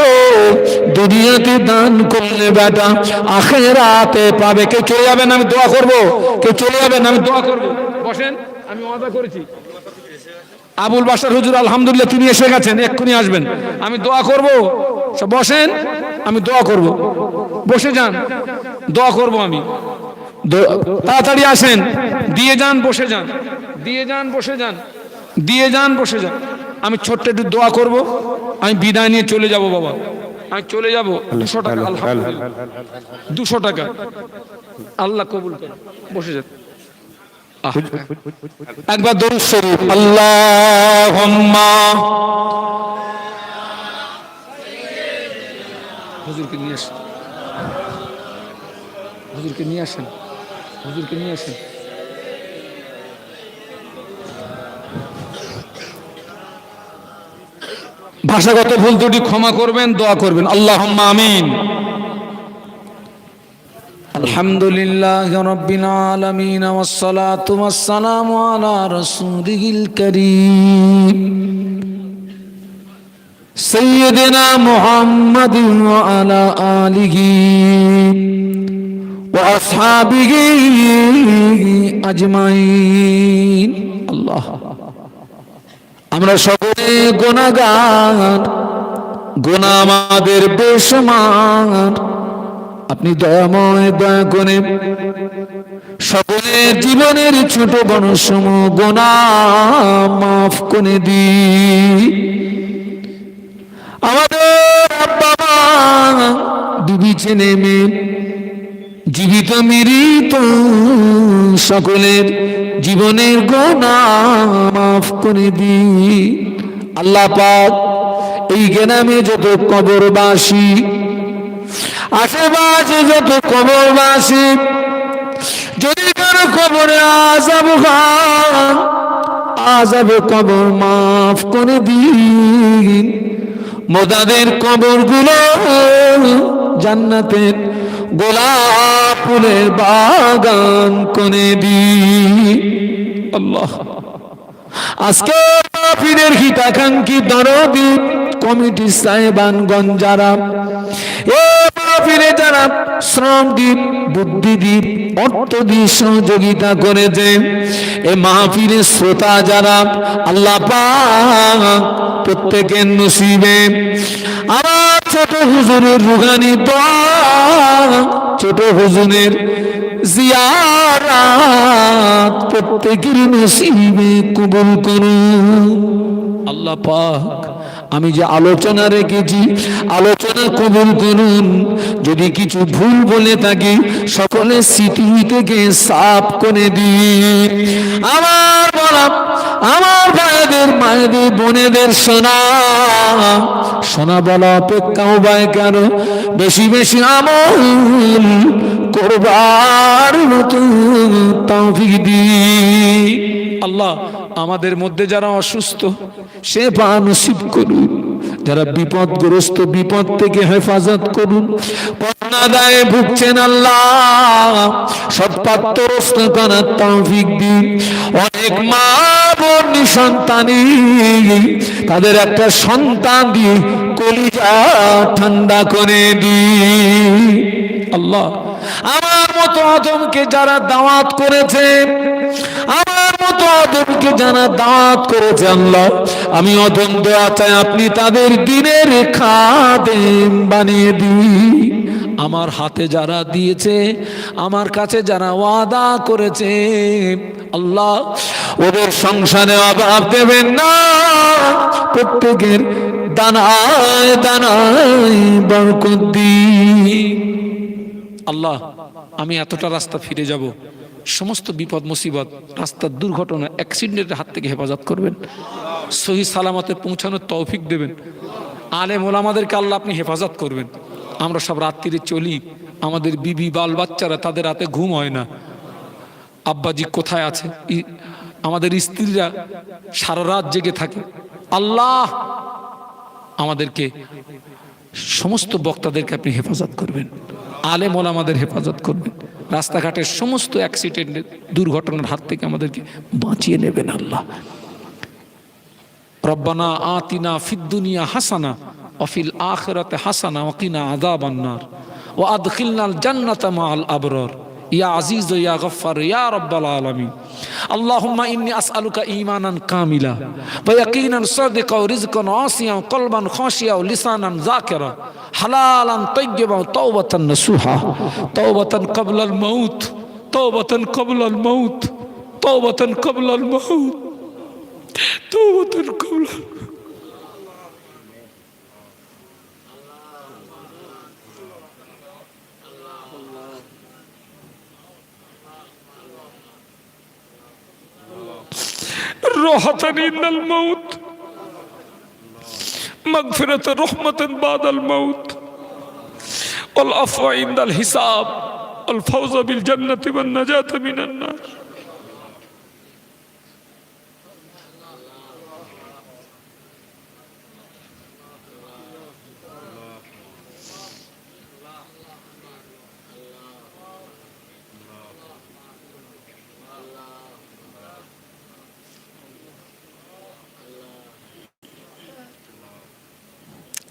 দুনিয়াতে দান করলে বেটা আখেরাতে পাবে। কেউ চলে যাবেন, আমি দোয়া করবো। কেউ চলে যাবেন, আমি দোয়া করবো। বসেন, আমি ওয়াদা করেছি। আবুল বাশার হুজুর আলহামদুলিল্লাহ তিনি এসে গেছেন, এক্ষুনি আসবেন। আমি দোয়া করব, সব বসেন, আমি দোয়া করব। বসে যান, দোয়া করব আমি। তাড়াতাড়ি আসেন, দিয়ে যান, বসে যান, দিয়ে যান, বসে যান, দিয়ে যান, বসে যান। আমি ছোট্ট একটু দোয়া করব, আমি বিদায় নিয়ে চলে যাব। বাবা, আমি চলে যাব। 200 টাকা, আলহামদুলিল্লাহ 200 টাকা, আল্লাহ কবুল করে। বসে যান। একবার দরুদ শরীফ। আল্লাহুম্মা। হুজুরকে নিয়ে আসেন, হুজুরকে নিয়ে আসেন, হুজুরকে নিয়ে আসেন। ভাষাগত ভুল ত্রুটি ক্ষমা করবেন, দোয়া করবেন। আল্লাহুম্মা আমিন। আলহামদুলিল্লাহি রাব্বিল আলামিন ওয়াস সালাতু ওয়াস সালামু আলা রাসূলিল কারীম সাইয়্যিদিনা মুহাম্মাদিন ওয়া আলা আলিহি ওয়া আসহাবিহি আজমাইন। আল্লাহ, আমরা সকলে গুনাহগার, গুনাহ আমাদের বেশুমার। আপনি দয়াময়, দয়া করে সকলের জীবনের ছোট বড় সম গুনাহ মাফ করে দিন। আমাদের আব্বা মা, বিবি, ছেলে মেয়ে, জীবিত মৃত সকলের জীবনের গুনাহ মাফ করে দিন। আল্লাহ পাক এই গ্রামে যত কবরবাসী, আশেপাশে যত কবরবাসী, যদি কারো কবরে আযাব হয়, আযাবে কবর মাফ করে দিন, মোদাদের কবরগুলো জান্নাতের গোলাপ ফুলের বাগান করে দিন। আল্লাহ, আজকে মাহফিলের হিতাকাঙ্ক্ষী দরদি কমিটি সাহেবানগণ যারা এই মাহফিলে যারা শ্রম দ্বীপ, বুদ্ধি দ্বীপ, অর্থ দিয়ে সহযোগিতা করেছে, এই মাহফিলের শ্রোতা যারা, আল্লাহ পাক প্রত্যেকের নসিবে আমার ছোট হুজুরের রুহানি দোয়া, ছোট হুজুরের জিয়ারাত প্রত্যেকের নসিবে কবুল করুন। আল্লাহ পাক আমি যে আলোচনা রেখেছি আলোচনা কবুল করুন। যদি কিছু ভুল বলে থাকি সকলে স্মৃতি থেকে সাফ করে দিন। আমার বলা, আমার ভাইদের, মায়েদের, বোনেদের সোনা সোনা বলা অপেক্ষাও বায় কেন, বেশি বেশি আমল করবার মতো তৌফিক দিন। আল্লাহ আমাদের মধ্যে যারা অসুস্থ সেবা নসিব করুন, যারা বিপদগ্রস্ত বিপদ থেকে হেফাজত করুন, পদ্মাদায়ে ভুগছেন আল্লাহ সৎপাত্রস্থ করার তৌফিক দিন। অনেক মা বোন নিঃসন্তানী, তাদের একটা সন্তান দিয়ে কলিজা ঠান্ডা করে দিন। আল্লাহ আমার মতো আদমকে যারা দাওয়াত করেছে, আমার মতো আদমকে যারা দাওয়াত করেছে, আল্লাহ আমি আদম দোয়া চাই আপনি তাদের দিনের খাদেম বানিয়ে দিন। আমার হাতে যারা দিয়েছে, আমার কাছে যারা ওয়াদা করেছে, আল্লাহ ওদের সংসারে অভাব দেবেন না, প্রত্যেকের দানায় দানায় বরকত দিন। আল্লাহ আমি এতটা রাস্তা ফিরে যাব, সমস্ত বিপদ মুসিবত, রাস্তার দুর্ঘটনা, অ্যাক্সিডেন্টের হাত থেকে হেফাজত করবেন, সহি সালামতে পৌঁছানোর তৌফিক দেবেন। আলেম ওলামাদেরকে আল্লাহ আপনি হেফাজত করবেন। আমরা সব রাত্রিরে চলি, আমাদের বিবি বাল বাচ্চারা তাদের রাতে ঘুম হয় না, আব্বাজি কোথায় আছে, আমাদের স্ত্রীরা সারা রাত জেগে থাকে। আল্লাহ আমাদেরকে, সমস্ত বক্তাদেরকে আপনি হেফাজত করবেন, আলেম ওলামাদের হেফাজত করবেন, রাস্তাঘাটের সমস্ত অ্যাক্সিডেন্টের দুর্ঘটনার হাত থেকে আমাদেরকে বাঁচিয়ে নেবেন। আল্লাহ রব্বানা আতিনা ফিদ দুনিয়া হাসানা ওয়া ফিল আখিরাতি হাসানা ওয়া কিনা আযাবান নার ওয়া আদখিলনাল জান্নাতা মাআল আবরার ইয়া আজিজ ইয়া গফফার ইয়া রাব্বাল আলামিন। আল্লাহুম্মা ইন্নী আসআলুকা ঈমানান কামিলা ওয়া ইয়াকিনান সাদিকা ওয়া রিজকান ওয়াসিয়া ওয়া কলবান খাশিয়া ওয়া লিসানান যাকিরা হালালান তাইয়্যিবা ওয়া তাওবাতান নাসুহা তাওবাতান ক্বাবলাল মাউত তাওবাতান ক্বাবলাল মাউত তাওবাতান ক্বাবলাল মাউত তাওবাতান ক্বাবলাল راحة عند الموت مغفرة رحمة بعد الموت والعفو عند الحساب الفوز بالجنة والنجاة من النار.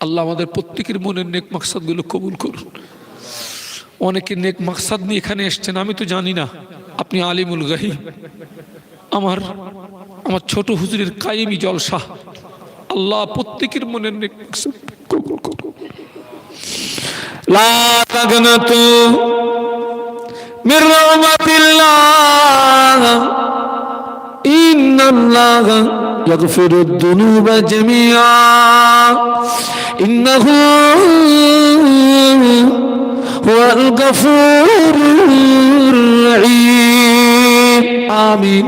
আল্লাহ আমাদের প্রত্যেকের মনের নেক মাকসাদ গুলো কবুল করুন। অনেকে নেক মাকসাদ নিয়ে এখানে এসছেন, আমি তো জানি না, আপনি আলিমুল গায়ব। আমার ছোট হুজুরের কায়েমি জলসা, আল্লাহ প্রত্যেকের মনের নেক মাকসাদ কবুল করুন। লা তাগনাতু মির রাহমাতিল্লাহ ইন্নাল্লাহ ইয়াগফিরুদ দুনুবা জামিআ إنه هو الغفور الرحيم. آمين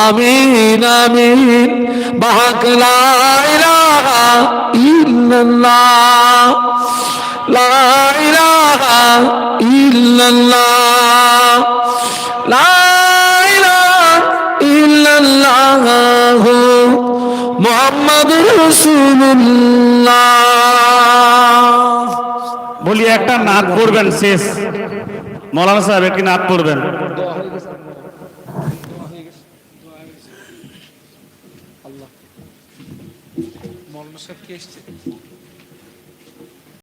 آمين آمين بحق لا إله إلا ইল্লাল্লাহ লা ইলাহা ইল্লাল্লাহ লা ইলাহা ইল্লাল্লাহ মুহাম্মাদুর রাসূলুল্লাহ। বলি একটা নাত পড়বেন শেষ, মৌলানা সাহেব একটি নাত পড়বেন। মৌলানা সাহেব কি এসছে?